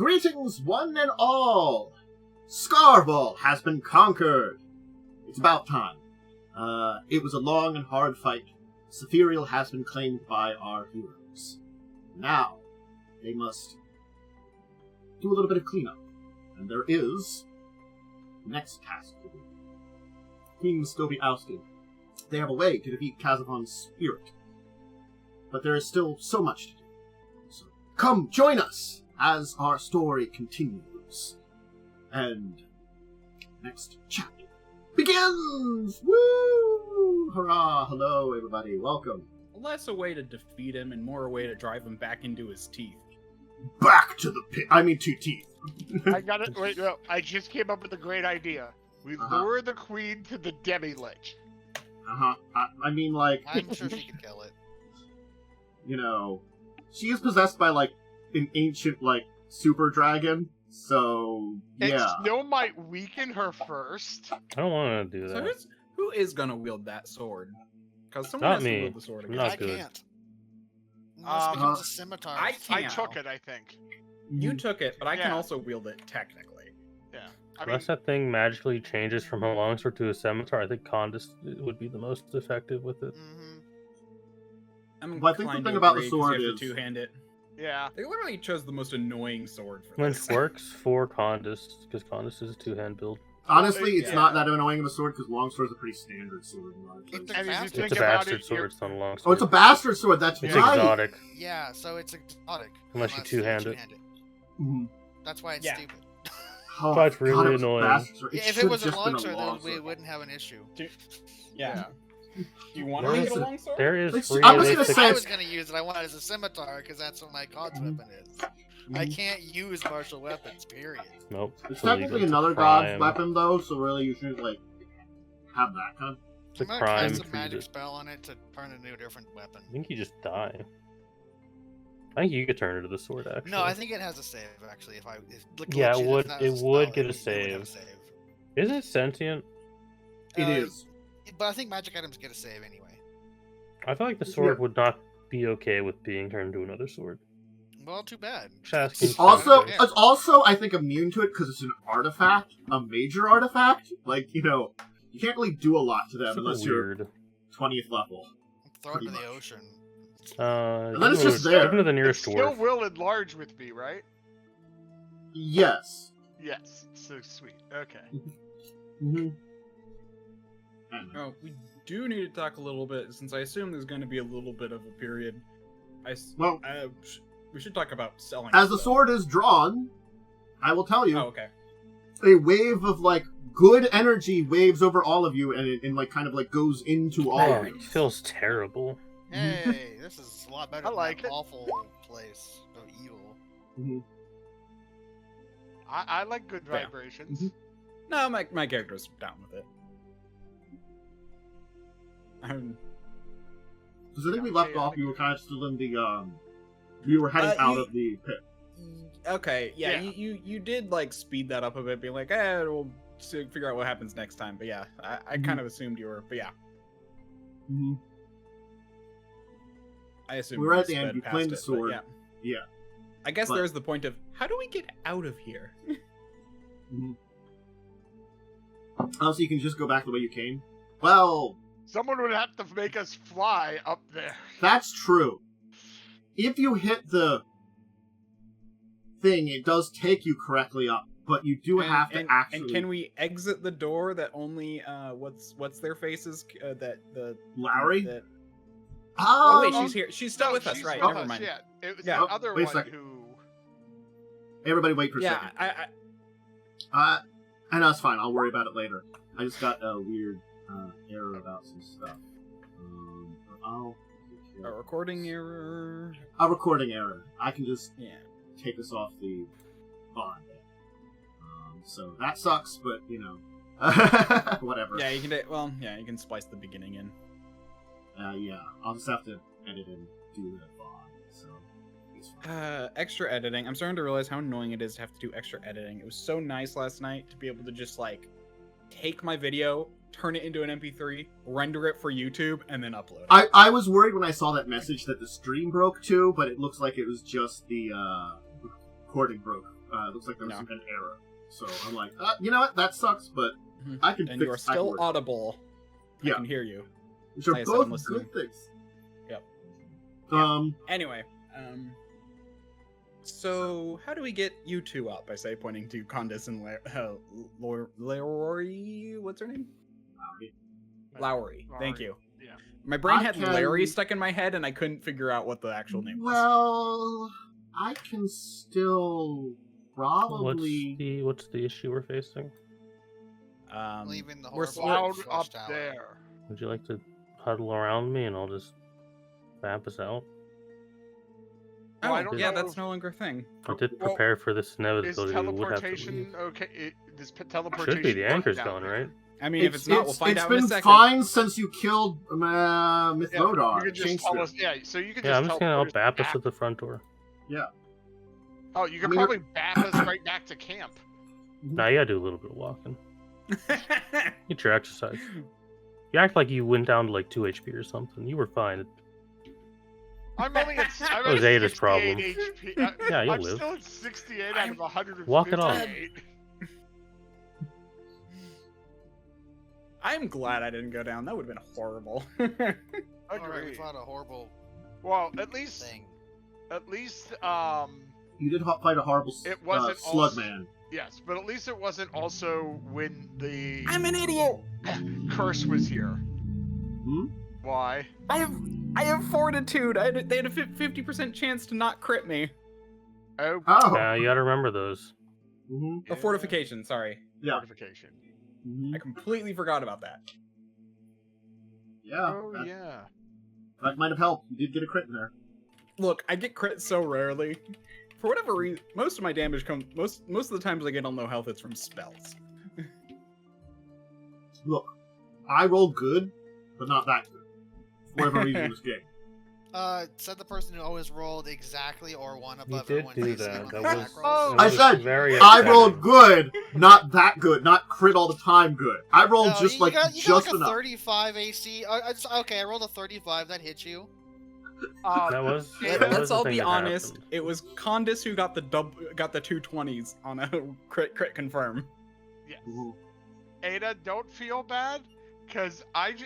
Greetings, one and all! Scarwall has been conquered! It's about time. It was a long and hard fight. Sephiriel has been claimed by our heroes. Now, they must do a little bit of cleanup. And there is the next task to do. Queen must still be ousted. They have a way to defeat Kazavon's spirit. But there is still so much to do. So come, join us as our story continues. And next chapter begins! Woo! Hurrah! Hello, everybody. Welcome. Less a way to defeat him and more a way to drive him back into his teeth. Back to the pit. I mean, 2 teeth. I got it. Wait, no. I just came up with a great idea. We lure the queen to the demi-lich. I mean, like... I'm sure she can kill it. You know, she is possessed by, like, an ancient, like, super dragon, so, yeah. And Snow might weaken her first. I don't want to do that. So who is going to wield that sword? Because someone Not has me. to wield the sword. I'm again. not I good. can't. Unless it becomes a scimitar. I I can't. took it, I think. You took it, but I can Yeah. also wield it, technically. Yeah. I mean, Unless that thing magically changes from a longsword to a scimitar, I think Khandes would be the most effective with it. Mm-hmm. I'm But I think the inclined thing to about the agree 'cause sword you have is- to two-hand it. yeah. They literally chose the most annoying sword for Lynch this. works for Khandes, because Khandes is a two-hand build. Honestly, it's Yeah. not that annoying of a sword, because longsword's a pretty standard sword. in a lot of It's places. And if you bastard. think It's a about bastard it, sword, you're- it's not a longsword. Oh, it's a bastard sword, that's It's right! exotic. Yeah, so it's exotic. Unless you two-hand it. Mhm. That's why it's Yeah. stupid. Oh, But it's God, really it was a annoying. bastard sword. Yeah, if it should've was a just been longsword, then we longsword. wouldn't have an issue. Yeah. Do you want There to is get a a- longsword? There is It's- free I was If gonna basic- say- I was going to use it, I want it as a scimitar, because that's what my god's Mhm. weapon is. I can't use martial weapons, period. Nope. It's illegal. technically It's a another god's crime. weapon, though, so really you should, like, have that kind. It's a I'm gonna crime cast a for you magic to- spell on it to turn it into a different weapon. I think you just die. I think you could turn it into the sword, actually. No, I think it has a save, actually. If Yeah, it glitch would- it's not it a would spell, get a it would have a save. save. Is it sentient? It Uh, is. But I think magic items get a save anyway. I feel like the sword Yeah. would not be okay with being turned into another sword. Well, too bad. Just asking. It's also, Yeah. it's also, I think, immune to it because it's an artifact, a major artifact. Like, you know, you can't really do a lot to them Super unless you're weird. 20th level. Throw it Pretty into the much. ocean. And then it's give just it- there. Give it to the It nearest still dwarf. will enlarge with me, right? Yes. Yes. So sweet. Okay. Mm-hmm. Oh, we do need to talk a little bit, since I assume there's going to be a little bit of a period. Well, We should talk about selling. as the stuff. sword is drawn, I will tell you, Oh, okay. a wave of, like, good energy waves over all of you, and it, like, kind of, like, goes into all Oh, of you. it feels terrible. Hey, this is a lot better I than like that it. awful place of evil. Mhm. I like good Yeah. vibrations. Mhm. No, my character's down with it. Because I think we left off, you were kind of still in the, you were heading out of the pit. Okay, yeah, Yeah. You did like speed that up a bit, being like, we'll figure out what happens next time. But yeah, I Mm-hmm. kind of assumed you were, but yeah, Mm-hmm. I assumed We were you at the end, sped you past claimed the it, but sword. Yeah. Yeah. I guess But- there's the point of how do we get out of here? Oh, so you can just go back the way you came? Well, Someone would have to make us fly up there. that's true. If you hit the thing, it does take you correctly up, but you do have to actually... And can we exit the door that only what's their faces that the Lowry? That, Oh, oh wait, she's here. She's still No, Oh, with us, she's right? with Never us, mind. Yeah, it was Yeah. the other Wait a one second. who. Everybody wait for a Yeah, second. I I know, it's fine. I'll worry about it later. I just got a weird error about some stuff. I'll take a care of recording error. a recording error. I can just Yeah. take us off the bond. So that sucks, but, you know. Whatever. Yeah, you can. Well, yeah, you can splice the beginning in. Yeah. I'll just have to edit and do the bond, so it's fine. Extra editing. I'm starting to realize how annoying it is to have to do extra editing. It was so nice last night to be able to just like take my video, turn it into an MP3, render it for YouTube, and then upload it. I was worried when I saw that message that the stream broke too, but it looks like it was just the recording broke looks like there was No. an error. So I'm like, you know what? That sucks, but I can And fix you are I can still work. audible. I Yeah. can hear you. Which are like I said, I'm both listening. good things. Yep. Anyway, so how do we get you two up? I say, pointing to Khandes and Lowry. What's her name? Lowry. Thank you. Yeah. My brain I had can- Larry stuck in my head, and I couldn't figure out what the actual name was. Well, I can still probably. What's the issue we're facing? Leaving the we're horrible Cloud up watchtower. there. Would you like to huddle around me and I'll just map us out? Well, I Oh, don't yeah, know that's if- no longer a thing. I did Well, prepare for this Is inevitability. We would have to leave. teleportation okay? Does teleportation Should be. The work anchor's down gone, there? right? I mean, if it's not, we'll find out in a been second. fine since you killed Yeah, Mythlodar. you could just tell us. Yeah, so you could Yeah, just I'm just gonna teleport us help Bap us back. at the front door. Oh, you could I mean, probably bap us right back to camp. Now you gotta do a little bit of walking. Get your exercise. You act like you went down to like 2 HP or something. You were fine. I'm only at I'm That was at Ada's 68 problem. HP. Yeah, you'll I'm live. still at 68 out of 158. Walk it off. I'm glad I didn't go down. That would have been horrible. Alright, we Agreed. fought a horrible Well, at least thing. You did fight a horrible It wasn't slug also- man. yes, but at least it wasn't also when the I'm an idiot. curse was here. Hmm? Why? I have fortitude. They had a 50% chance to not crit me. Oh, Oh. Yeah, you gotta remember those. hmm A fortification. Sorry, Yeah. fortification. hmm I completely forgot about that. Yeah. Oh that, yeah. that might have helped. You did get a crit in there. Look, I get crit so rarely. For whatever reason, most of my damage comes. Most of the times I get on low health, it's from spells. Look, I rolled good, but not that good. For whatever reason in this game. Said the person who always rolled exactly or one You above did everyone do facing that. on That the was. attack Oh. rolls. that I was said, very I upsetting. rolled good, not that good, not crit all the time good. I rolled No, just you like got just like a enough. 35 AC. Okay, I rolled a 35. That hit you. That was. that was Let's the all thing be that honest. happened. It was Khandes who got the 220s on a crit confirm. Yes. Mhm. Ada, don't feel bad, because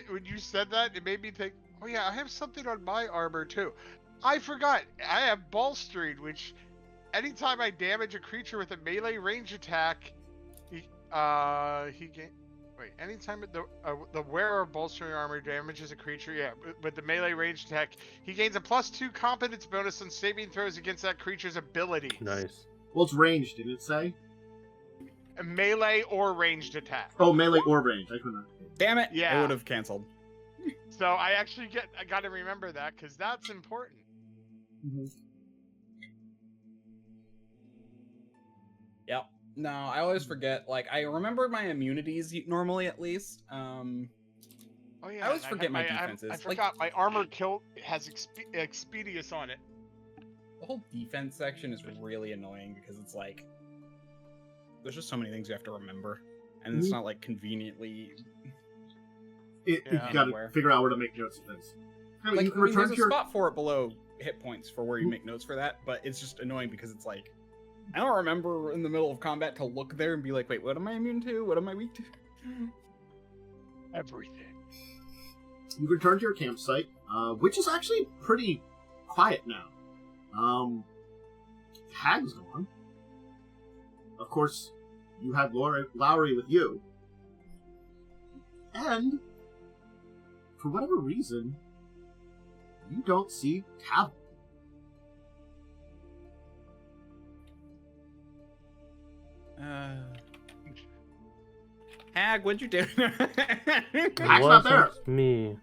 when you said that, it made me think, oh yeah, I have something on my armor too. I forgot. I have bolstering, which anytime I damage a creature with a melee range attack, he gain. Wait, anytime the wearer of bolstering armor damages a creature, yeah, with the melee range attack, he gains a +2 competence bonus on saving throws against that creature's abilities. Nice. Well, it's ranged, didn't it say? A melee or ranged attack. Oh, melee or range. I couldn't. Damn it! Yeah. I would have canceled. So I got to remember that, because that's important. Mm-hmm. Yep. No, I always forget. Like, I remember my immunities normally, at least. Oh yeah, I always and forget my I defenses. Like- forgot my armor kill has Expedius on it. The whole defense section is really annoying because it's like there's just so many things you have to remember, and it's Mhm. not like conveniently. You Yeah. gotta Anywhere. figure out where to make notes of this. Anyway, Like, you can I mean, return there's to a your. spot for it below hit points for where you make notes for that, but it's just annoying because it's like I don't remember in the middle of combat to look there and be like, wait, what am I immune to? What am I weak to? Everything. You can return to your campsite, which is actually pretty quiet now. Hag's gone. Of course, you have Lowry with you. And, for whatever reason, you don't see Tavel. Hag, what'd you do? It Hag's not there. wasn't me.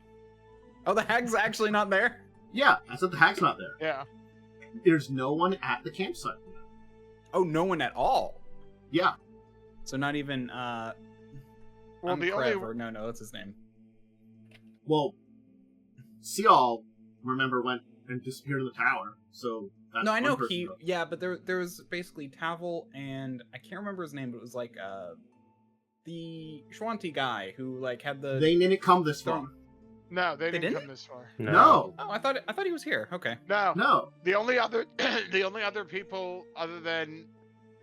Oh, the hag's actually not there? Yeah, I said the Hag's not there. Yeah. There's no one at the campsite. Oh, no one at all. Yeah. So not even Well, the no, that's his name. Well, Seal, remember, went and disappeared in the tower, so that's No, I one know person he. gone. Yeah, but there was basically Tavel and I can't remember his name, but it was like the Shwanti guy who like had the. They didn't come this far. throne. No, they didn't didn't? come this far. No. Oh, I thought he was here. Okay. No. No. The only other people other than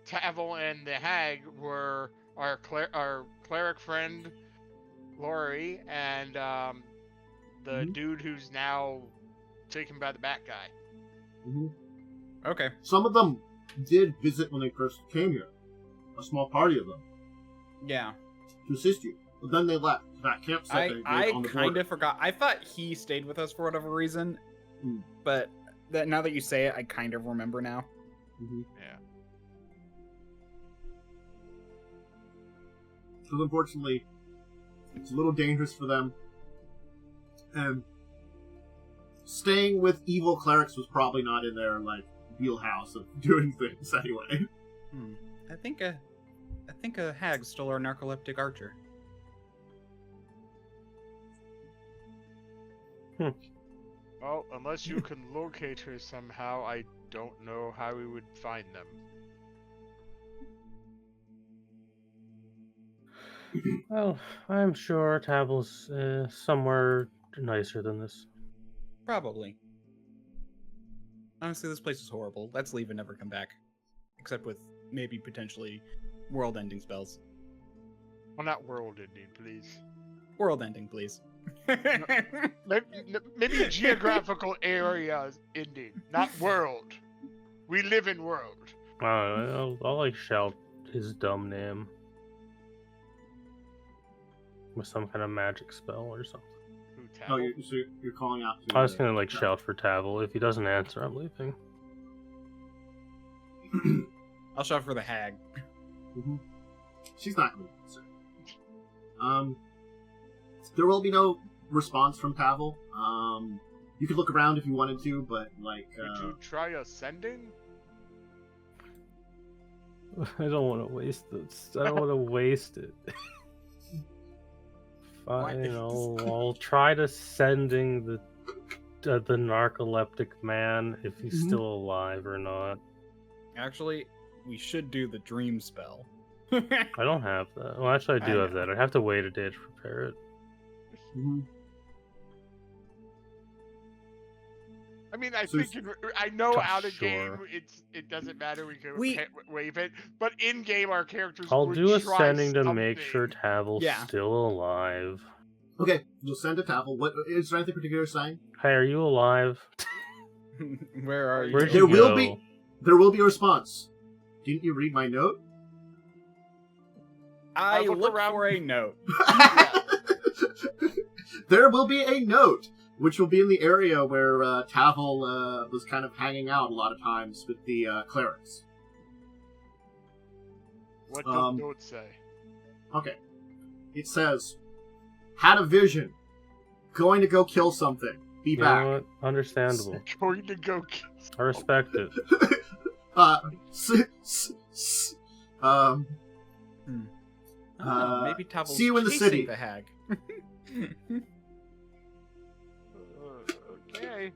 Tavel and the hag were our cleric friend, Lori, and the dude who's now taken by the bat guy. Mm-hmm. Okay. Some of them did visit when they first came here. A small party of them. Yeah. To assist you. But then they left. That campsite I on the kind border. of forgot. I thought he stayed with us for whatever reason. But now that you say it, I kind of remember now. Mm-hmm. Yeah. Because unfortunately, it's a little dangerous for them. And staying with evil clerics was probably not in their, like, wheelhouse of doing things anyway. I think a hag stole our narcoleptic archer. Well, unless you can locate her somehow, I don't know how we would find them. Well, I'm sure Tavel's somewhere nicer than this. Probably. Honestly, this place is horrible. Let's leave and never come back. Except with maybe potentially world-ending spells. Well, not world ending, please. World-ending, please. Maybe geographical areas ending, not world. We live in world. I'll like shout his dumb name with some kind of magic spell or something. Oh, you're calling out to... I was gonna like shout for Tavel. If he doesn't answer, I'm leaving. I'll shout for the hag. Mm-hmm. She's not going to answer. There will be no response from Tavel. You could look around if you wanted to, but like... Could you try ascending? I don't want to waste this. I don't want to waste it. Fine, I'll try to sending the narcoleptic man if he's still alive or not. Actually, we should do the dream spell. I don't have that. Well, actually, I do have that. I'd have to wait a day to prepare it. Mm-hmm. I mean, I know out of game it doesn't matter. We can waive it, but in game our characters. I'll do a try sending to something. make sure Tavel's still alive. Okay, you'll send a Tavel. What is there anything particular saying? Hey, are you alive? Where are you? Where'd you go? There will be a response. Didn't you read my note? I look for a note. There will be a note, which will be in the area where Tavel was kind of hanging out a lot of times with the clerics. What does the note say? Okay. It says, had a vision. Going to go kill something. Be back. Know what? Understandable. Going to go kill something. I respect it. Maybe Tavel's see you in the city. The hag. Okay.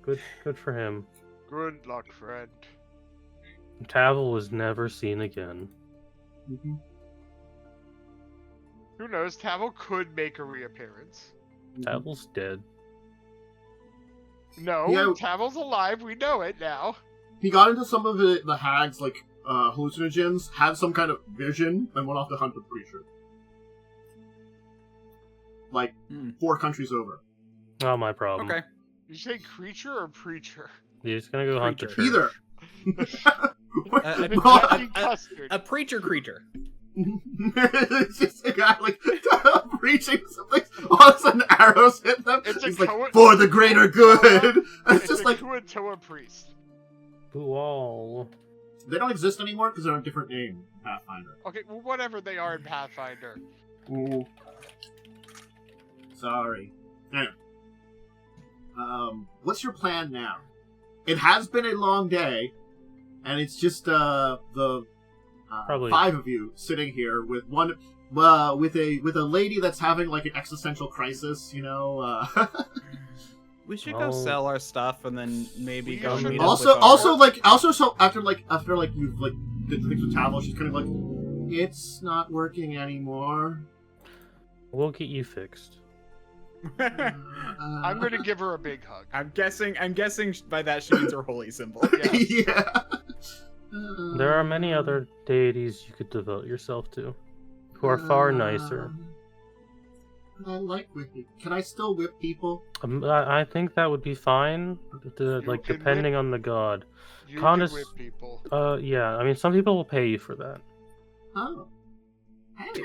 Good for him. Good luck, friend. Tavel was never seen again. Mm-hmm. Who knows? Tavel could make a reappearance. Tavel's dead. No, Tavel's alive. We know it now. He got into some of the hag's like hallucinogens, had some kind of vision, and went off to hunt the creature. Like 4 countries over. Not my problem. Okay. Did you say creature or preacher? He's gonna go hunt the church. Either. A preacher creature. It's just a guy like preaching something. All of a sudden, arrows hit them. He's like, for the greater good. It's just like Kuatoa priest. Bual. They don't exist anymore because they're a different name, Pathfinder. Okay, well, whatever they are in Pathfinder. Ooh. Sorry. Anyway. What's your plan now? It has been a long day, and it's just the 5 of you sitting here with one with a lady that's having like an existential crisis. You know. We should go sell our stuff and then maybe go meet also after you've like did the things with Tavel, she's kind of like, it's not working anymore. We'll get you fixed. I'm gonna give her a big hug. I'm guessing by that she means her holy symbol. Yeah. There are many other deities you could devote yourself to, who are far nicer. I like whipping. Can I still whip people? I think that would be fine, like can depending on the god. You Khandes, can whip people. Yeah. I mean, some people will pay you for that. Oh. Hey.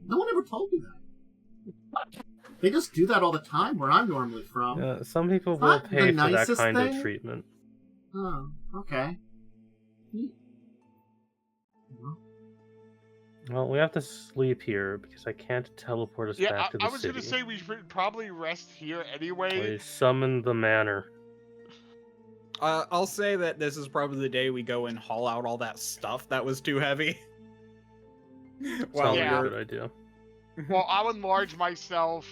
No one ever told me that. They just do that all the time where I'm normally from. Some people It's will not pay the for that nicest kind thing. of treatment. Oh, okay. Well, we have to sleep here because I can't teleport us Yeah, back to the I was city. gonna say we should probably rest here anyway. I summon the manor. I'll say that this is probably the day we go and haul out all that stuff that was too heavy. Sounds yeah. like a good idea. Well, I'll enlarge myself.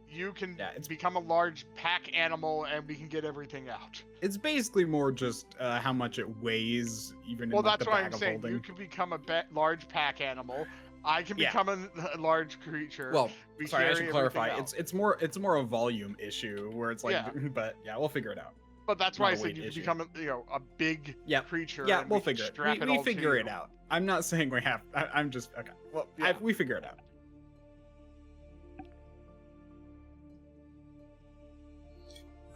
You can Yeah, it's- become a large pack animal, and we can get everything out. It's basically more just how much it weighs, even Well, in like, that's the what bag I'm of saying. holding. You can become a large pack animal. I can Yeah. become a large creature. Well, we sorry, I carry should everything clarify. out. It's more a volume issue where it's like, Yeah. but yeah, we'll figure it out. But that's why I not a said weight you can issue. become a big Yep. creature. Yeah, and we'll we can figure it. strap We all figure to it you. out. I'm not saying we have. I'm just okay. Well, Yeah. we figure it out.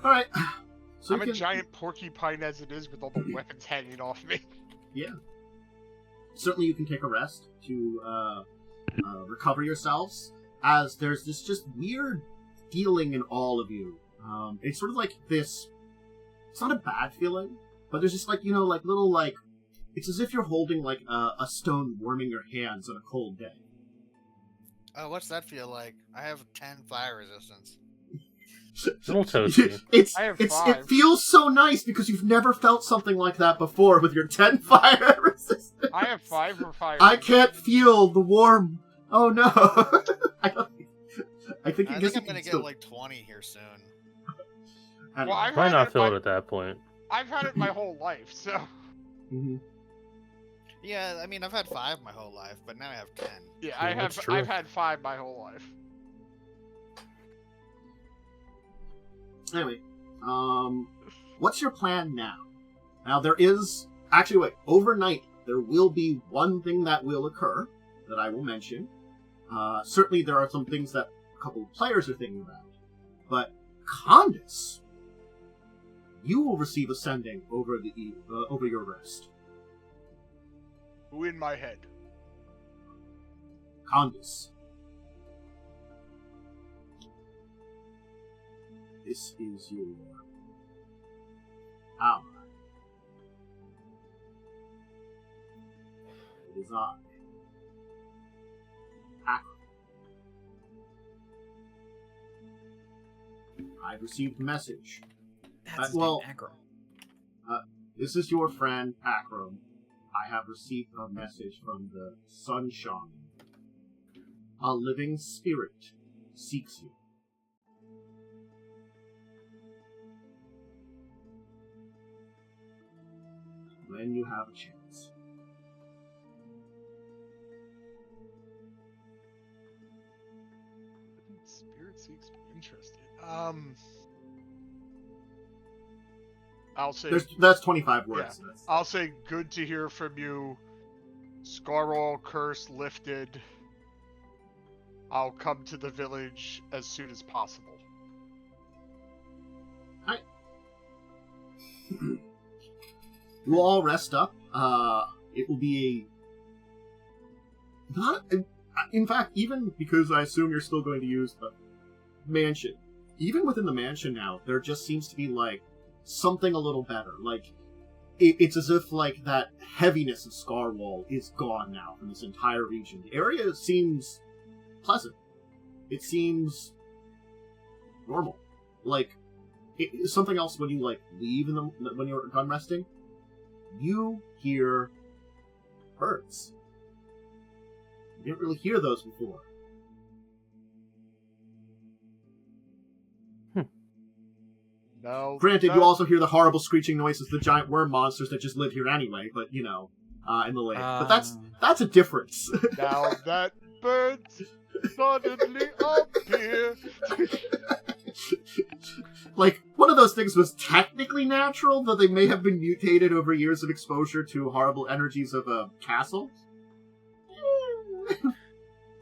Alright. So I'm we a can- giant porcupine as it is with all the weapons hanging off me. Yeah. Certainly you can take a rest to recover yourselves, as there's this just weird feeling in all of you. It's sort of like this... It's not a bad feeling, but there's just like, like little like... It's as if you're holding like a stone warming your hands on a cold day. Oh, what's that feel like? I have 10 fire resistance. A little toasty. I have It 5. feels so nice because you've never felt something like that before with your 10 fire resistance. I have 5 for fire. I can't feel the warm. Oh no! I think I you think I'm gonna can get still... like 20 here soon. I don't Well, know. I've Why had not it feel my- it at that point? I've had it my whole life, so Mhm. Yeah, I mean, I've had 5 my whole life, but now I have 10. yeah, Yeah, that's true. I've had 5 my whole life. Anyway, what's your plan now? Now there is actually wait. Overnight there will be one thing that will occur that I will mention. Certainly there are some things that a couple of players are thinking about, but Khandes, you will receive ascending over over your rest. Who in my head? Khandes. This is your ally. It is I. Akron. I've received a message. That's his well- name, Akram. This is your friend Akron. I have received a message from the Sun Shaman. A living spirit seeks you. When you have a chance. Spirit seeks interested. I'll say That's 25 words. Yeah. So that's- I'll say good to hear from you. Scarwall curse lifted. I'll come to the village as soon as possible. We'll all rest up. It will be a... Not... In fact, even because I assume you're still going to use the mansion, even within the mansion now, there just seems to be, like, something a little better. Like, it's as if, like, that heaviness of Scarwall is gone now from this entire region. The area seems pleasant. It seems normal. Like, something else when you, like, leave when you're done resting, you hear birds. You didn't really hear those before. No. Granted, no. you also hear the horrible screeching noises of the giant worm monsters that just live here anyway, but, in the lake. But that's a difference. Now that birds suddenly appear. like, one of those things was technically natural, though they may have been mutated over years of exposure to horrible energies of a castle.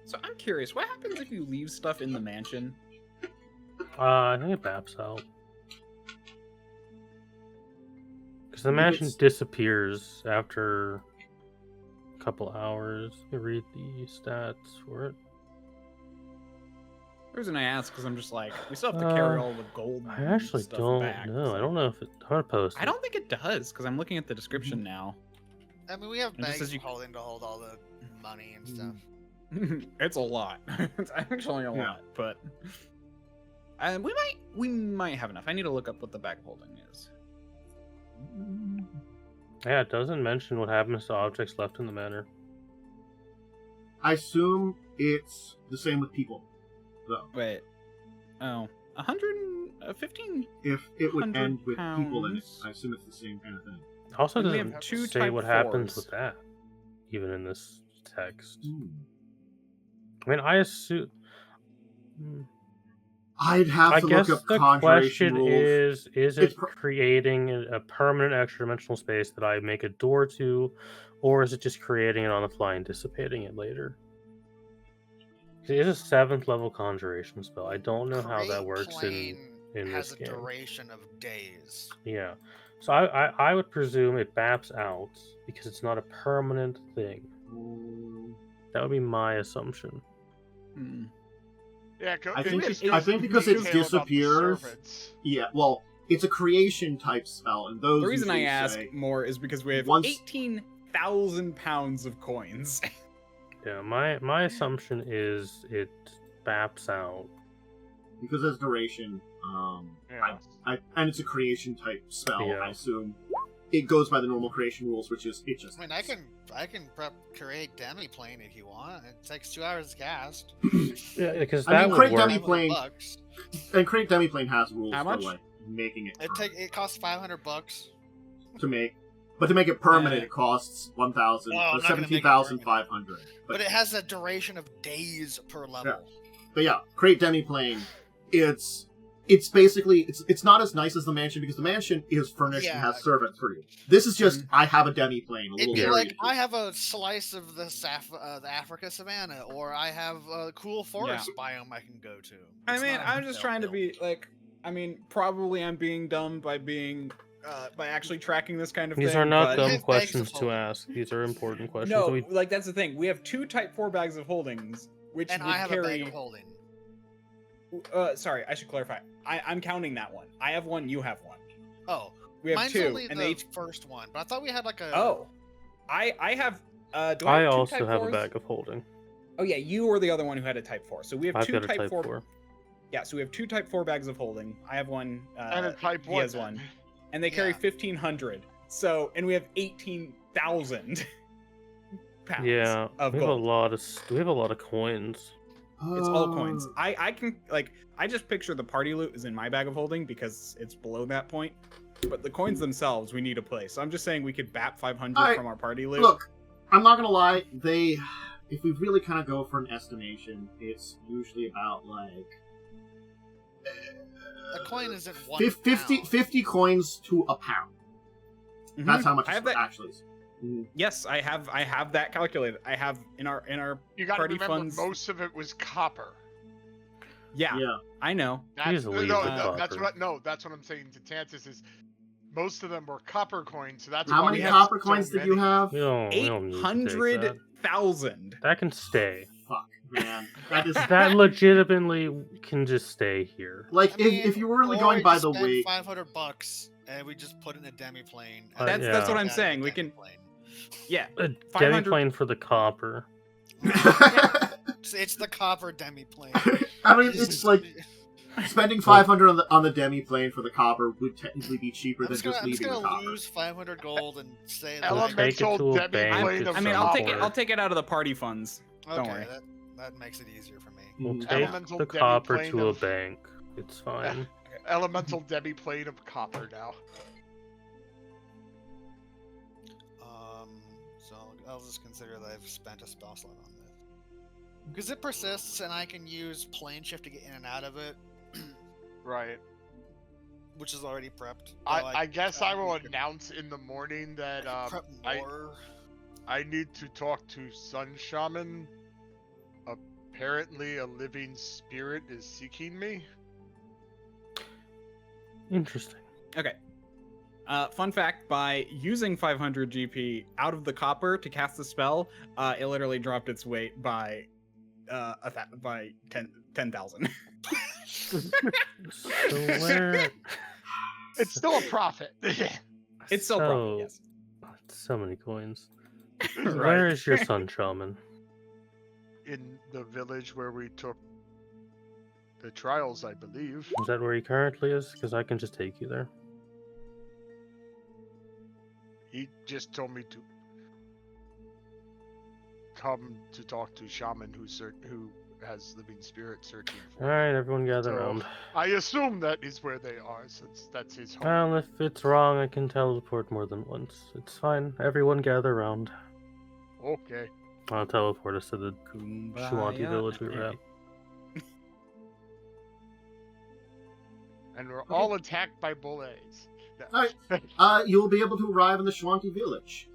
So I'm curious, what happens if you leave stuff in the mansion? I think it baps out. Because the mansion disappears after a couple hours. You read the stats for it. The reason I ask because I'm just like, we still have to carry all the gold. I actually stuff don't back, know. so. I don't know if it. I'm gonna post. I don't think it does because I'm looking at the description now. I mean, we have It just bags says you- of holding to hold all the money and stuff. It's a lot. It's actually a lot, but we might have enough. I need to look up what the bag of holding is. Yeah, it doesn't mention what happens to objects left in the manor. I assume it's the same with people, though. Wait, 115. If it would 100 end with people in it, pounds. I assume it's the same kind of thing. It also And we doesn't have two say type what happens 4s. with that, even in this text. Hmm. I mean, I assume. I'd have I to guess look up the conjuration question rules. is It's it creating a permanent extra-dimensional space that I make a door to, or is it just creating it on the fly and dissipating it later? It is a 7th level conjuration spell. I don't know how that Create works plane in has this a game. duration of days. Yeah. So I would presume it baps out because it's not a permanent thing. That would be my assumption. Hmm. Yeah, I it think just I goes think into because it detail about the disappears. servants. Yeah, well, it's a creation type spell, and those. The reason I usually ask say, more is because we have Once- 18,000 pounds of coins. Yeah, my assumption is it baps out. because there's duration. Yeah. And it's a creation type spell. Yeah. I assume it goes by the normal creation rules, which is it just. I mean, I can create demi-plane if you want. It takes 2 hours to cast. Yeah, because I that mean, would create work. demi-plane. $500. And create demiplane has rules How for much? like making it It costs $500. to make, but to make it permanent, Uh, it costs 1,000 Oh, I'm or not gonna make it 17,500. But it has a duration of days per level. But yeah, create demiplane. It's basically it's not as nice as the mansion because the mansion is furnished and Yeah. has servants for you. This is just I have a demiplane, a little It'd be area. like I have a slice of the Africa savanna, or I have a cool forest biome I can go to. I It's mean, not I'm just trying to built. be like, I mean, probably I'm being dumb by actually tracking this kind of These thing. are not but- dumb Bags of questions to holding. ask. These are important questions. No, We- like that's the thing. We have 2 type 4 bags of holdings, which And would I have a carry. bag of holding. Sorry, I should clarify. I'm counting that one. I have one. You have one. Oh, We have mine's 2, only and the they each. first one, but I thought we had like a. Oh, I have. Do I have 2 also type have a 4s? bag of holding. Oh yeah, you were the other one who had a type 4. So we have I've 2 got a type type 4. 4. Yeah, so we have 2 type 4 bags of holding. I have one. And a type he 1. has one. And they carry Yeah. 1,500. So, and we have 18,000 pounds Yeah, of we have a gold. lot of we have a lot of coins. It's all coins. I can I just picture the party loot is in my bag of holding because it's below that point. But the coins themselves we need a place. So I'm just saying we could bap 500 from our party loot. Look, I'm not gonna lie. If we really kind of go for an estimation, it's usually about like A coin isn't 1 50, pound. 50 coins to a pound. Mhm. That's how much I have it that. actually is. Yes, I have that calculated. I have in our You got to party remember, funds. most of it was copper. Yeah, Yeah. I know. Please leave no, the that's copper. what. No, that's what I'm saying to Tantus is. Most of them were copper coins, so that's How why many we have copper so coins did you many. have? We don't need to take that. 800,000. That can stay. Fuck, man. That is That legitimately can just stay here. like I mean, if you were really or going we by just the spend weight. $500 and we just put in a demi-plane. Uh, That's yeah. what I'm Out of saying. the We can demi-plane. yeah. A 500 demi-plane for the copper. It's the copper demi-plane. I mean, it's like spending 500 on the demi plane for the copper would technically be cheaper I'm than just just gonna leaving the copper. lose 500 gold and say that. We'll take it to Elemental a bank demi-plane at of I mean, some copper. I'll take it out of the party funds. Okay, Don't worry. that makes it easier for me. We'll Mhm. take Elemental the copper demi-plane to a of- bank. It's fine. Elemental demi-plane of copper now. So I'll just consider that I've spent a spell slot on this. Because it persists and I can use plane shift to get in and out of it. Right. which is already prepped. I guess I will announce in the morning that prep more. I need to talk to Sun Shaman. Apparently, a living spirit is seeking me. Interesting. Okay. Fun fact, by using 500 GP out of the copper to cast the spell, it literally dropped its weight by 10,000. So where? It's still a profit. It's still profit, yes. So many coins. Right. Where is your Sun Shaman? In the village where we took the trials, I believe. Is that where he currently is? Because I can just take you there. He just told me to come to talk to Shaman who has living spirit searching for. Alright, everyone gather around. I assume that is where they are, since that's his home. Well, if it's wrong, I can teleport more than once. It's fine. Everyone gather around. Okay. I'll teleport us to the Kumbaya. Shuanti village we were at. And we're all attacked by bullets. No. Alright. You'll be able to arrive in the Shuanti village.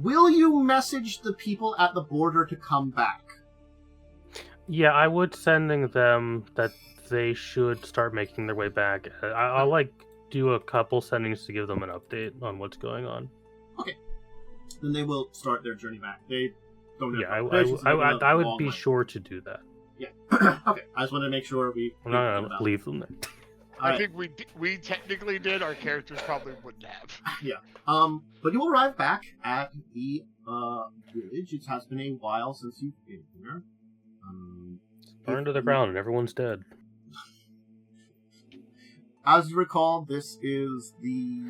Will you message the people at the border to come back? Yeah, I would sending them that they should start making their way back. I'll like do a couple sendings to give them an update on what's going on. Okay. Then they will start their journey back. They don't have I would be sure to do that. Yeah. Okay. I just wanted to make sure I'm not gonna leave them there. I think we technically did. Our characters probably wouldn't have. Yeah. But you will arrive back at the village. It has been a while since you've been here. Burn to the ground and everyone's dead. As you recall, this is the...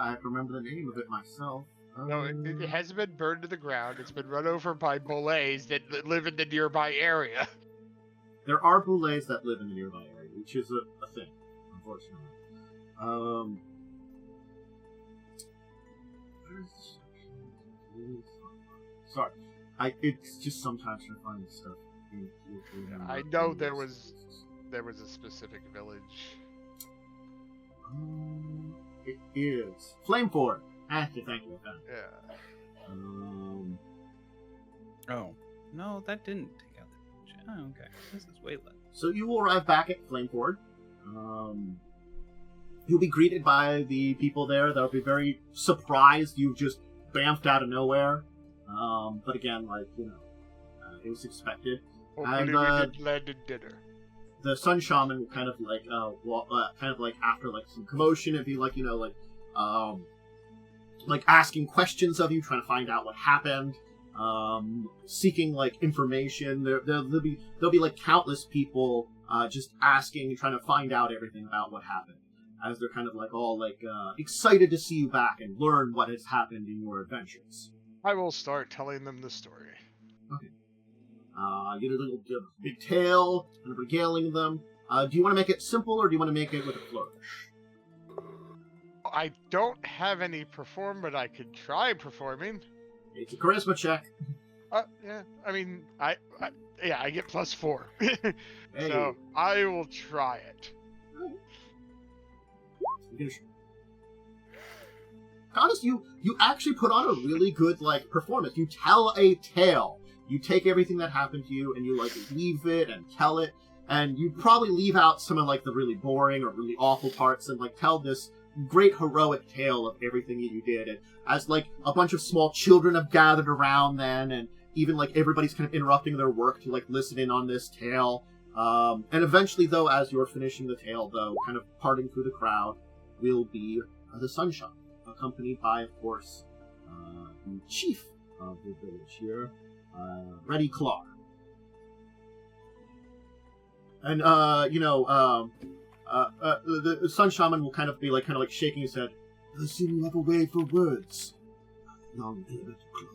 I have to remember the name of it myself. No, it hasn't been burned to the ground. It's been run over by bullets that live in the nearby area. There are boulets that live in the nearby area, which is a thing, unfortunately. Sorry. It's just sometimes trying to find stuff. I know there was a specific village. It is Flameford. Thank you. Yeah. Oh. No, that didn't take out the village. Oh, okay. This is way less. So you will arrive back at Flameford. You'll be greeted by the people there. They'll be very surprised you've just bamfed out of nowhere. But again, it was expected. Hopefully we did land in dinner. The Sun Shaman will kind of after some commotion and be asking questions of you, trying to find out what happened, seeking information. There'll be countless people just asking and trying to find out everything about what happened, as they're kind of all excited to see you back and learn what has happened in your adventures. I will start telling them the story. Okay. Get a big tale and regaling them. Do you want to make it simple or do you want to make it with a flourish? I don't have any perform, but I could try performing. It's a charisma check. Yeah. I mean, I get +4. Hey. So I will try it. Khandes, you actually put on a really good performance. You tell a tale. You take everything that happened to you and you weave it and tell it, and you probably leave out some of the really boring or really awful parts and tell this great heroic tale of everything that you did. And as a bunch of small children have gathered around then, and even everybody's kind of interrupting their work to listen in on this tale. And eventually, though, as you're finishing the tale, though, kind of parting through the crowd, will be the Sunshine, accompanied by, of course, the chief of the village here, Reddy Claw. And the Sun Shaman will kind of be shaking his head. I seem you have a way for words, long-haired Claw.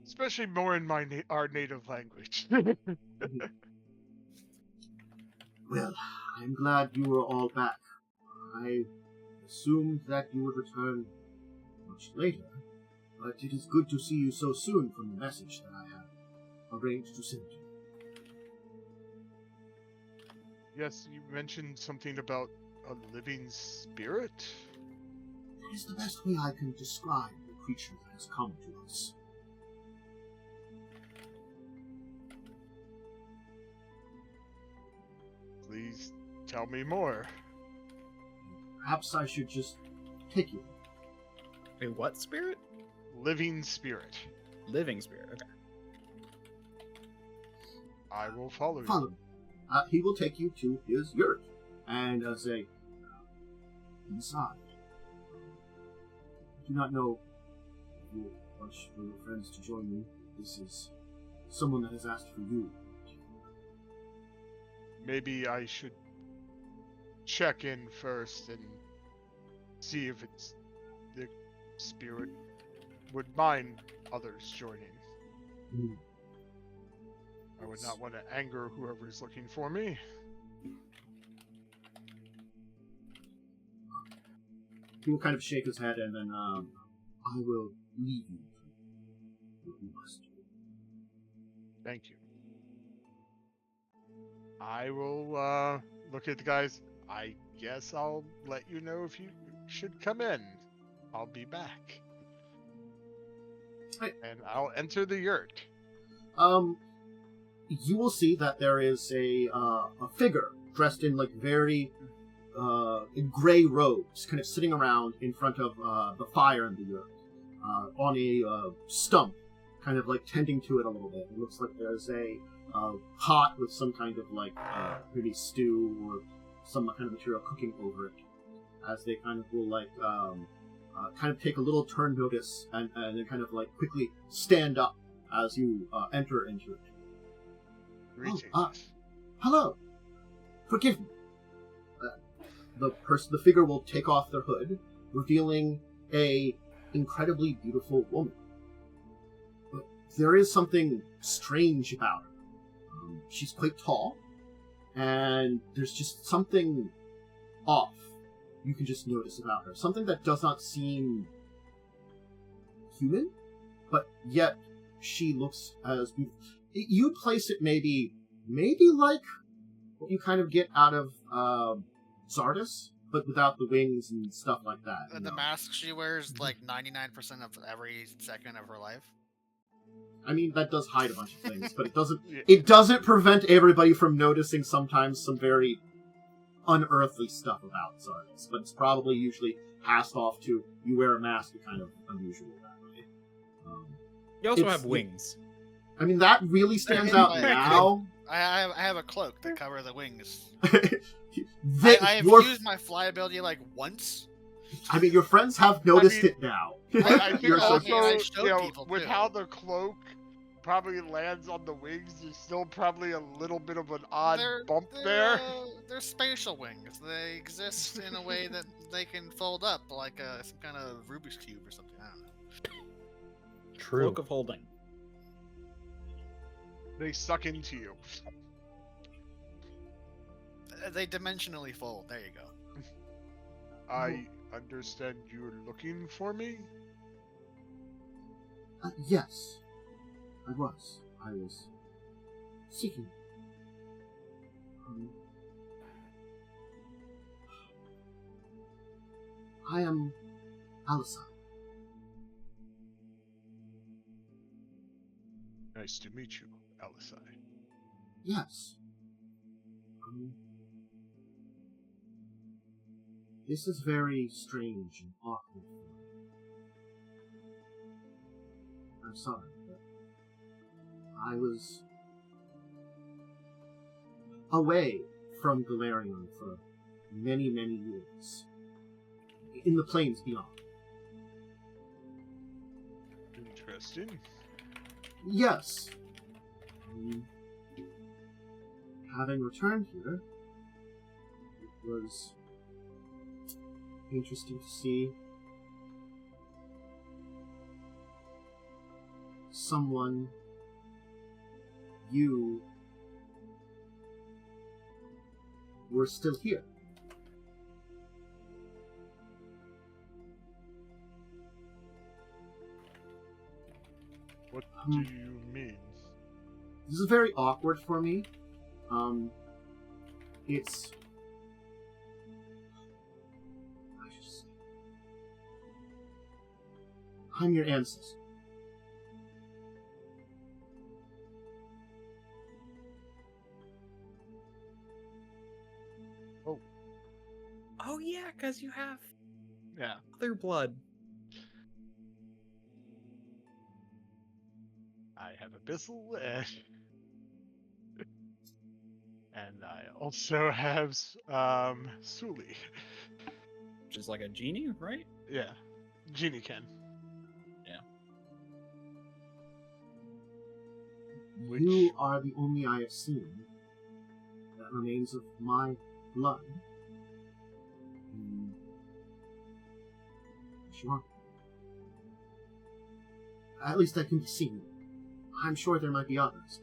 Especially more in our native language. Well, I'm glad you were all back. I assumed that you would return much later, but it is good to see you so soon from the message that I have arranged to send you. Yes, you mentioned something about a living spirit? That is the best way I can describe the creature that has come to us. Please tell me more. Perhaps I should just take you. A what spirit? Living spirit. Living spirit. Okay. I will follow Follow you. me. He will take you to his yurt and say, inside. I do not know if you want for your friends to join me. This is someone that has asked for you. Maybe I should check in first and see if it's the spirit would mind others joining. Mm. I would not want to anger whoever is looking for me. He will kind of shake his head and then, I will leave you to what you must do. Thank you. I will look at the guys. I guess I'll let you know if you should come in. I'll be back. Right. And I'll enter the yurt. You will see that there is a figure dressed in like very in gray robes, kind of sitting around in front of the fire in the yurt, on a stump, kind of like tending to it a little bit. It looks like there's a pot with some kind of like maybe stew or some kind of material cooking over it, as they kind of will like kind of take a little turn notice and then kind of like quickly stand up as you enter into it. Greetings. Hello. Forgive me. The figure will take off their hood, revealing a incredibly beautiful woman. But there is something strange about her. She's quite tall, and there's just something off you can just notice about her. Something that does not seem human, but yet she looks as beautiful. You place it maybe like what you kind of get out of Zardris, but without the wings and stuff like that. The mask she wears like 99% of every second of her life. I mean, that does hide a bunch of things, but it doesn't. Yeah. It doesn't prevent everybody from noticing sometimes some very unearthly stuff about Zardris. But it's probably usually passed off to you wear a mask, you're kind of unusual that way. You also It's- have wings. I mean, that really stands out now. I have a cloak to cover the wings. That I have your- used my fly ability like once. I mean, your friends have noticed mean, it now. I think You're so- also, I showed you know, people, with too. how the cloak probably lands on the wings, there's still probably a little bit of an odd bump there. They're spatial wings. They exist in a way that they can fold up like some kind of Rubik's Cube or something. I don't know. True. Cloak of holding. They suck into you. They dimensionally fold. There you go. I understand you're looking for me? Yes, I was. I was seeking. I am Aasimar. Nice to meet you, Alisai. Yes. This is very strange and awkward for me. I'm sorry, but I was away from Galarian for many, many years. In the plains beyond. Interesting. Yes. Having returned here, it was interesting to see someone you were still here. do you mean? This is very awkward for me. It's... I'm your ancestor. Oh yeah, because you have Yeah. other blood. I have Abyssal and I also have Suli. Which is like a genie, right? Yeah. Genie can. You are the only I have seen that remains of my blood. Sure. At least I can see you. I'm sure there might be others.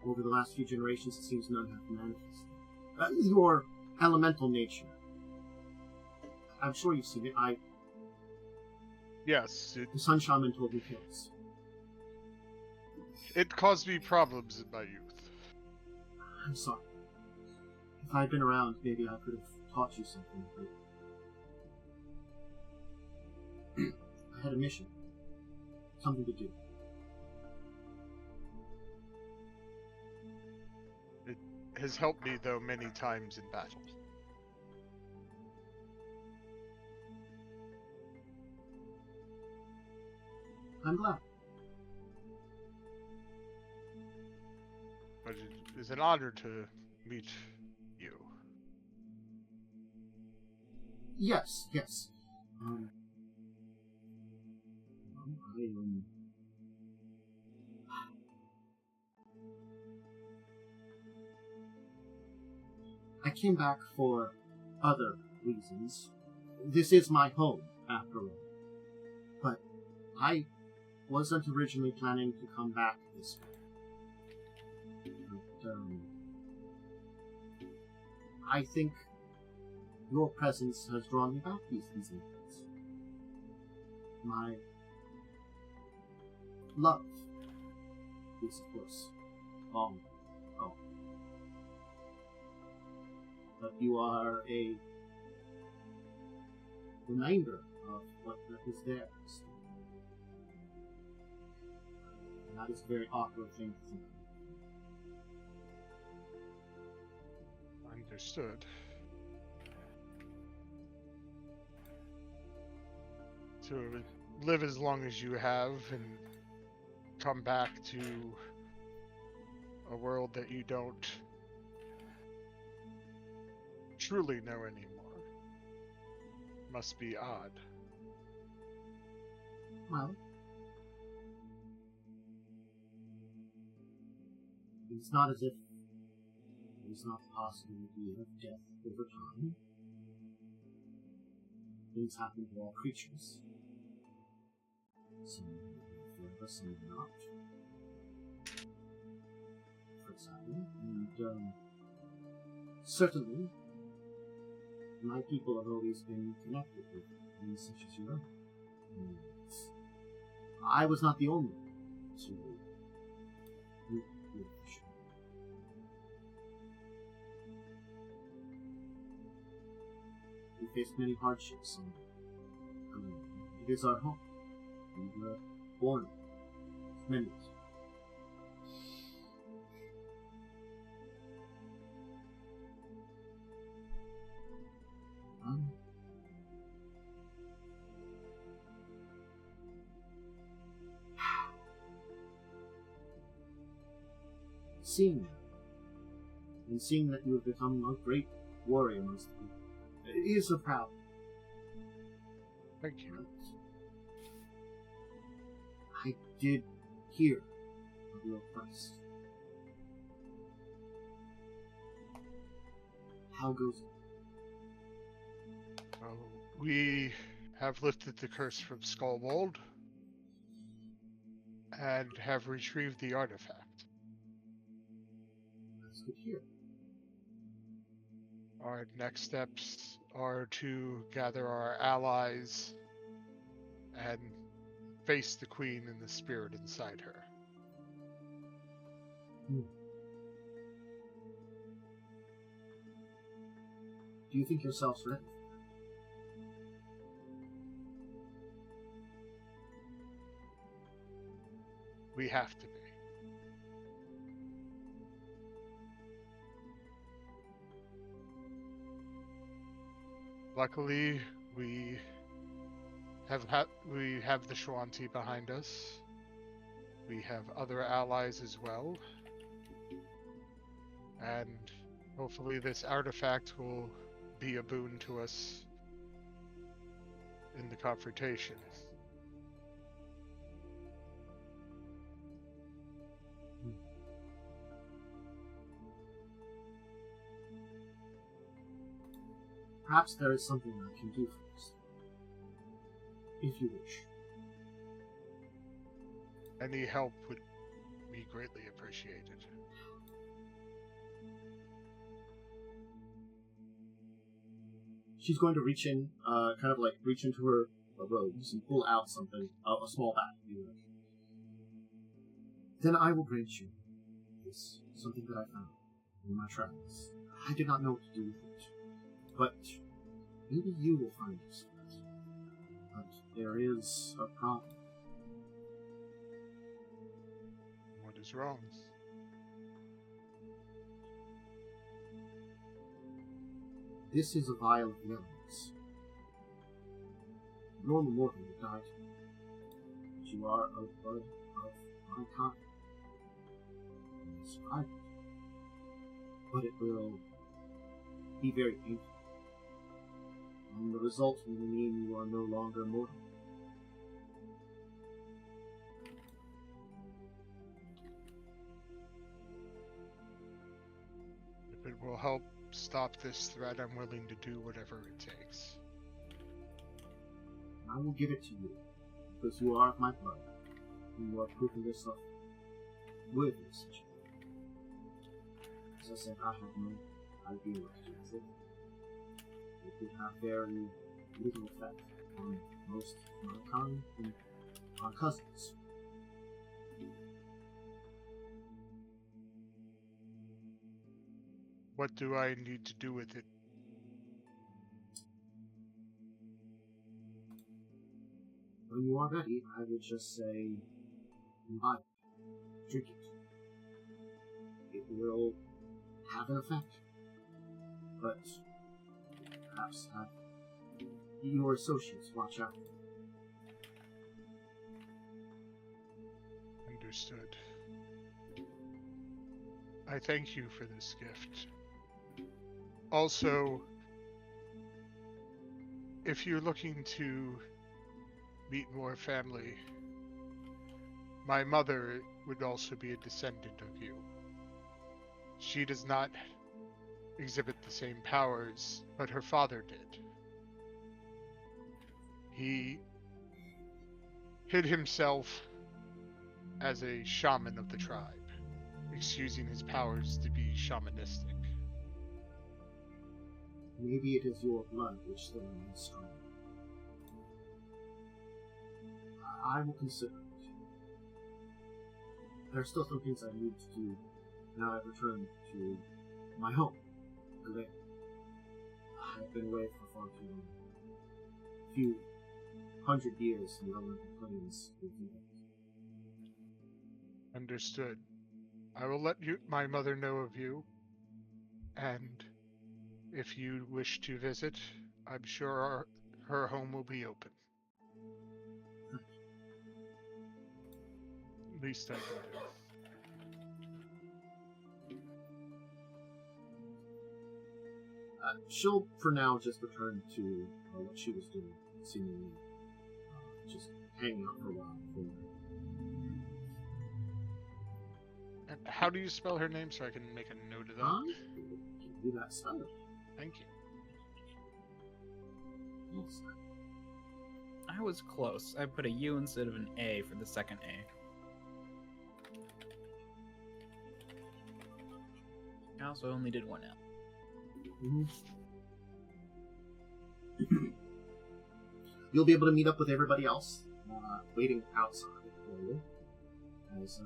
Over the last few generations, it seems none have manifested. Your elemental nature. I'm sure you've seen it. Yes, The Sun Shaman told me tales. it caused me problems in my youth. I'm sorry. If I'd been around, maybe I could have taught you something. But I had a mission. Something to do. It has helped me, though, many times in battle. I'm glad. But it is an honor to meet you. Yes. I came back for other reasons. This is my home, after all. But I wasn't originally planning to come back this way. But, I think your presence has drawn me back these days. My love is, of course, long gone. But you are a reminder of what was theirs. And that is a very awkward thing to think of. Understood. To live as long as you have and come back to a world that you don't truly know anymore must be odd. Well, it's not as if there's not the possibility of death over time. Things happen to all creatures. Some favor, some not. For example, and certainly, my people have always been connected with things such as your own. And I was not the only one to meet with the show. We faced many hardships, and it is our home. We were born with many. Seeing that, and seeing that you have become a great warrior must be, it is so proud. Thank you. I did hear of your quest. How goes it? We have lifted the curse from Scarwall and have retrieved the artifact. That's good to hear. Our next steps are to gather our allies and face the queen and the spirit inside her. Do you think yourselves ready? We have to be. Luckily, we have the Shwanti behind us. We have other allies as well. And hopefully this artifact will be a boon to us in the confrontation. Perhaps there is something I can do for us. If you wish. Any help would be greatly appreciated. She's going to reach in, kind of like reach into her robes and pull out something, a small bag. Then I will grant you this, something that I found in my travels. I did not know what to do with it, but maybe you will find this. But there is a problem. What is wrong? This is a vial of the elements. Normal mortal would die, but you are of blood of my kind. Describe it. But it will be very painful. And the result will mean you are no longer mortal. If it will help stop this threat, I'm willing to do whatever it takes. I will give it to you, because you are of my blood, and you are proving yourself worthy of such. As I said, I have no idea what to do with it. It would have very little effect on most of mankind and our cousins. What do I need to do with it? When you are ready, I would just say, imbibe it, drink it. It will have an effect, but perhaps have your associates watch out. Understood. I thank you for this gift. Also, if you're looking to meet more family, my mother would also be a descendant of you. She does not exhibit the same powers, but her father did. He hid himself as a shaman of the tribe, excusing his powers to be shamanistic. Maybe it is your blood which still remains strong. I will consider it. There are still some things I need to do now I've returned to my home, Glen. I've been away for far too long. A few 100 years in the Olympic Plains with you. Understood. I will let my mother know of you, and if you wish to visit, I'm sure her home will be open. Least I can do. She'll, for now, just return to what she was doing, seemingly just hanging out for a while. And how do you spell her name so I can make a note of that? I can do that spell. Thank you. Yes. I was close. I put a U instead of an A for the second A. I also only did one L. Mm-hmm. You'll be able to meet up with everybody else waiting outside for you. As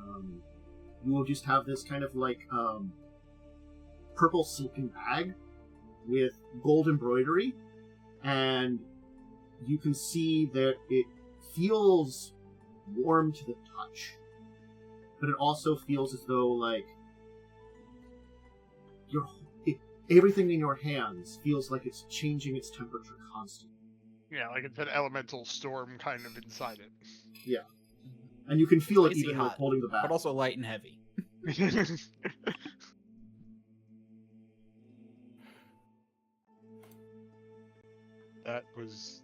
you will just have this kind of like purple silken bag with gold embroidery, and you can see that it feels warm to the touch, but it also feels as though like everything in your hands feels like it's changing its temperature constantly. Yeah, like it's an elemental storm kind of inside it. Yeah. And you can feel it Spicy even hot, with holding the bag. but also light and heavy. That was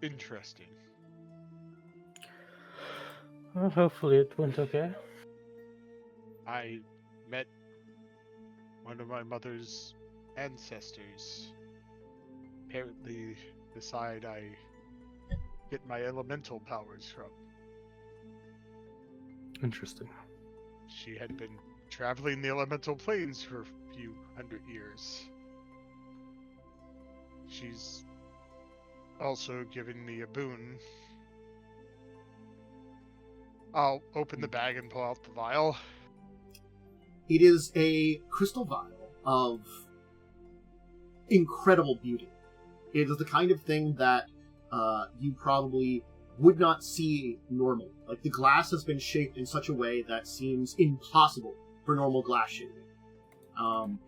interesting. Well, hopefully it went okay. I met one of my mother's ancestors. Apparently, the side I get my elemental powers from. Interesting. She had been traveling the elemental planes for a few hundred years. She's also given me a boon. I'll open the bag and pull out the vial. It is a crystal vial of incredible beauty. It is the kind of thing that you probably would not see normal. Like, the glass has been shaped in such a way that seems impossible for normal glass shaping.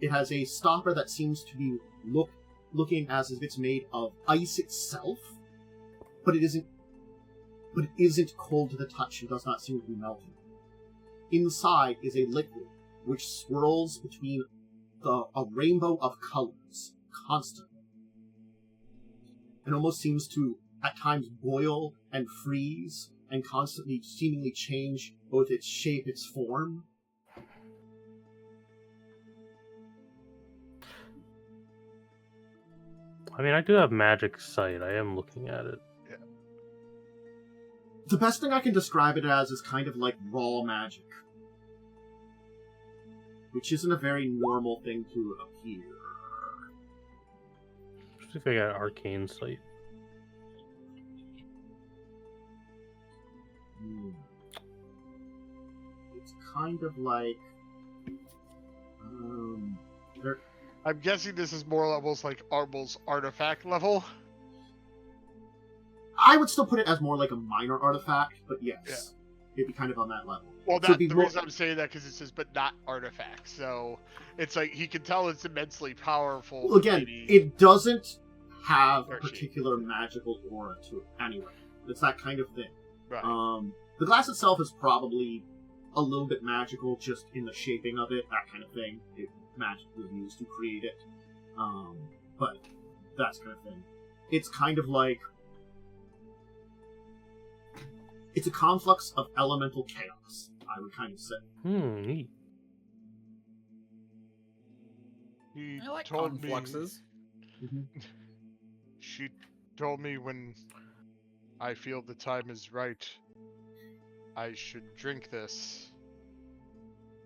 It has a stopper that seems to be looking as if it's made of ice itself, but it isn't cold to the touch and does not seem to be melting. Inside is a liquid which swirls between a rainbow of colors constantly, and almost seems to at times boil and freeze and constantly seemingly change both its shape, its form. I mean, I do have magic sight. I am looking at it. Yeah. The best thing I can describe it as is kind of like raw magic, which isn't a very normal thing to appear. Just if I got arcane sight. It's kind of like I'm guessing this is more almost like Arbel's artifact level. I would still put it as more like a minor artifact, but yes, Yeah. it'd be kind of on that level. Well, So that's it'd be the more- reason I'm saying that, because it says, but not artifact. So it's like he can tell it's immensely powerful. Well, again, maybe. it doesn't have a Or she. particular magical aura to it anyway. It's that kind of thing. Right. The glass itself is probably a little bit magical just in the shaping of it, that kind of thing. Magic was used to create it. But that kind of thing. It's kind of like... It's a conflux of elemental chaos, I would kind of say. Neat. He I like told confluxes. Mm-hmm. She told me when I feel the time is right, I should drink this,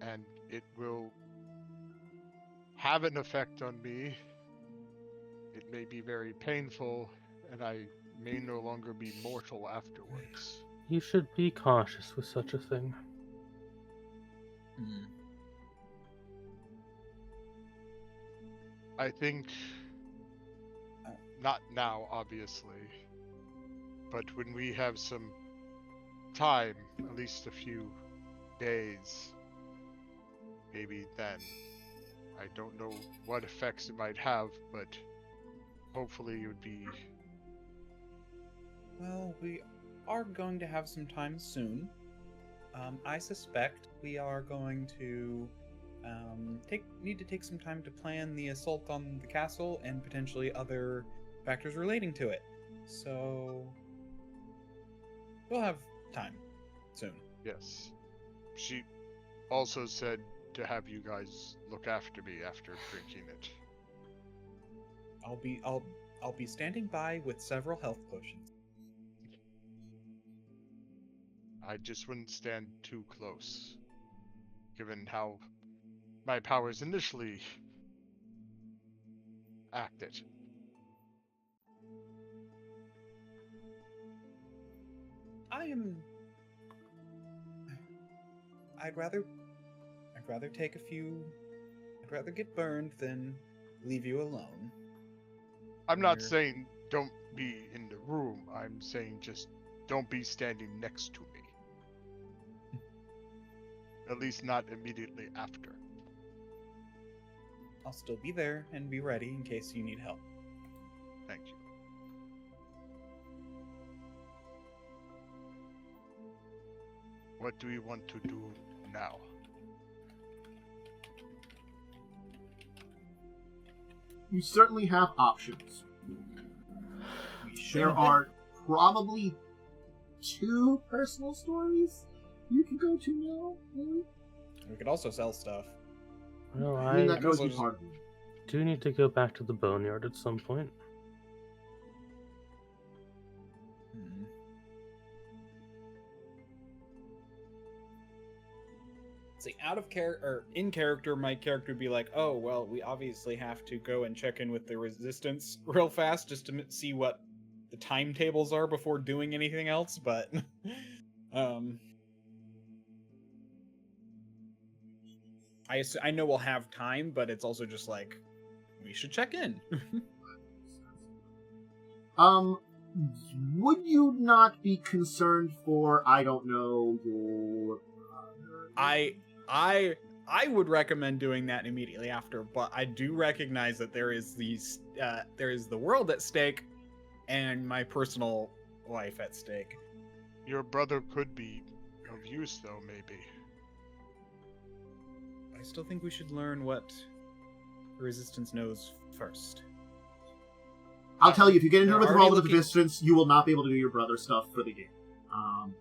and it will have an effect on me. It may be very painful, and I may no longer be mortal afterwards. You should be cautious with such a thing. I think, not now, obviously, but when we have some time, at least a few days, maybe then. I don't know what effects it might have, but hopefully it would be... Well, we are going to have some time soon. I suspect we are going to need to take some time to plan the assault on the castle and potentially other factors relating to it. So we'll have time soon. Yes. She also said to have you guys look after me after drinking it. I'll be standing by with several health potions. I just wouldn't stand too close, given how my powers initially acted. I'd rather take a few. I'd rather get burned than leave you alone. I'm not You're- saying don't be in the room. I'm saying just don't be standing next to me. At least not immediately after. I'll still be there and be ready in case you need help. Thank you. What do we want to do now? You certainly have options. There are probably 2 personal stories you can go to now, maybe? We could also sell stuff. Well, I mean, I that goes also be just- hard. do need to go back to the boneyard at some point. Hmm. See, out of character or in character, my character would be like, "Oh, well, we obviously have to go and check in with the resistance real fast just to see what the timetables are before doing anything else." But, I know we'll have time, but it's also just like we should check in. Would you not be concerned for, I don't know, your... I would recommend doing that immediately after, but I do recognize that there is the world at stake and my personal life at stake. Your brother could be of use, though, maybe. I still think we should learn what the Resistance knows first. I'll tell you, if you get into it with They're Roll already with the looking- Resistance, you will not be able to do your brother stuff for the game.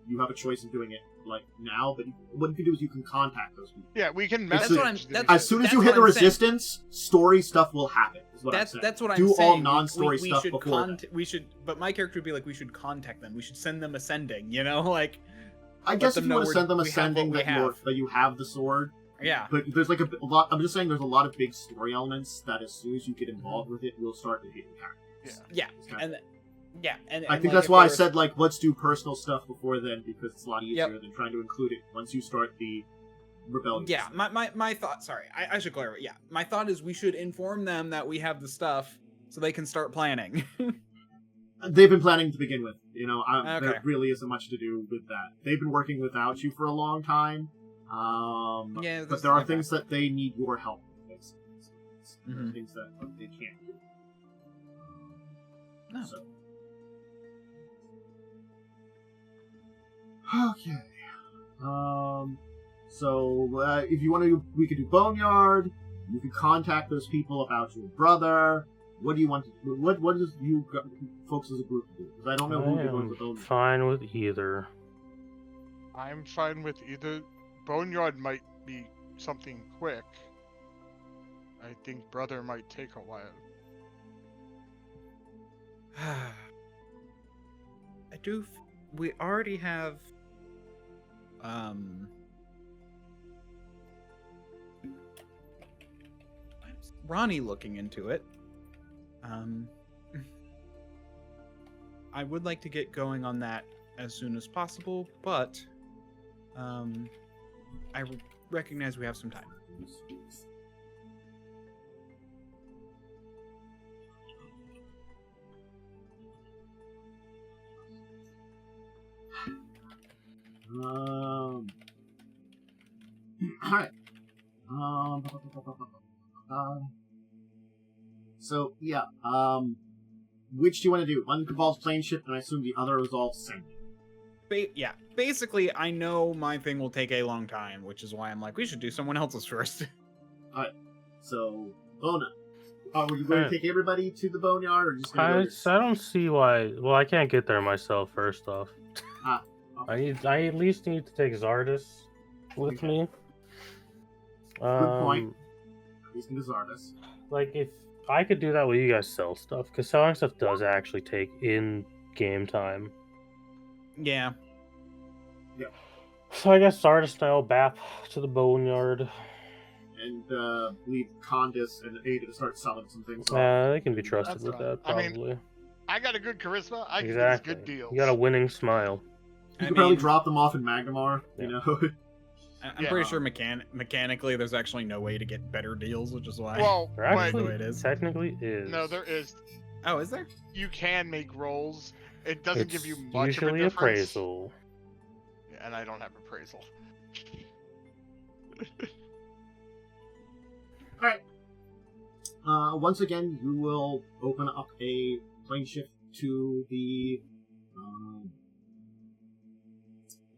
You have a choice of doing it, like, now, but what you can do is you can contact those people. Yeah, we can That's message. what them. As soon as That's you hit what the I'm saying. Resistance, story stuff will happen, is what I'm saying. That's what I'm do saying. all non-story we stuff should before that. we should, but my character would be like, we should contact them. We should send them ascending. You know, like. I let guess them if you know want to we're- send them we have ascending what we that you have the sword, Yeah. but there's like a lot. I'm just saying, there's a lot of big story elements that as soon as you get involved with it, will start to hit the characters. Yeah, It's kind of- and I think like, that's if why I there's- said, like, let's do personal stuff before then, because it's a lot easier Yep. than trying to include it once you start the rebellion. Yeah, my thought. Sorry, I should clarify. Yeah, my thought is we should inform them that we have the stuff so they can start planning. They've been planning to begin with. You know, Okay. there really isn't much to do with that. They've been working without you for a long time. Yeah, but this- there are okay. things that they need your help with, basically. So there are Mhm. things that they can't do. No. So. Okay. So if you want to, we could do Boneyard. You could contact those people about your brother. What do you want to? What does you folks as a group do? Because I don't know who I you're going am with Boneyard. fine with either. I'm fine with either. Boneyard might be something quick. I think brother might take a while. I do. We already have. Ronnie looking into it. I would like to get going on that as soon as possible, but I recognize we have some time. Alright. So, yeah, which do you want to do? One involves plane shift, and I assume the other involves sending. Yeah, basically, I know my thing will take a long time, which is why I'm like, we should do someone else's first. So, Bona. Were you going to take everybody to the boneyard, or just I going to don't see why. Well, I can't get there myself. First off, okay. I at least need to take Zardris with me. Good point. He's going to Zardris. Like, if I could do that, will you guys sell stuff? Because selling stuff does actually take in-game time. Yeah. So I guess Zardris and I will bap to the boneyard. And leave Khandes and Ada to start selling some things off. They can be trusted That's with fine. that, I mean, probably. I got a good charisma. I can Exactly. get these good deals. You got a winning smile. You could probably drop them off in Magnamar, you know? I'm pretty sure mechanically there's actually no way to get better deals, which is why There actually the way it is. technically is. No, there is. Oh, is there? You can make rolls. It doesn't give you much usually of a difference. appraisal. Yeah, and I don't have appraisal. Alright. Once again, you will open up a plane shift to the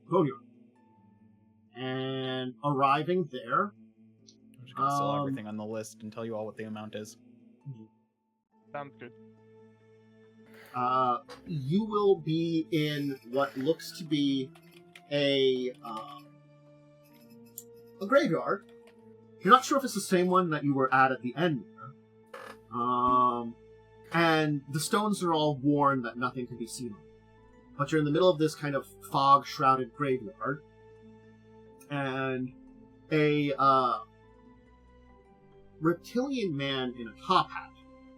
Boneyard. And arriving there... I'm just gonna sell everything on the list and tell you all what the amount is. Sounds good. You will be in what looks to be a graveyard. You're not sure if it's the same one that you were at the end there. And the stones are all worn that nothing can be seen on. But you're in the middle of this kind of fog-shrouded graveyard. And a reptilian man in a top hat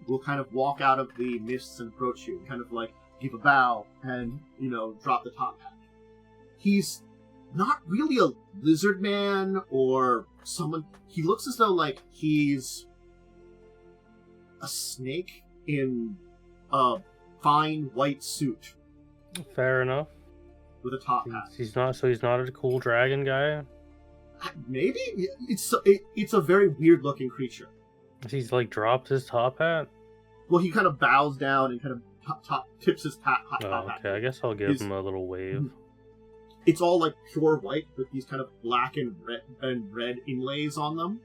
will kind of walk out of the mists and approach you, and kind of like give a bow and, you know, drop the top hat. He's not really a lizard man or someone. He looks as though like he's a snake in a fine white suit. Fair enough. With a top hat. He's not a cool dragon guy. Maybe it's a very weird looking creature. He's like dropped his top hat. Well, he kind of bows down and kind of tips his top hat. Okay, I guess I'll give him a little wave. It's all like pure white with these kind of black and red inlays on them.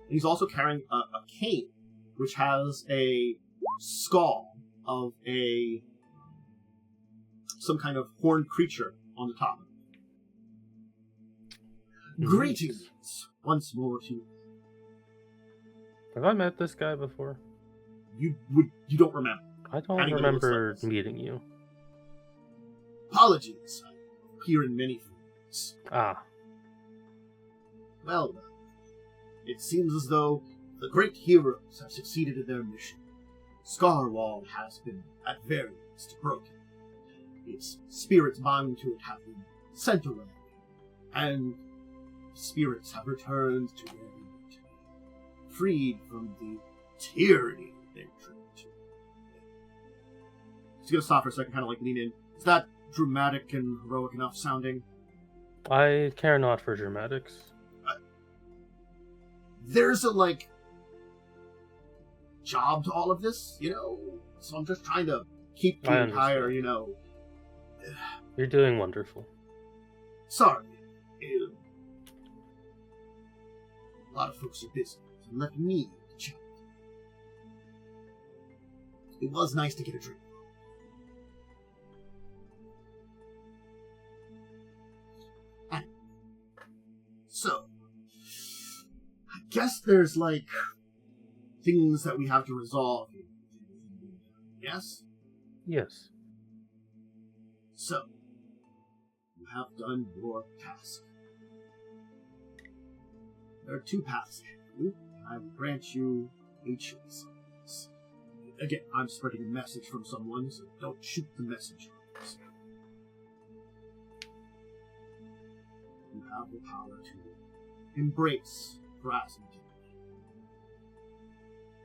He's also carrying a cane, which has a skull of some kind of horned creature on the top of it. Greetings once more to you. Have I met this guy before? You don't remember. I don't remember meeting you. Apologies. I appear in many forms. Ah. Well, it seems as though the great heroes have succeeded in their mission. Scarwall has been, at very least, broken. Its spirits bound to it have been sent away, and spirits have returned to where they were to be, freed from the tyranny they were trapped to. He's gonna stop for a second, kind of like lean in. Is that dramatic and heroic enough sounding? I care not for dramatics. There's a, job to all of this, you know? So I'm just trying to keep the entire, you know... You're doing wonderful. Sorry. A lot of folks are busy, and let me chat. It was nice to get a drink. So, I guess there's, things that we have to resolve here. Yes? Yes. So, you have done your task. There are two paths ahead of you, and I will grant you a choice. Again, I'm spreading a message from someone, so don't shoot the messenger. You have the power to embrace Aasimar.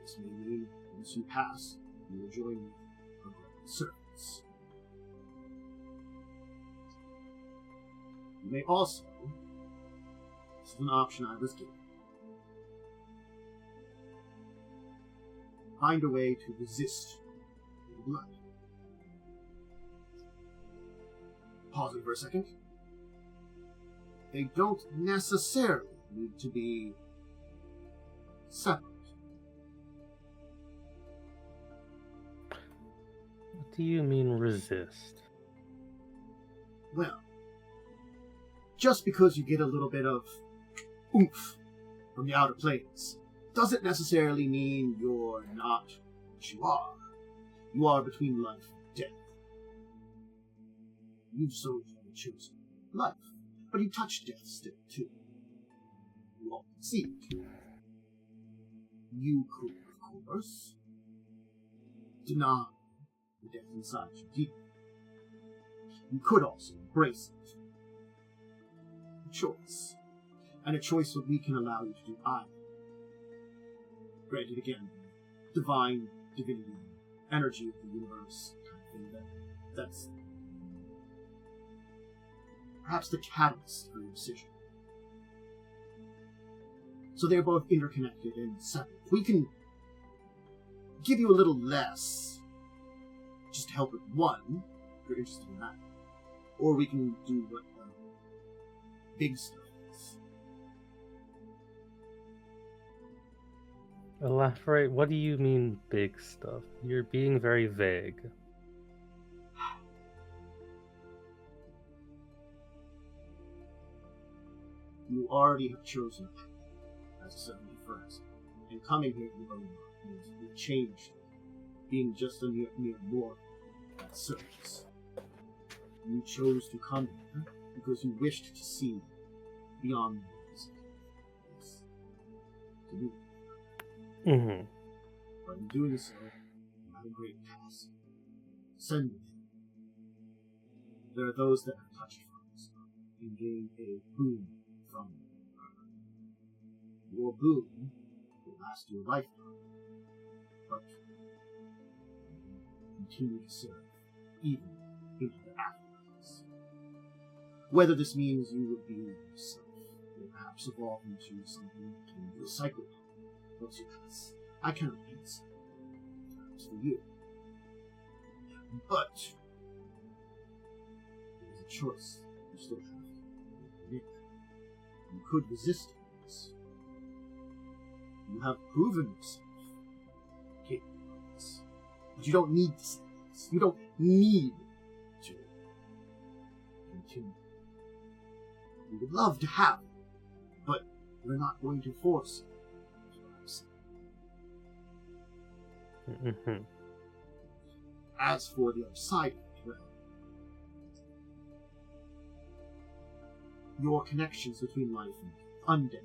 This may mean, once you pass, you will join me on the Serpents. You may also, this is an option I was given, find a way to resist the blood. Pausing for a second. They don't necessarily need to be separate. What do you mean resist? Well, just because you get a little bit of oomph from the outer planes doesn't necessarily mean you're not what you are. You are between life and death. You've so far chosen life, but you touch death still, too. You all can see it. You could, of course, deny the death inside you deep. you could also embrace it. A choice. And a choice that we can allow you to do either. Granted, again, divine divinity, energy of the universe, kind of thing, that's perhaps the catalyst for your decision. So they're both interconnected and separate. We can give you a little less, just to help with one, if you're interested in that. Or we can do what big stuff is. Elaborate, what do you mean big stuff? You're being very vague. You already have chosen as a 71st, and coming here to Ivona means you changed, being just a mere mortal at surface. You chose to come here because you wished to see beyond this. To do. Mm-hmm. But in doing so, you have a great task. Send with him. There are those that have touched funds and gain a boon from her. Your boon will last your lifetime, but continue to serve even into the afterlives. Whether this means you will be yourself, or perhaps evolve into something akin to a psychopath. I cannot answer. It's for you. But there is a choice you still have to make. You could resist this. You have proven yourself capable of this. But you don't need to say this. You don't need to continue. We would love to have it, but we're not going to force you. Mm-hmm. As for the other side of it, well, your connections between life and undead,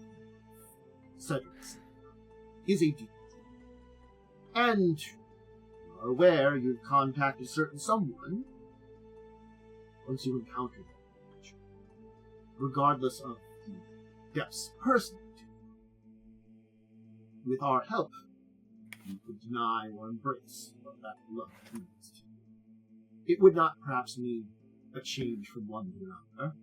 Zardris, is a deep one. And you are aware you've contacted certain someone once you encountered them, regardless of the depths personally. With our help, you could deny or embrace what that love means to you. It would not perhaps mean a change from one to another,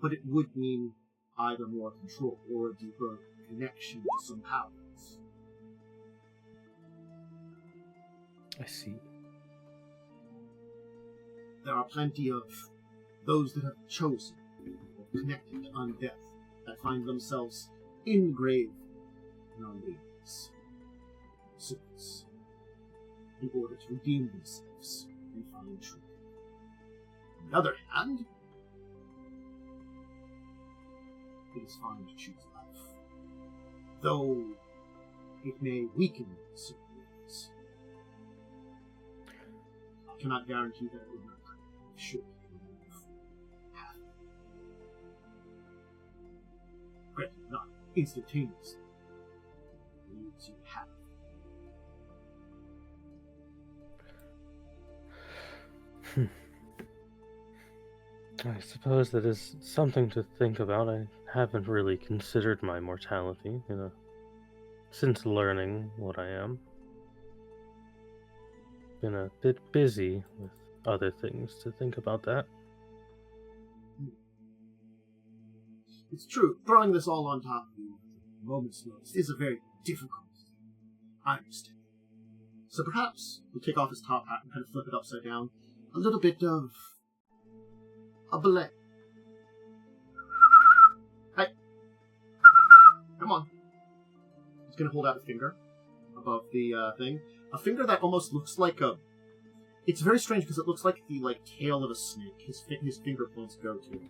but it would mean either more control or a deeper connection to some powers. I see. There are plenty of those that have chosen or connected to undeath that find themselves in the grave in our ways. Service, in order to redeem themselves and find truth. On the other hand, it is fine to choose life, though it may weaken you in certain ways. I cannot guarantee that it will not should remove half. Granted, not instantaneously. It leaves you half. I suppose that is something to think about. I haven't really considered my mortality, since learning what I am. Been a bit busy with other things to think about that. It's true, throwing this all on top of you at a moment's notice is a very difficult thing. I understand. So perhaps we'll take off his top hat and kind of flip it upside down. A little bit of a ballet. Hey. Come on. He's going to hold out a finger above the thing. A finger that almost looks like a... It's very strange because it looks like the tail of a snake. His finger points go to.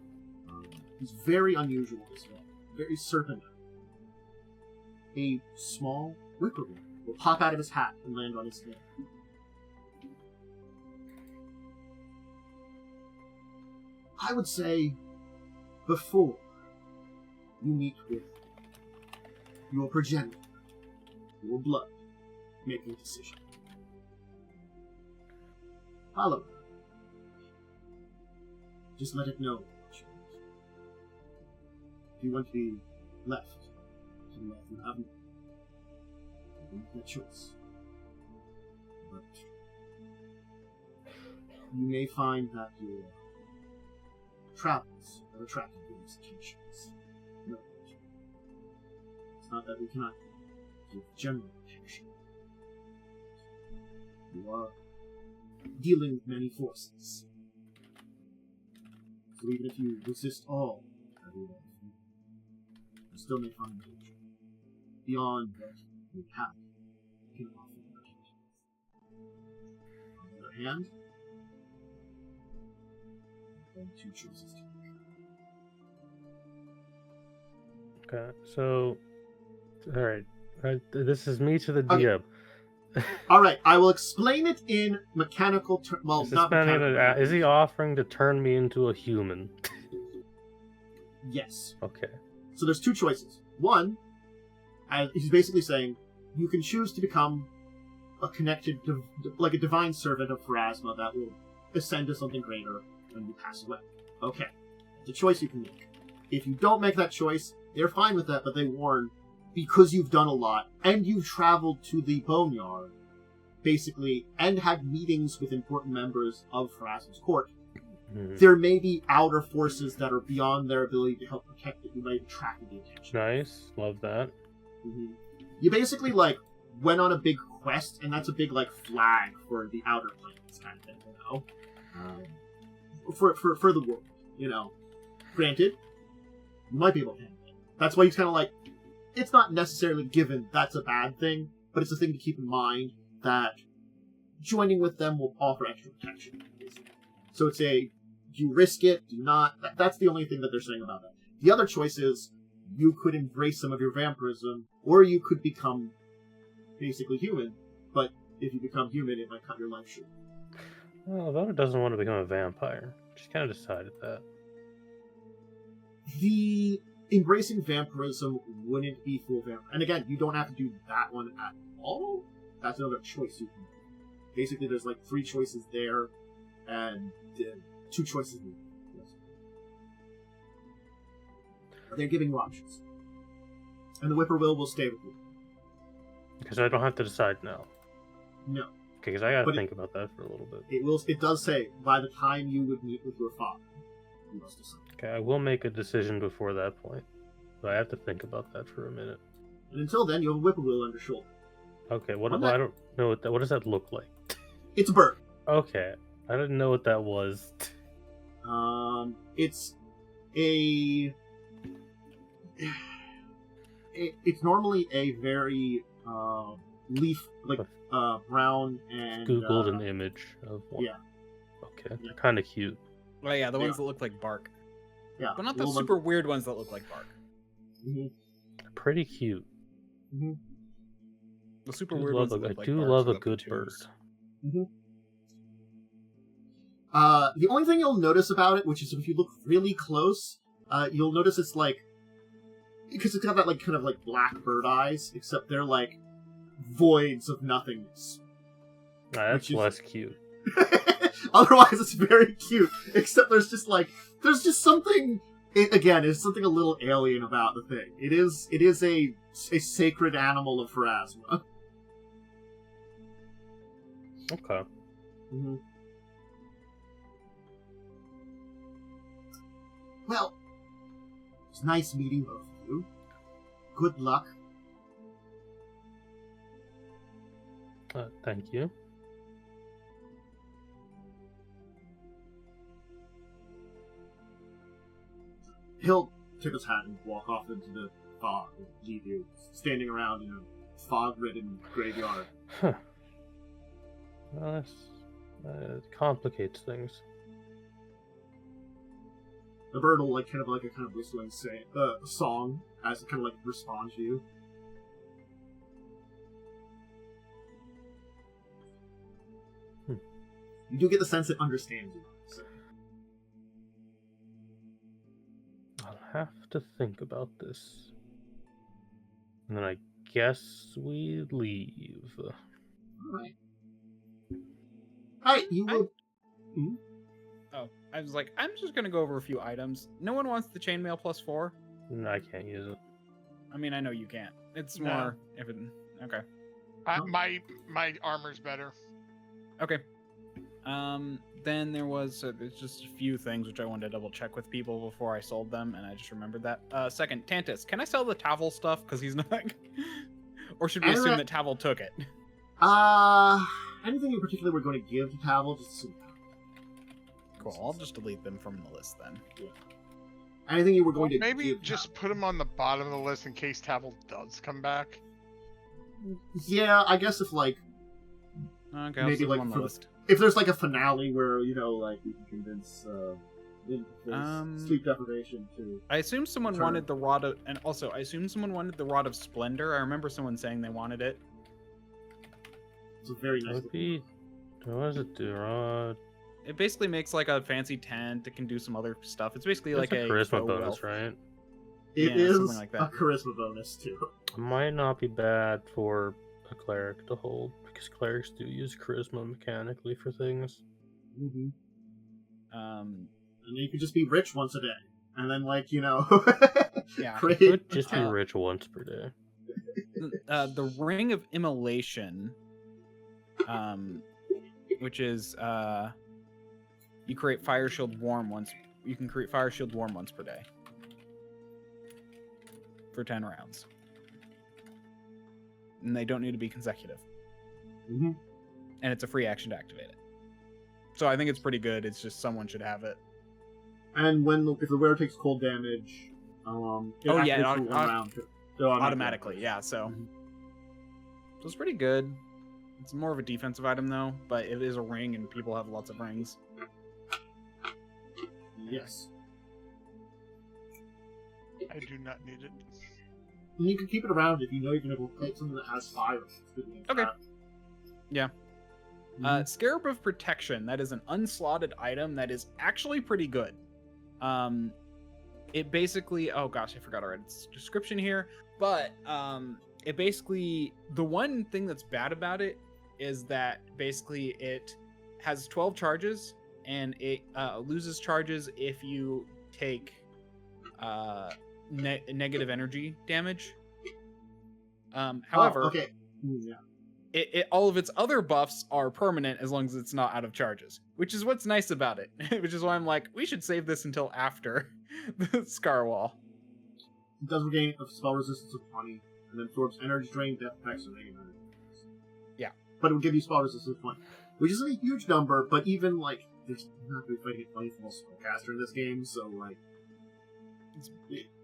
He's very unusual as well. Very serpent. A small whippoorwill will pop out of his hat and land on his head. I would say, before you meet with your progenitor, your blood, making a decision. Follow her. Just let it know. If you want to be left to the left, you have that choice. But you may find that your travels have attracted various attentions. No. It's not that we cannot give general attention. You are dealing with many forces. So even if you resist all of your life, you still may find danger beyond what you have can offer. On the other hand, there are two choices to make. Okay, so, alright, this is me to the DM. Alright, I will explain it in mechanical terms. Well, not mechanical. Is he offering to turn me into a human? Yes. Okay. So there's two choices. One, he's basically saying, you can choose to become a connected, like a divine servant of Pharasma that will ascend to something greater when you pass away. Okay. It's a choice you can make. If you don't make that choice, they're fine with that, but they warn, because you've done a lot, and you've traveled to the Boneyard, basically, and had meetings with important members of Pharasma's court, there may be outer forces that are beyond their ability to help protect it. You might attract the attention. Nice. Love that. Mm-hmm. You basically, like, went on a big quest, and that's a big, like, flag for the outer planes kind of thing, you know? For the world, you know? Granted, you might be able to handle it. That's why he's kind of like, it's not necessarily given that's a bad thing, but it's a thing to keep in mind that joining with them will offer extra protection. So it's a, do you risk it? Do you not? That's the only thing that they're saying about that. The other choice is, you could embrace some of your vampirism, or you could become basically human, but if you become human, it might cut your life short. Well, Ivona doesn't want to become a vampire. She kind of decided that. The embracing vampirism wouldn't be full vampire. And again, you don't have to do that one at all. That's another choice you can make. Basically, there's like 3 choices there, and 2 choices there. Yes. But they're giving you options. And the whippoorwill will stay with you. Because I don't have to decide now. No. Okay, because I gotta think about that for a little bit. It does say, by the time you would meet with your father, you must decide. Okay, I will make a decision before that point. But I have to think about that for a minute. And until then, you have a whippoorwill on your shoulder. Okay, I don't know what does that look like? It's a bird. Okay, I didn't know what that was. It's a... It's normally a very leaf, like brown and... Googled an image of one. Yeah. Okay, they're kind of cute. Oh yeah, the ones that look like bark. Yeah. But not the super weird ones that look like bark. Mm-hmm. Pretty cute. Mm-hmm. The super weird ones that look like I do bark love are a the good platoons. bird. Mm-hmm. The only thing you'll notice about it, which is if you look really close, you'll notice it's like, because it's got that like kind of like black bird eyes, except they're like voids of nothingness. That's less cute. Otherwise, it's very cute. Except there's just something. It's something a little alien about the thing. It is a sacred animal of Pharasma. Okay. Mm-hmm. Well, it's nice meeting both of you. Good luck. Thank you. He'll tip his hat and walk off into the fog and leave you standing around in a fog-ridden graveyard. Huh. Well, that complicates things. The bird will kind of whistling song as it kind of like responds to you. You do get the sense it understands you. So. I'll have to think about this. And then I guess we leave. Alright. Alright, you will... I was like, I'm just gonna go over a few items. No one wants the chainmail +4. No, I can't use it. I mean, I know you can't. It's No. more if it. Okay. My armor's better. Okay. Then there's just a few things which I wanted to double check with people before I sold them, and I just remembered that. Second, Tantus, can I sell the Tavel stuff? Because he's not. Or should we assume that Tavel took it? Anything in particular we're going to give to Tavel? Just assume. Cool. I'll just delete them from the list then. Yeah. Anything you were going to Maybe give just Tavel. put him on the bottom of the list in case Tavel does come back. Yeah, I guess if like Okay, I'll maybe save like them on the list. if there's like a finale where like we can convince sleep deprivation to. I assume someone Turn. wanted the rod of, and also I assume someone wanted the rod of splendor. I remember someone saying they wanted it. It's a very nice. What does it do? It basically makes like a fancy tent. It can do some other stuff. It's basically It's like a a charisma faux bonus, wealth. right? It Yeah, is something like a that. charisma bonus too. It might not be bad for a cleric to hold because clerics do use charisma mechanically for things. Mm-hmm. Um, And you could just be rich once a day, and then Yeah. create. Could just be Uh, rich once per day. the ring of immolation, which is you create fire shield warm once. You can create fire shield warm once per day for 10 rounds, and they don't need to be consecutive. Mm-hmm. And it's a free action to activate it. So I think it's pretty good. It's just someone should have it. And if the wearer takes cold damage, it activates for 1 round. So Automatically, yeah. So it's pretty good. It's more of a defensive item though, but it is a ring, and people have lots of rings. Yes. I do not need it. And you can keep it around if you know you're going to play something that has fire. Okay. Yeah. Mhm. Scarab of Protection. That is an unslotted item that is actually pretty good. It basically, oh gosh, I forgot to write its description here, but it basically, the one thing that's bad about it is that basically it has 12 charges, and it loses charges if you take negative energy damage. However, okay. Yeah. it all of its other buffs are permanent as long as it's not out of charges, which is what's nice about it. Which is why I'm like, we should save this until after the Scarwall. It does regain a spell resistance of 20, and then absorbs energy drain, death effects, and negative energy. Yeah. But it will give you spell resistance of 20, which isn't a huge number, but even, there's not going to be fighting a 20-full spellcaster in this game, so,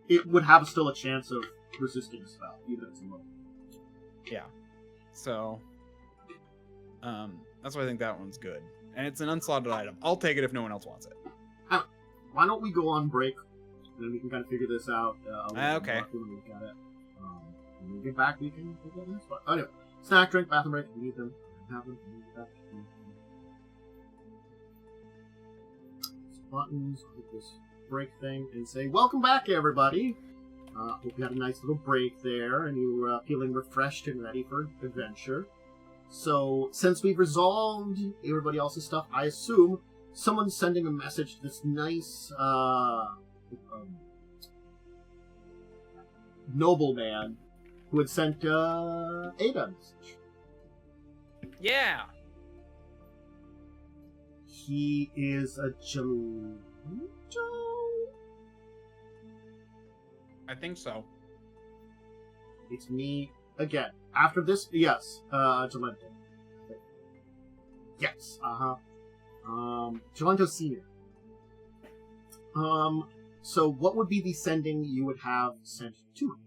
it would have still a chance of resisting a spell, even if it's low. Yeah. So, that's why I think that one's good. And it's an unslotted item. I'll take it if no one else wants it. Why don't we go on break, and then we can kind of figure this out. Okay. When we look at it. When we get back, we can look at this. But anyway, snack, drink, bathroom break. We need them. Have them. We need that. Buttons. Click this break thing and say, "Welcome back, everybody." Hope you had a nice little break there, and you were feeling refreshed and ready for adventure. So, since we've resolved everybody else's stuff, I assume someone's sending a message to this nice nobleman who had sent Ada a message. Yeah. He is a Jalunjo? I think so. It's me again. After this, yes, Jalento. Yes, Jalento Senior. So what would be the sending you would have sent to him?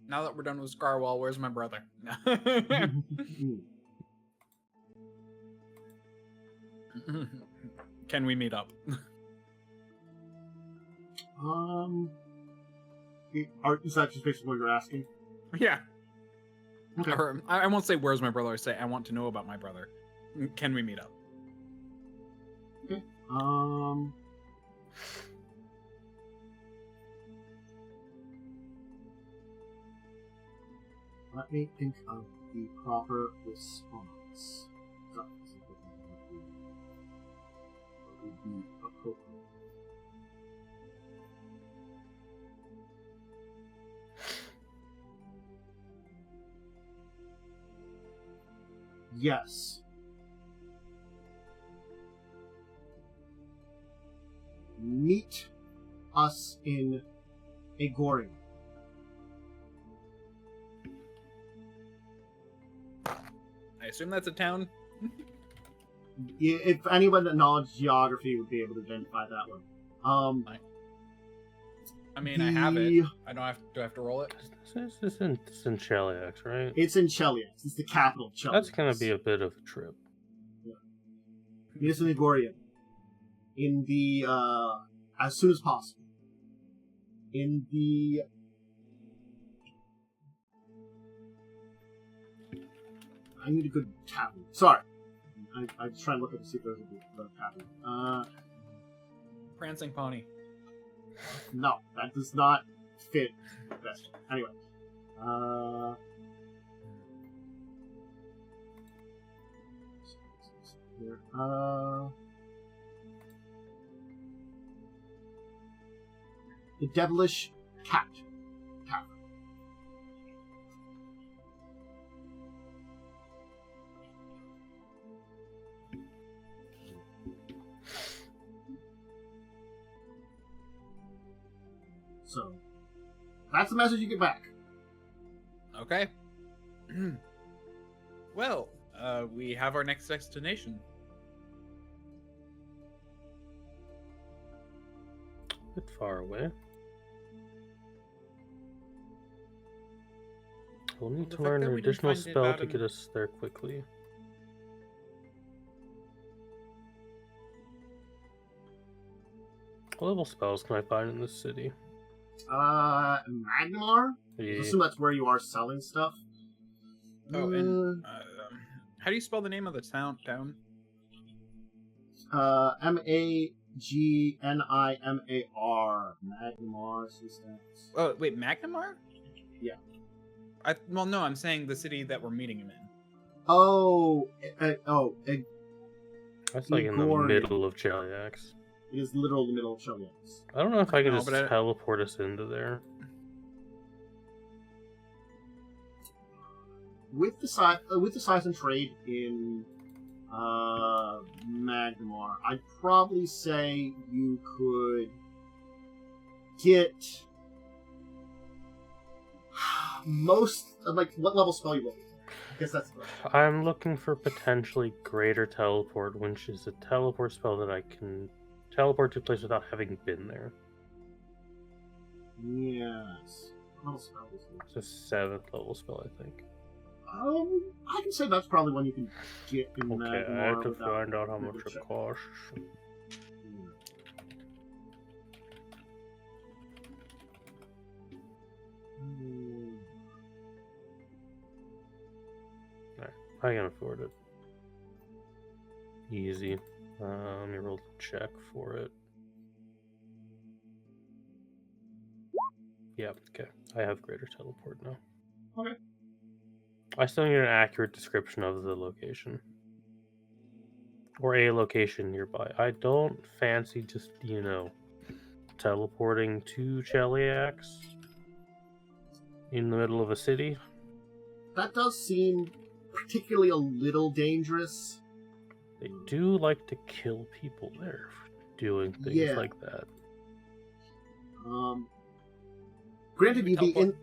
Now that we're done with Scarwall, where's my brother? Can we meet up? Is that just basically what you're asking? Yeah. Okay. Or, I won't say where's my brother. I say I want to know about my brother. Can we meet up? Okay. Let me think of the proper response. That would be appropriate. Yes. Meet us in Agorium. I assume that's a town. If anyone that knows geography would be able to identify that one. I mean, I have it. I don't have. Do I have to roll it? It's in Cheliax, right? It's in Cheliax. It's the capital of Cheliax. That's gonna be a bit of a trip. Yeah. Meet us in Agorium. In the as soon as possible. In the I need a good tavern. Sorry. I was trying to look up to see if there's a good tavern. Prancing Pony. No, that does not fit best. Anyway. Here. The Devilish Cat Tavern. So, that's the message you get back. Okay. Well, we have our next destination. A bit far away. We'll need The to fact learn that an we didn't additional find it spell out to in- get us there quickly. What level spells can I find in this city? Magnemar? I Yeah. assume that's where you are selling stuff. Oh, and how do you spell the name of the town? Magnimar. Magnemar. Oh, wait, Magnimar? Yeah. Well, no, I'm saying the city that we're meeting him in. That's like in the Igorium. middle of Cheliax. It is literal the middle of Cheliax. I don't know if I could No, just but teleport us into there. With the size and trade in Magnemar, I'd probably say you could get most like what level spell you looking for? I guess that's the I'm looking for potentially greater teleport, which is a teleport spell that I can teleport to a place without having been there. yes. What level spell is it? It's a 7th level spell, I think. I can say that's probably one you can get in Okay, Magnemar. I have to without find out how much further it check. costs. I can afford it. Easy. Let me roll the check for it. Yeah, okay. I have greater teleport now. Okay. I still need an accurate description of the location. Or a location nearby. I don't fancy just, teleporting to Cheliax in the middle of a city. That does seem particularly a little dangerous. They do like to kill people there for doing things Yeah. like that. Granted, you'd be in.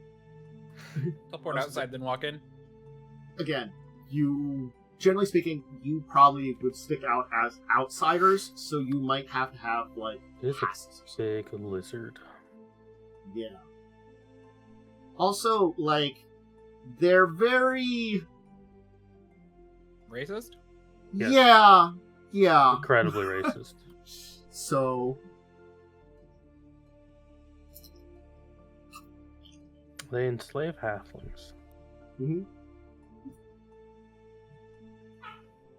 Teleport outside, then walk in. Again, you generally speaking, you probably would stick out as outsiders, so you might have to have like It's passes. a big lizard. Yeah. Also, like, they're very. Racist? Yes. Yeah. Incredibly racist. So, They enslave halflings. mhm.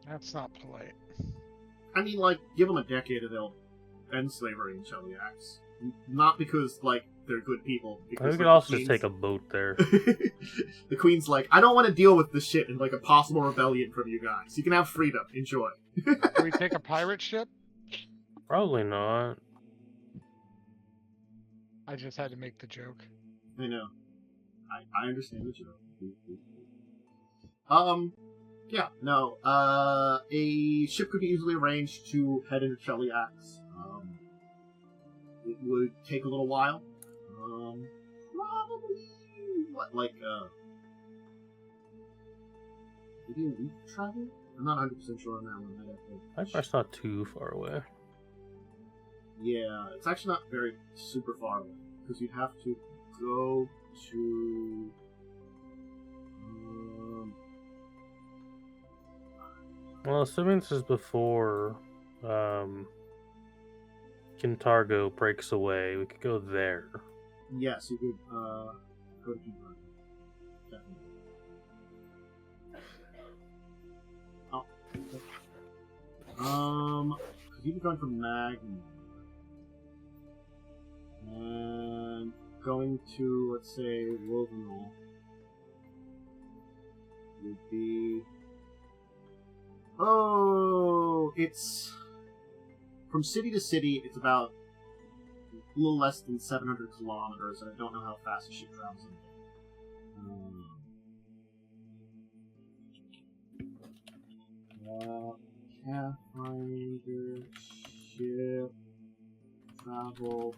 That's not polite. I mean, like, give them a decade and they'll end slavery in Cheliax. Not because, like, they're good people. I Because, think we like, could the also just Queen's- take a boat there. The Queen's like, I don't want to deal with this shit and, like, a possible rebellion from you guys. You can have freedom. Enjoy. Can we take a pirate ship? Probably not. I just had to make the joke. I know. I understand the joke. Yeah, no. A ship could be easily arranged to head into Cheliax. It would take a little while. Probably, maybe a week travel? I'm not 100% sure on that one. I think that's not too far away. Yeah, it's actually not very super far away, because you'd have to go to... Well, assuming this is before Kintargo breaks away, we could go there. Yes, you could go to Kintargo. Definitely. Because you'd be going from Magnum. And going to, let's say, Wovenal would be... Oh, it's... From city to city, it's about a little less than 700 kilometers, and I don't know how fast a ship travels in there. Pathfinder ship travel.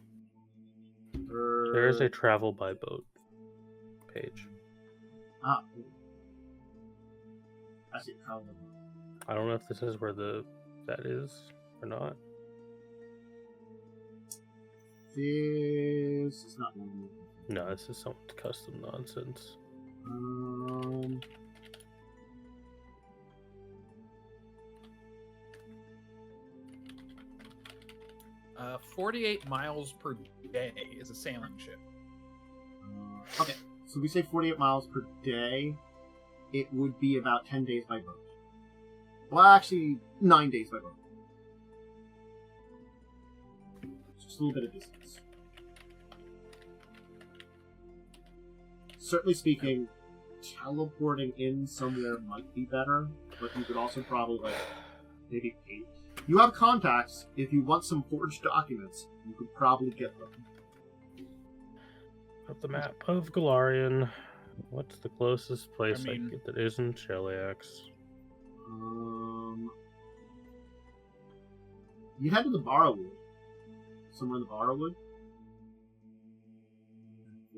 There is a travel by boat page. Ah, I see travel by boat. I don't know if this is where that is or not. This is not one. No, this is some custom nonsense. 48 miles per day is a sailing ship. Okay, so we say 48 miles per day. It would be about 10 days by boat. Well, actually, 9 days by boat. Just a little bit of distance. Certainly speaking, teleporting in somewhere might be better, but you could also probably, like, maybe pay. You have contacts. If you want some forged documents, you could probably get them. Up the map of Galarian. What's the closest place I mean- can get that isn't Cheliax? You head to the Barrowwood. Somewhere in the Barrowwood.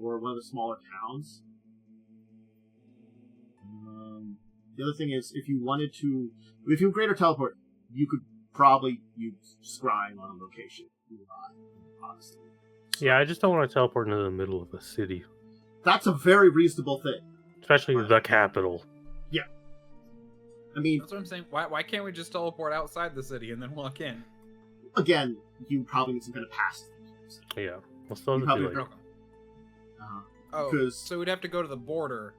Or one of the smaller towns. The other thing is, if you were greater teleport, you could probably use scrying on a location. Honestly. Yeah, I just don't want to teleport into the middle of a city. That's a very reasonable thing. Especially Right. the capital. Yeah. I mean, That's what I'm saying. Why can't we just teleport outside the city and then walk in? again, you probably need some kind of pass. Yeah. We'll still You have to do probably like, Oh, Because- so we'd have to go to the border,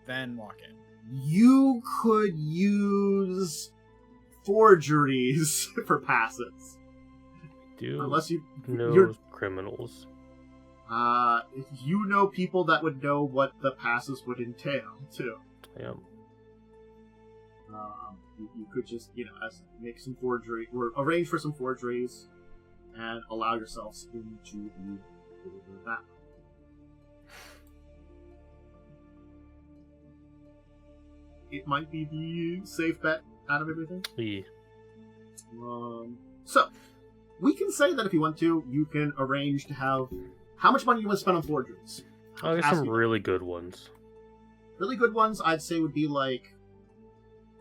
then walk in. You could use forgeries for passes. do Unless you're- know criminals. You know people that would know what the passes would entail, too. Yeah. You could just, make some forgery, or arrange for some forgeries, and allow yourselves into that. It might be the safe bet out of everything. Yeah. So, we can say that if you want to, you can arrange to have... How much money you want to spend on forgeries? I'll get some really good ones. Really good ones, I'd say, would be like...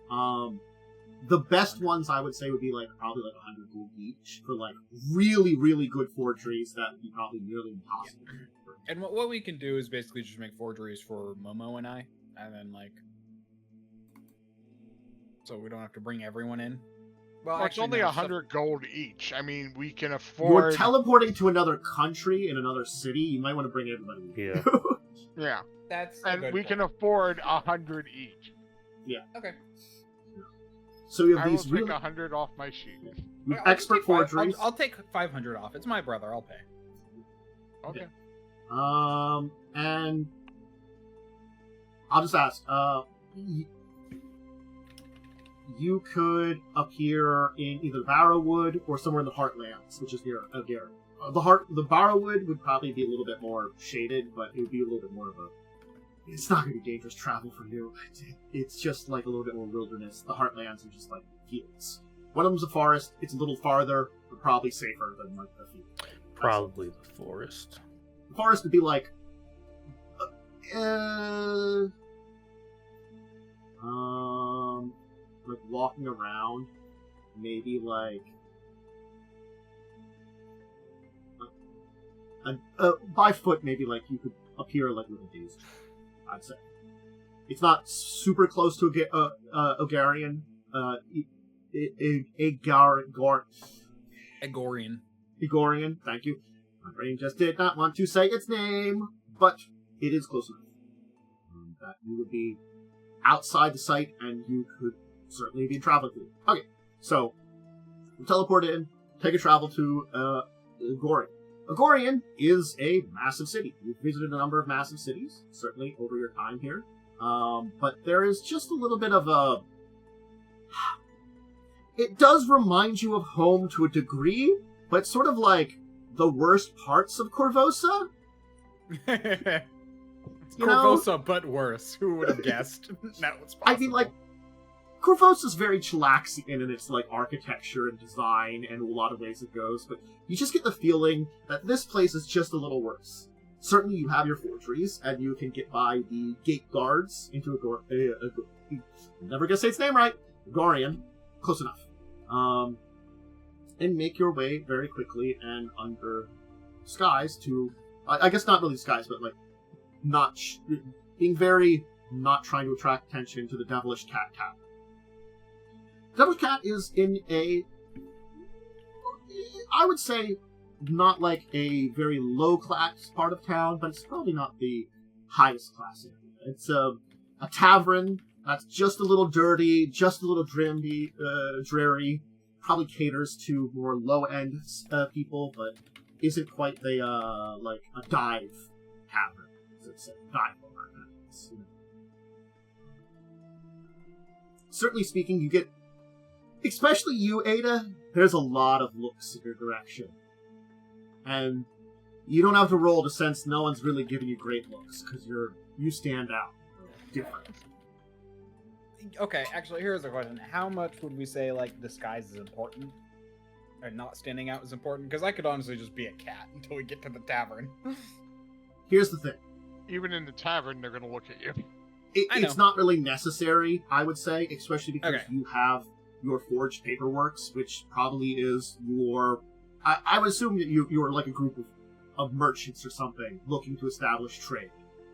the best ones, I would say, would be like probably like 100 gold each for like really, really good forgeries that would be probably nearly impossible. And what we can do is basically just make forgeries for Momo and I, and then like, so we don't have to bring everyone in. Well, it's actually, only no, 100 gold each. I mean, we can You're afford. teleporting to another country in another city, you might want to bring everybody with you. Yeah. Yeah, That's a and good we point. can afford 100 each. Okay. So you I have will these take really... 100 off my sheet. With I'll just expert take five- forgeries. I'll take 500 off. It's my brother. I'll pay. Okay. And I'll just ask, you could appear in either Barrowwood or somewhere in the Heartlands, which is near Garrett. The Barrowwood would probably be a little bit more shaded, but it would be a little bit more of a... It's not going to be dangerous travel for you. It's just like a little bit more wilderness. The Heartlands are just like fields. One of them's a forest. It's a little farther, but probably safer than like the field. Probably the forest. The forest would be like... like walking around, maybe like by foot, maybe like you could appear like with a daisy, I'd say. It's not super close to Ogarian. Egorian, thank you. My brain just did not want to say its name, but it is close enough. That you would be outside the site, and you could certainly be traveling through. Okay, so you teleport in, take a travel to Agorian. Agorian is a massive city. You've visited a number of massive cities, certainly over your time here. But there is just a little bit of a... It does remind you of home to a degree, but sort of like the worst parts of Korvosa. Korvosa, but worse. Who would have guessed that was possible? I mean, like, Korvosa's very chillaxing in its like architecture and design and a lot of ways it goes, but you just get the feeling that this place is just a little worse. Certainly, you have your forgeries, and you can get by the gate guards into I'm never gonna say its name right. Agorian, close enough. And make your way very quickly and under skies to, I guess not really skies, but like not being very not trying to attract attention to the Devilish Cat Tavern. Devilish Cat is in a, I would say, not like a very low class part of town, but it's probably not the highest class area. It's a tavern that's just a little dirty, just a little dreary. Probably caters to more low end people, but isn't quite the like a dive tavern. It's a dive bar. Certainly speaking, you get, especially you, Ada, there's a lot of looks in your direction. And you don't have to roll to sense no one's really giving you great looks, because you stand out. You're different. Okay, actually, here's a question. How much would we say, like, disguise is important? Or not standing out is important? Because I could honestly just be a cat until we get to the tavern. Here's the thing. Even in the tavern, they're going to look at you. It's not really necessary, I would say, especially because Okay. you have your forged paperworks, which probably is your... I would assume that you're like a group of merchants or something looking to establish trade,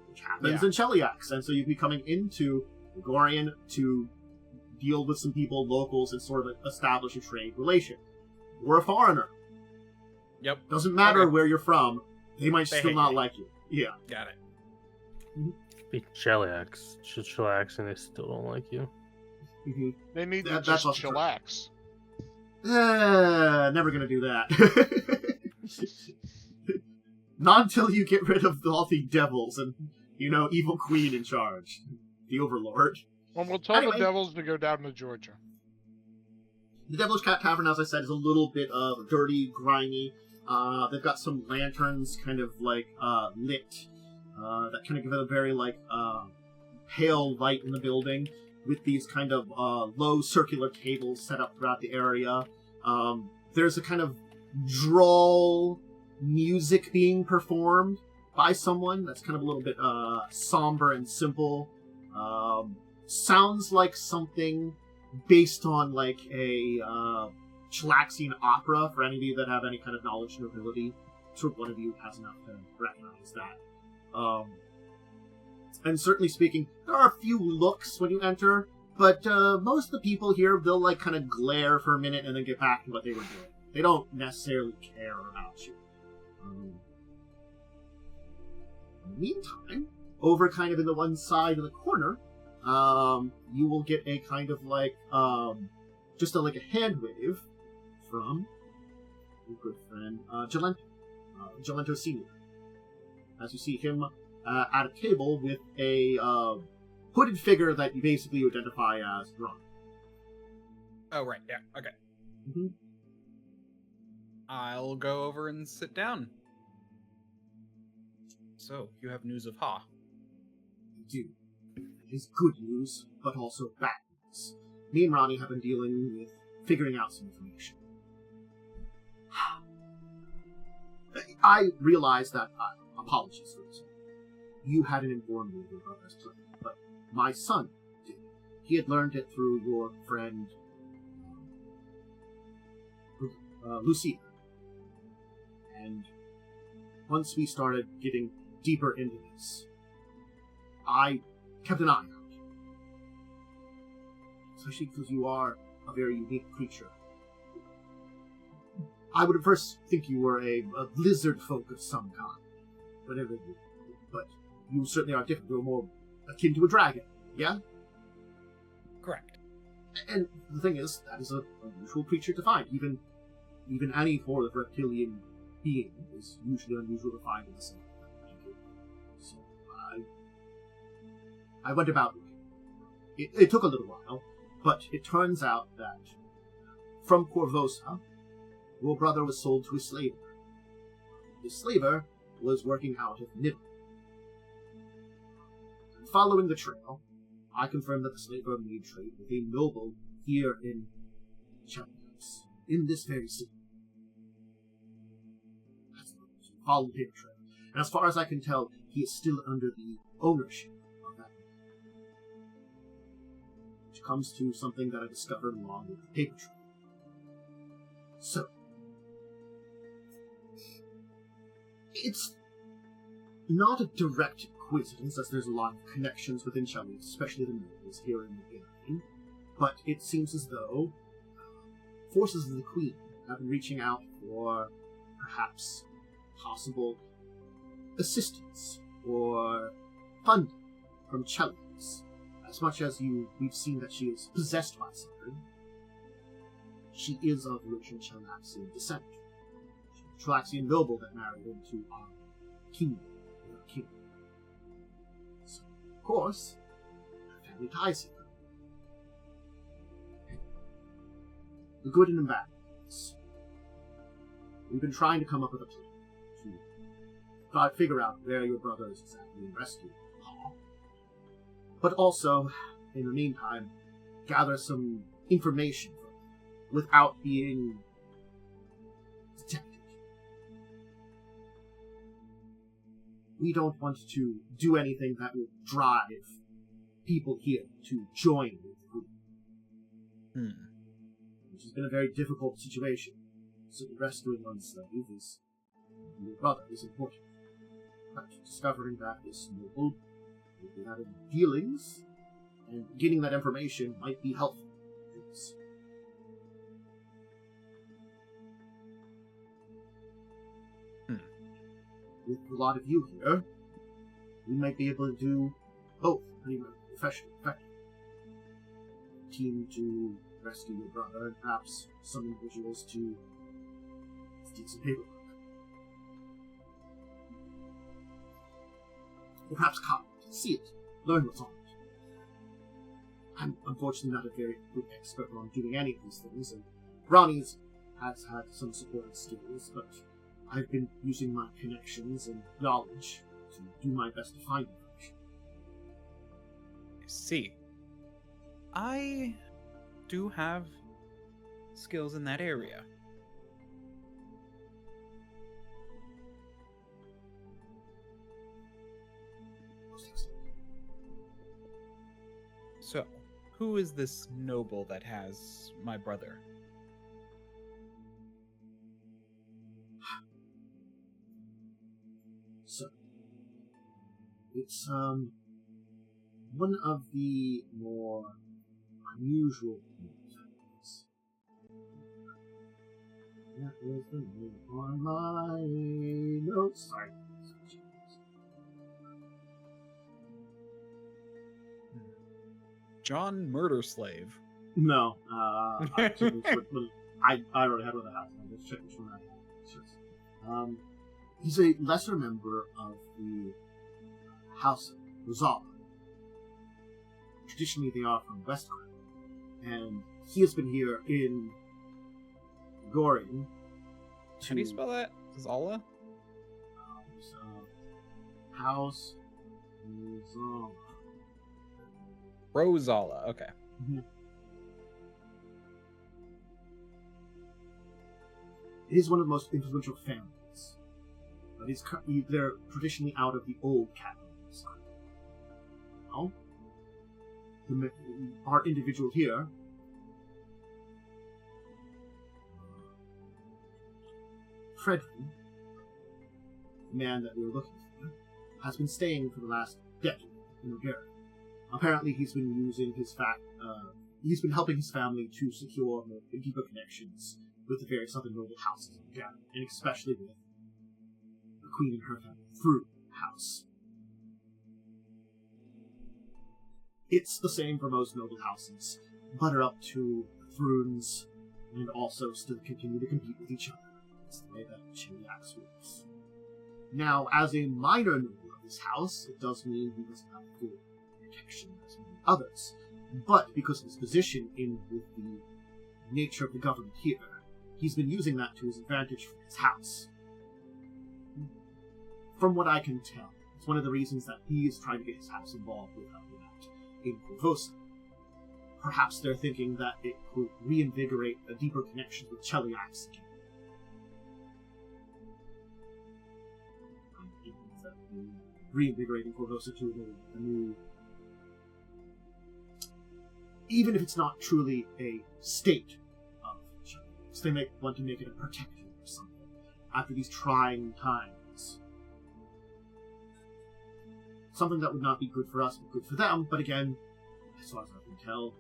which happens in Cheliax, and so you'd be coming into Agorian to deal with some people, locals, and sort of establish a trade relation. You're a foreigner. Yep. Doesn't matter Okay. where you're from, they might They still hate not you. like you. Yeah. Got it. Be chillax, and they still don't like you. Mm-hmm. They need to That's just also true. chillax. Never gonna do that. Not until you get rid of all the devils and, evil queen in charge. The overlord. Well, we'll tell Anyway. the devils to go down to Georgia. The Devil's Cat Tavern, as I said, is a little bit dirty, grimy. They've got some lanterns kind of like lit. That kind of give it a very like pale light in the building, with these kind of low circular tables set up throughout the area. There's a kind of droll music being performed by someone that's kind of a little bit somber and simple. Sounds like something based on like a Chilaxian opera, for any of you that have any kind of knowledge and ability. I'm sure one of you has enough to recognize that. And certainly speaking, there are a few looks when you enter, but most of the people here, they'll like kind of glare for a minute and then get back to what they were doing. They don't necessarily care about you. In the meantime, over kind of in the one side of the corner, you will get a kind of like, just like a hand wave from your good friend Gelento Senior. As you see him at a table with a hooded figure that you basically identify as Ron. Oh, right. Yeah. Okay. Mm-hmm. I'll go over and sit down. So, you have news of Ha. You do. It is good news, but also bad news. Me and Ronnie have been dealing with figuring out some information. I realize that, apologies for this. You hadn't informed me of your brother's plan, but my son did. He had learned it through your friend, Lucia. And once we started getting deeper into this, I kept an eye out. Especially because you are a very unique creature. I would at first think you were a lizard folk of some kind. Whatever you but you certainly are different. You're more akin to a dragon, yeah? Correct. And the thing is, that is an unusual creature to find. Even any form of reptilian being is usually unusual to find in the same. So I went about it. It took a little while, but it turns out that from Korvosa, your brother was sold to a slaver. The slaver was working out of Nibble. And following the trail, I confirmed that the slaver made trade with a noble here in Chelmsford, in this very city. Follow the paper trail. And as far as I can tell, he is still under the ownership of that man. Which comes to something that I discovered along with the paper trail. So, it's not a direct coincidence, as there's a lot of connections within Chelsea, especially the nobles here in the game, but it seems as though forces of the Queen have been reaching out for perhaps possible assistance or funding from Chelians. As much as we've seen that she is possessed by something, she is of rich and Chelaxian descent. She's a Chelaxian noble that married into our kingdom, our king. So, of course, our family ties here. The good and the bad things. We've been trying to come up with a plan to try to figure out where your brother is exactly rescued, but also, in the meantime, gather some information from him without being detected. We don't want to do anything that will drive people here to join with the group. Which has been a very difficult situation. So rescuing one slave is your brother is important. But discovering that this noble will be having dealings and getting that information might be helpful. With a lot of you here, we might be able to do both pretty much professionally effectively. Team to rescue your brother, and perhaps some individuals to do some paperwork. Or perhaps copy it, see it, learn what's on it. I'm unfortunately not a very good expert on doing any of these things, and Ronnie has had some supporting skills, but I've been using my connections and knowledge to do my best to find information. I see. I do have skills in that area. So, who is this noble that has my brother? So, it's, one of the more unusual things. That was the name on my notes. Sorry. John Murderslave. No, I already had one of the houses. I'm just checking which one I have. He's a lesser member of the House of Rosala. Traditionally, they are from Westcrown, and he has been here in Gorian. How do you spell that? Zala? House Rosala. Rosala, okay. Mm-hmm. It is one of the most influential families. They're traditionally out of the old capital. Now, our individual here, Frederick, the man that we were looking for, has been staying for the last decade in Bulgaria. Apparently, he's been using he's been helping his family to secure more deeper connections with the various other noble houses in Bulgaria, and especially with the Queen and her family through the house. It's the same for most noble houses, butter up to thrones, and also still continue to compete with each other. That's the way that Chiliax works. Now, as a minor noble of this house, it does mean he doesn't have full protection as many others. But because of his position with the nature of the government here, he's been using that to his advantage for his house. From what I can tell, it's one of the reasons that he is trying to get his house involved with that in Korvosa. Perhaps they're thinking that it could reinvigorate a deeper connection with Cheliax again. Reinvigorating Korvosa to a new... Even if it's not truly a state of Cheliax, they may want to make it a protectorate or something after these trying times. Something that would not be good for us, but good for them. But again, as far as I can tell,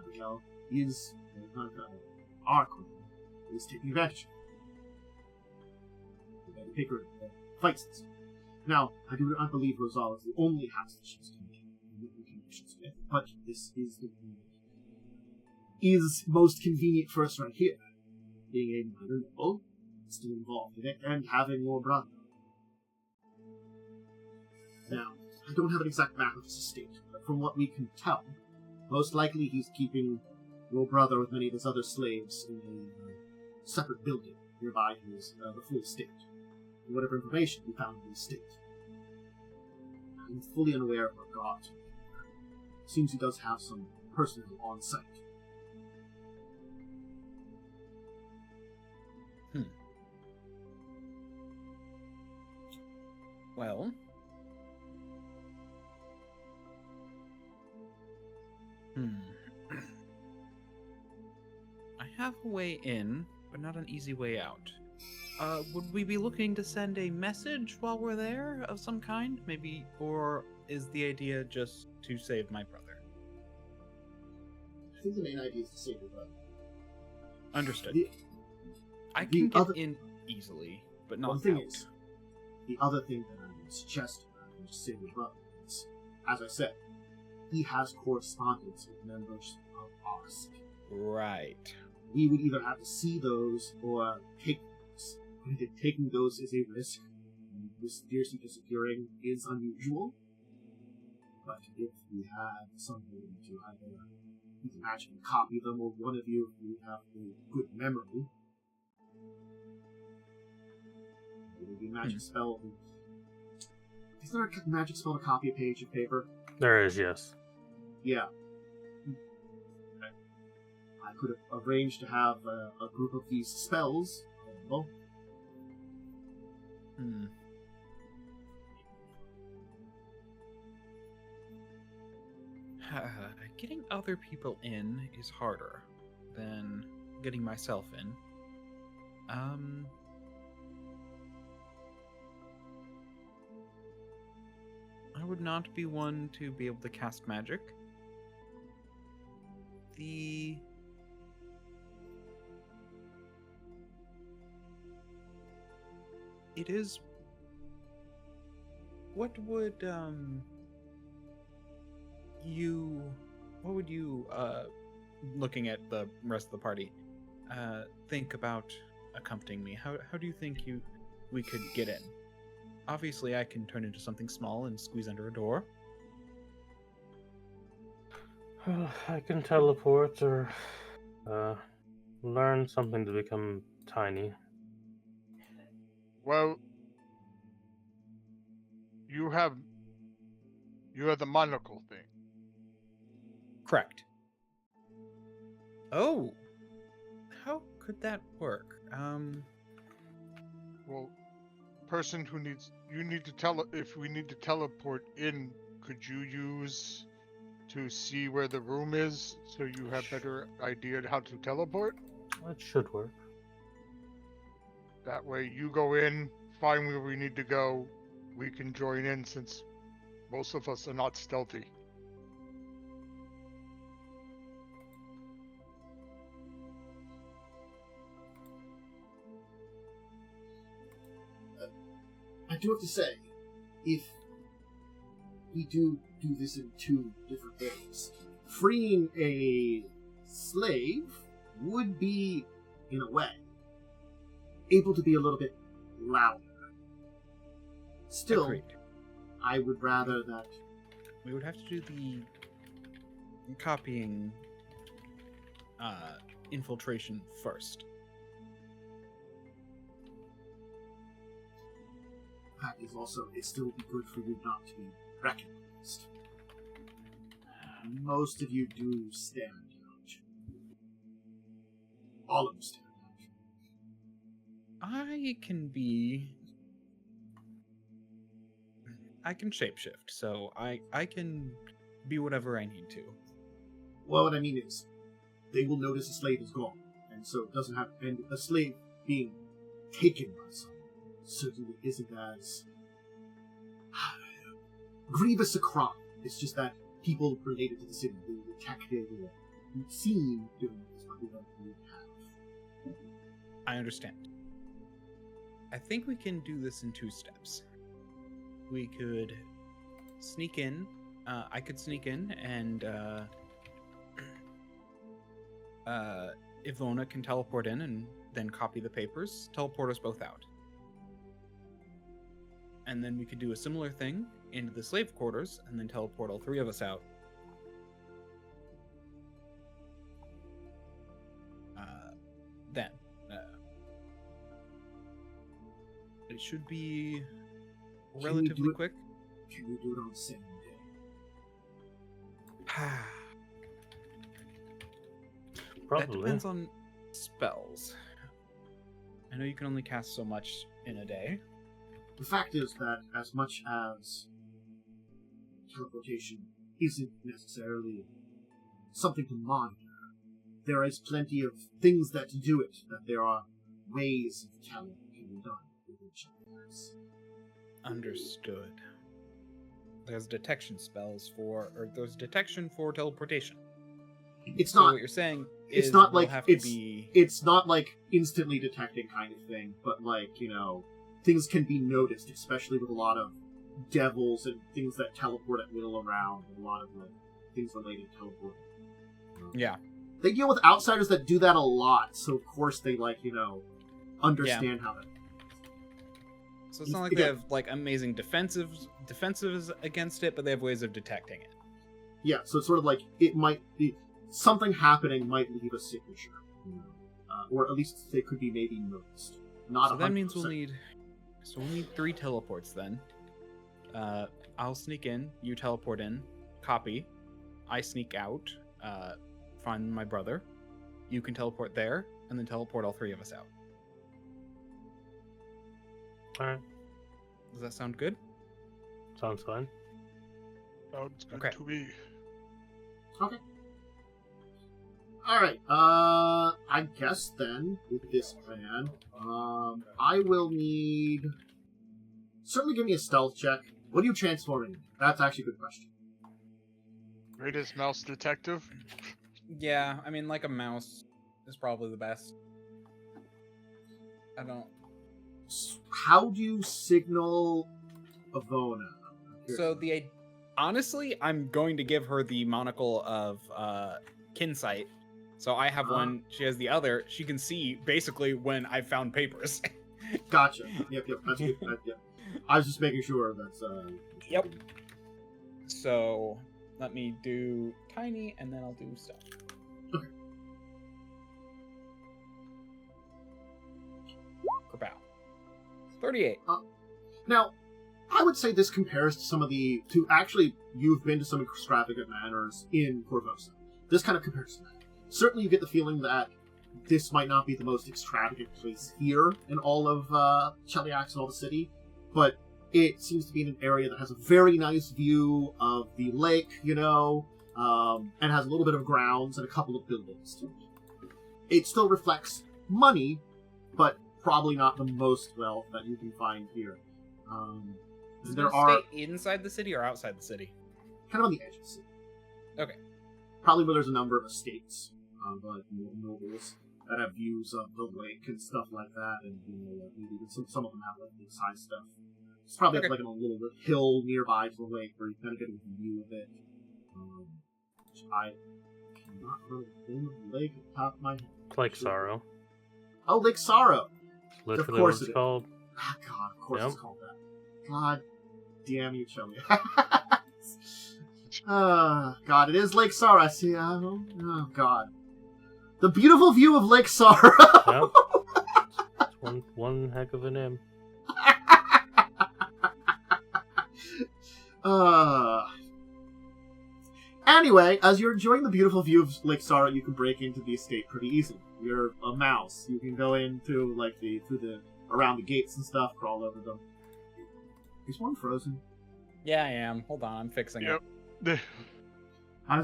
Abigail is our queen is taking advantage of it. The picker fights this. Now, I do not believe Rosal is the only house that she's making connections with, but this is the one that is most convenient for us right here. Being a minor noble, still involved in it, and having your brother. Now, I don't have an exact map of his estate, but from what we can tell, most likely he's keeping your brother with many of his other slaves in a separate building nearby his the full estate, and whatever information we found in the estate. I'm fully unaware of what got to him. Seems he does have some personnel on site. Well... I have a way in, but not an easy way out. Would we be looking to send a message while we're there of some kind? Maybe, or is the idea just to save my brother? I think the main idea is to save your brother. Understood. I can get in easily, but not out. The other thing that I would suggest to save your brother is, as I said, he has correspondence with members of ours. Right. We would either have to see those or take those. I think taking those is a risk. Mysteriously disappearing is unusual. But if we had somebody to either you can actually copy them, or one of you, if you have a good memory, it would be a magic spell. Is there a magic spell to copy a page of paper? There is, yes. Yeah. I could have arranged to have a group of these spells available. Getting other people in is harder than getting myself in. I would not be one to be able to cast magic. It is... What would you, looking at the rest of the party, think about accompanying me? How do you think we could get in? Obviously, I can turn into something small and squeeze under a door. I can teleport or learn something to become tiny. Well, you have the monocle thing. Correct. Oh, how could that work? Well, person who needs if we need to teleport in, could you use to see where the room is so you have better idea how to teleport? It should work. That way you go in, find where we need to go, we can join in since most of us are not stealthy. I do have to say, if we do this in two different ways, freeing a slave would be, in a way, able to be a little bit louder. Still, Agreed. I would rather that... We would have to do the copying infiltration first. That is also, it still would be good for you not to be recognized. Most of you do stand out. All of you stand out. I can shapeshift, so I can be whatever I need to. Well, what I mean is, they will notice a slave is gone, and so it doesn't have, and a slave being taken by someone certainly isn't as grievous a crime. It's just that people related to the city, being detected or seen doing this, but we don't really have. I understand. I think we can do this in 2 steps. We could sneak in. I could sneak in, and Ivona can teleport in and then copy the papers, teleport us both out. And then we could do a similar thing into the slave quarters, and then teleport all 3 of us out. Then. It should be relatively quick. Can we do it on the same day? Probably. That depends on spells. I know you can only cast so much in a day. The fact is that as much as teleportation isn't necessarily something to monitor, there is plenty of things that do it, that there are ways of telling it can be done with each other. Understood. There's detection spells there's detection for teleportation. It's So not. what you're saying It's is not we'll like have to it's. be... It's not like instantly detecting kind of thing, but like things can be noticed, especially with a lot of devils and things that teleport at will around, and a lot of things related to teleporting. Yeah. They deal with outsiders that do that a lot, so of course they understand how to. So it's not like they have amazing defensives against it, but they have ways of detecting it. Yeah, so it's sort of like it might be something happening might leave a signature, or at least they could be maybe noticed. Not So that means 100%. we'll need 3 teleports then. I'll sneak in, you teleport in, copy. I sneak out, find my brother. You can teleport there, and then teleport all 3 of us out. Alright, Does that sound good? sounds fine. Sounds good Okay. to me. Okay. Alright, I guess then, with this plan, I will need... Certainly give me a stealth check. What are you transforming? That's actually a good question. Greatest mouse detective. Yeah, I mean, like a mouse is probably the best. I don't... How do you signal Ivona? So honestly, I'm going to give her the monocle of Kinsight, So I have one, she has the other. She can see basically when I found papers. Gotcha. Yep. That's good. Yep. I was just making sure that's. Yep. So let me do tiny, and then I'll do stuff. Okay. Kerpow. 38. Now, I would say this compares to some of the... Actually, you've been to some extravagant manors in Korvosa. This kind of compares to that. Certainly you get the feeling that this might not be the most extravagant place here in all of Cheliax and all the city, but it seems to be in an area that has a very nice view of the lake, and has a little bit of grounds and a couple of buildings too. It still reflects money, but probably not the most wealth that you can find here. Does There it are stay inside the city or outside the city? kind of on the edge of the city. Okay. Probably where there's a number of estates, like nobles that have views of the lake and stuff like that, and maybe even some of them have like big size stuff. It's probably like on a little hill nearby to the lake where you kind of get a view of it. Which I cannot remember the name of the lake at the top of my head. Lake Sorrow. Oh, Lake Sorrow. Literally Of course what it's it is. called. Ah, God, of course Yep. it's called that. God damn you, Chummy. God, it is Lake Sorrow. I see. Oh, God. The beautiful view of Lake Sorrow. Yep. It's one heck of a name. Anyway, as you're enjoying the beautiful view of Lake Sorrow, you can break into the estate pretty easily. You're a mouse. You can go into around the gates and stuff, crawl over them. Is one frozen? Yeah, I am. Hold on, I'm fixing it. I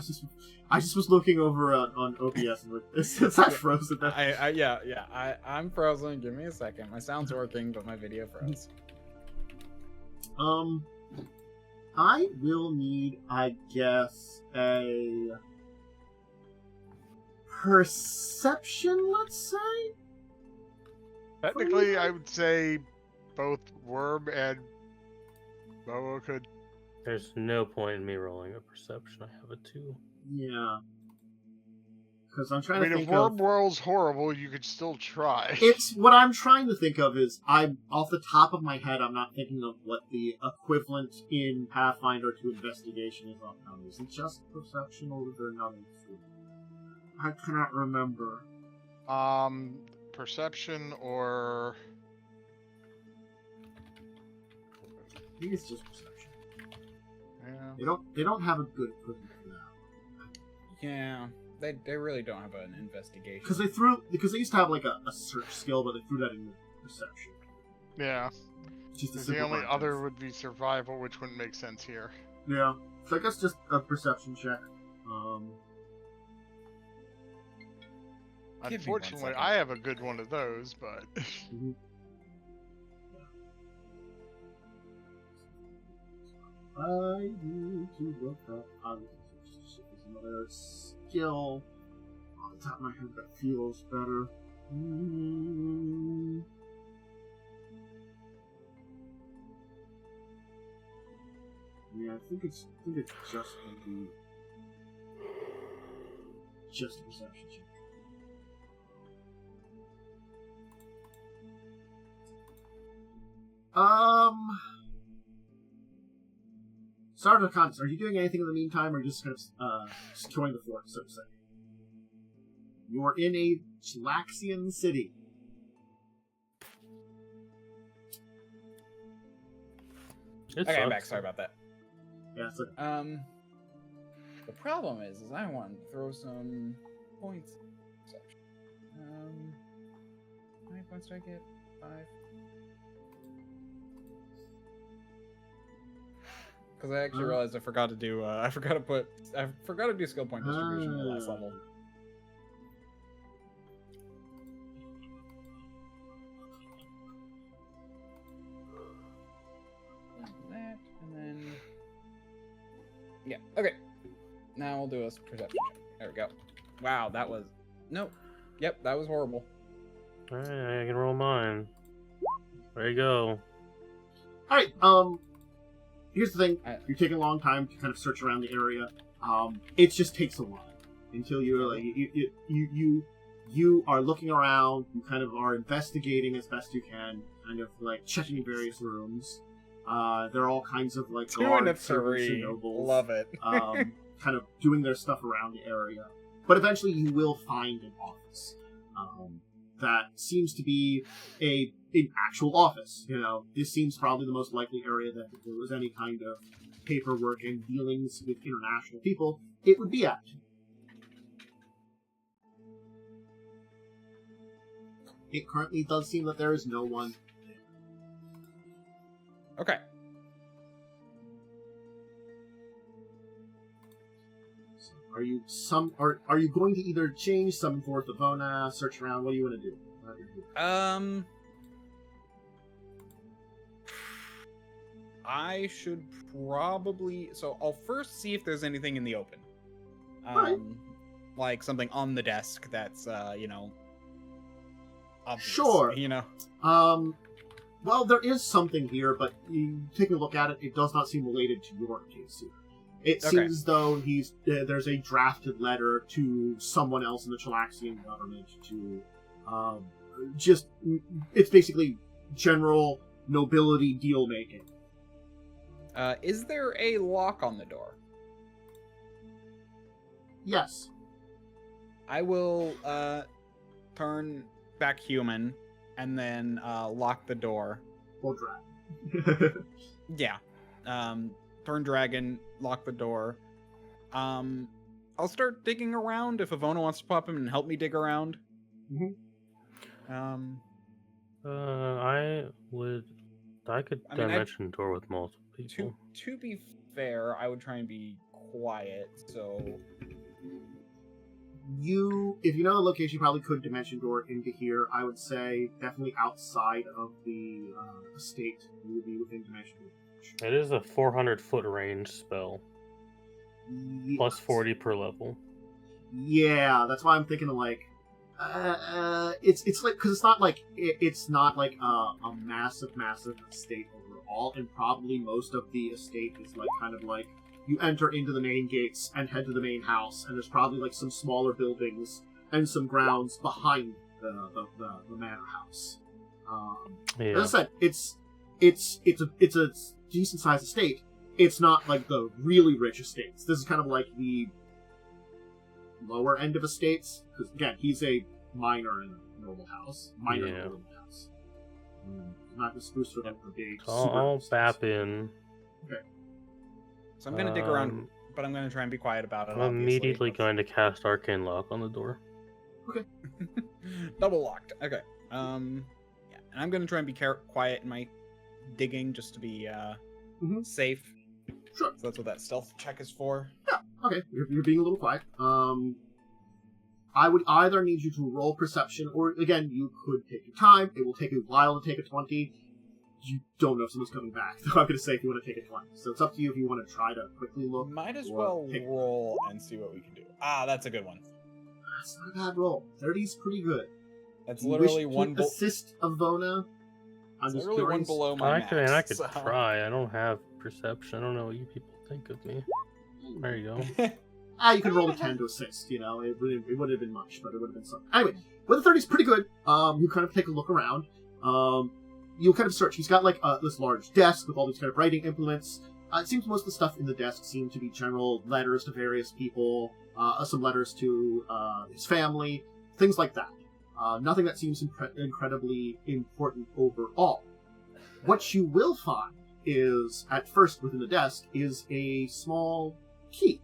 just was looking over on OBS and it's not frozen. I'm frozen. Give me a second. My sound's working, but my video froze. I will need, I guess, a perception, let's say? Technically, I would say both Worm and Moa could. There's no point in me rolling a perception. I have a 2. Yeah. Because I'm trying I mean, to if think Worm rolls horrible, you could still try. It's what I'm trying to think of is I'm off the top of my head. I'm not thinking of what the equivalent in Pathfinder to investigation is offhand. Is it just perception, or is there another? I cannot remember. Perception or I think it's just perception. yeah. They don't have a good equivalent for that. Yeah, they really don't have an investigation. Because they used to have like a search skill, but they threw that in perception. Yeah. Just to The only simplify other things. would be survival, which wouldn't make sense here. Yeah. So I guess just a perception check. Give me 1 Unfortunately, second. I have a good one of those, but I need to look up another skill on the top of my head that feels better. Yeah, I think it's just gonna be just a perception check. Sergeant Khandes, are you doing anything in the meantime, or are you just kind of securing the fort, so to say? You're in a Chelaxian city. Okay, I'm back. Sorry about that. Yeah, so The problem is I want to throw some points. How many points do I get? 5. Because I actually realized I forgot to do. I forgot to do skill point distribution in the last level. That and then yeah. Okay. Now we'll do a perception check. There we go. Wow, that was nope. Yep, that was horrible. Alright, I can roll mine. There you go. Alright, here's the thing. You're taking a long time to kind of search around the area. It just takes a while. until you're like you are looking around. You kind of are investigating as best you can, kind of like checking various rooms. There are all kinds of like 2 and a guards, servants, and 3. nobles. Love it. Kind of doing their stuff around the area. But eventually you will find an office that seems to be an actual office. You know, this seems probably the most likely area that if there was any kind of paperwork and dealings with international people, it would be at. It currently does seem that there is no one. Okay. So are you going to either change, summon forth Ivona, search around? What do you want to do? I should probably... So I'll first see if there's anything in the open. Right. Like something on the desk that's, you know, obvious. Sure. You know? Well, there is something here, but you take a look at it, it does not seem related to your case here. It seems as though there's a drafted letter to someone else in the Chilaxian government to, it's basically general nobility deal-making. Is there a lock on the door? Yes. I will, turn back human and then, lock the door. Or dragon. Yeah. Turn dragon, lock the door. I'll start digging around if Ivona wants to pop in and help me dig around. Mm-hmm. I could dimension door with multiple people. To be fair, I would try and be quiet, so... If you know the location, you probably could dimension door into here. I would say definitely outside of the estate, you would be within dimension door. It is a 400-foot range spell. Yes. Plus 40 per level. Yeah, that's why I'm thinking of like, it's like, because it's not like a massive estate overall, and probably most of the estate is like kind of like you enter into the main gates and head to the main house, and there's probably like some smaller buildings and some grounds behind the manor house. Yeah. As I said, it's a decent sized estate. It's not like the really rich estates. This is kind of like the lower end of estates, because again, he's a minor in a noble house. In a noble house. Not the spruce for the big. I'll bap in. Okay. So I'm gonna dig around, but I'm gonna try and be quiet about it. I'm immediately going to cast Arcane Lock on the door. Okay. Double locked. Okay. Yeah, and I'm gonna try and be quiet in my digging just to be safe. Sure. So that's what that stealth check is for. Yeah. Okay. You're being a little quiet. I would either need you to roll perception, or again, you could take your time. It will take a while to take a 20. You don't know if someone's coming back, so I'm going to say if you want to take a 20. So it's up to you if you want to try to quickly look. Might as well roll and see what we can do. That's a good one. That's not a bad roll. 30's pretty good. That's literally one assist Ivona. I'm just literally one below my max. I could try. I don't have perception. I don't know what you people think of me. There you go. You could roll a 10 to assist, you know. It wouldn't have been much, but it would have been something. Anyway, with the 30's pretty good. You kind of take a look around. You'll kind of search. He's got like this large desk with all these kind of writing implements. It seems most of the stuff in the desk seem to be general letters to various people, some letters to his family, things like that. Nothing that seems incredibly important overall. What you will find is, at first within the desk, is a small key.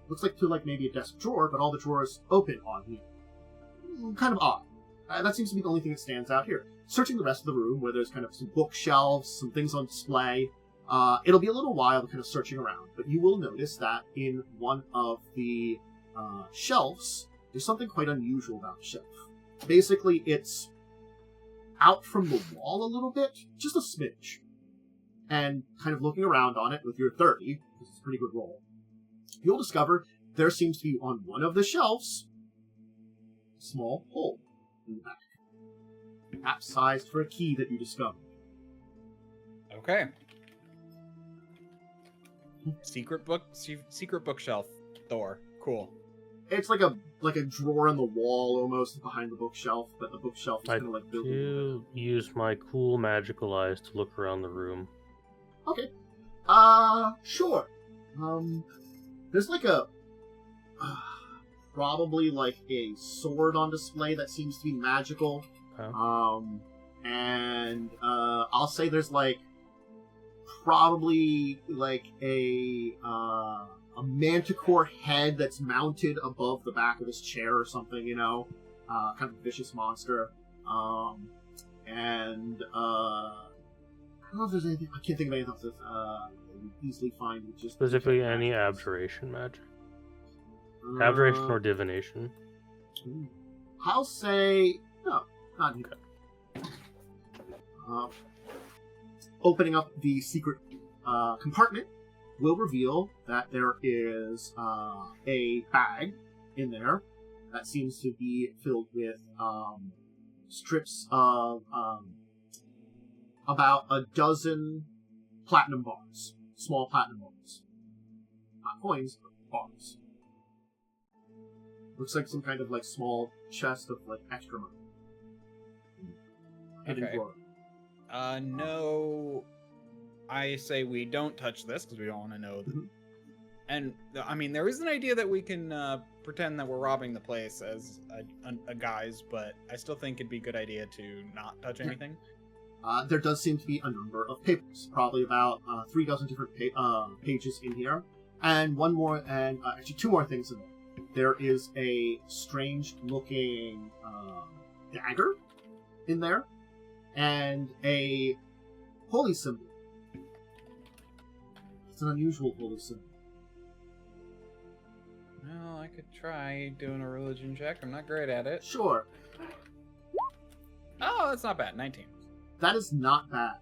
Looks like to like maybe a desk drawer, but all the drawers open on here. Kind of odd. That seems to be the only thing that stands out here. Searching the rest of the room, where there's kind of some bookshelves, some things on display, it'll be a little while kind of searching around, but you will notice that in one of the shelves, there's something quite unusual about the shelf. Basically, it's out from the wall a little bit, just a smidge. And kind of looking around on it with your 30, which is a pretty good roll, you'll discover there seems to be on one of the shelves a small hole in the back. Perhaps sized for a key that you discovered. Okay. Secret bookshelf door. Cool. It's like a drawer in the wall almost behind the bookshelf, but the bookshelf is I kind of like built. do use my cool magical eyes to look around the room. Okay. Sure. There's like a probably like a sword on display that seems to be magical. Oh. And I'll say there's like probably like a manticore head that's mounted above the back of his chair or something, you know, kind of vicious monster. And I don't know if there's anything. I can't think of anything else that you easily find. With just Specifically, any abjuration magic, abjuration or divination. I'll say no, not Okay. Opening up the secret compartment will reveal that there is a bag in there that seems to be filled with strips of about a dozen platinum bars. Small platinum bars. Not coins, but bars. Looks like some kind of like small chest of like extra money. Hidden Okay. drawer. No. I say we don't touch this because we don't want to know. Mhm. And I mean, there is an idea that we can pretend that we're robbing the place as a guise, but I still think it'd be a good idea to not touch anything. There does seem to be a number of papers, probably about 3 dozen different pages in here, and one more, and actually 2 more things in there. There is a strange-looking dagger in there, and a holy symbol. It's an unusual holy symbol. Well, I could try doing a religion check. I'm not great at it. Sure, Oh, that's not bad. 19. that is not bad.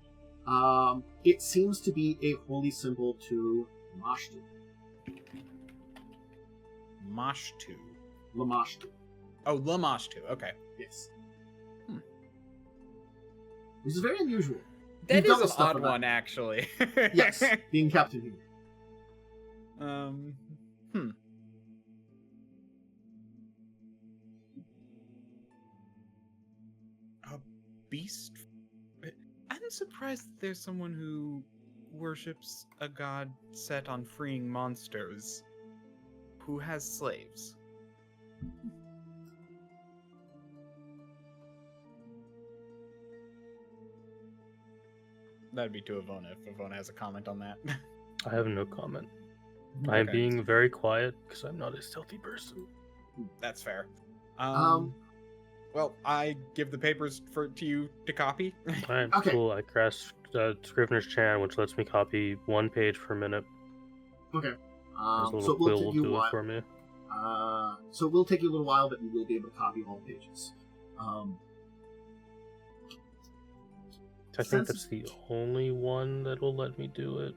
It seems to be a holy symbol to Lamashtu. Moshtu. Lamashtu, Oh, Lamashtu. Okay. yes. Hmm. This is very unusual. That You've is dealt an with stuff odd about one, actually. Yes, being captain here. A beast? I'm surprised that there's someone who worships a god set on freeing monsters who has slaves. That'd be to Ivona if Ivona has a comment on that. I have no comment. I am Okay. being very quiet because I'm not a stealthy person. That's fair. Um, Well, I give the papers to you to copy. Alright, Okay. cool. I cast Scrivener's Chant, which lets me copy 1 page per minute. Okay. This So little it will quill take will you a do it while. for me. So it will take you a little while, but you will be able to copy all the pages. I think that's the only one that will let me do it.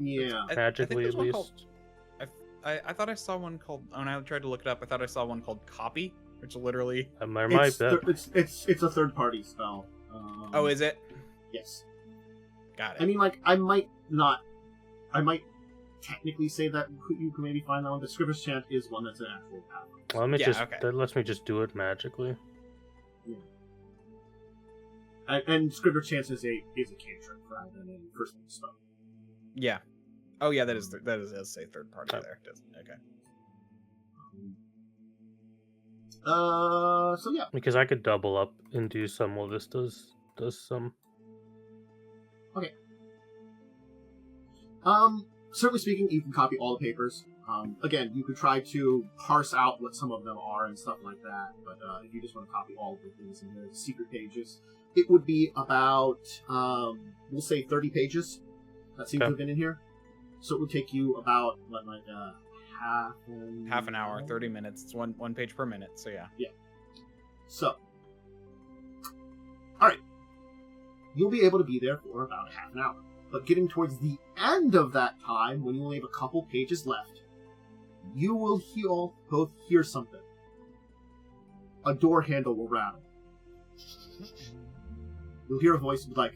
Yeah. Magically, there's at one least. called- I thought I saw one called. When I tried to look it up, I thought I saw one called Copy, which literally. I might It's, bet. it's a third party spell. Oh, is it? Yes. Got it. I mean, like, I might technically say that you can maybe find that one, but Scrivener's Chant is one that's an actual power. Well, let me Yeah, just. okay. That lets me just do it magically. And Scrivener's Chant is a cantrip rather than a first level spell. Yeah. Oh yeah, that is does say third party Okay. there. Doesn't it? Okay. So yeah. Because I could double up and do some while this does some. Certainly speaking, you can copy all the papers. Again, you could try to parse out what some of them are and stuff like that, but if you just want to copy all of the things in the secret pages, it would be about, we'll say 30 pages that seem to Okay. have been in here. So it would take you about, Half an hour, 30 minutes. It's one page per minute. So yeah. So, alright. You'll be able to be there for about half an hour. But getting towards the end of that time, when you only have a couple pages left, you will both hear something. A door handle will rattle. You'll hear a voice like,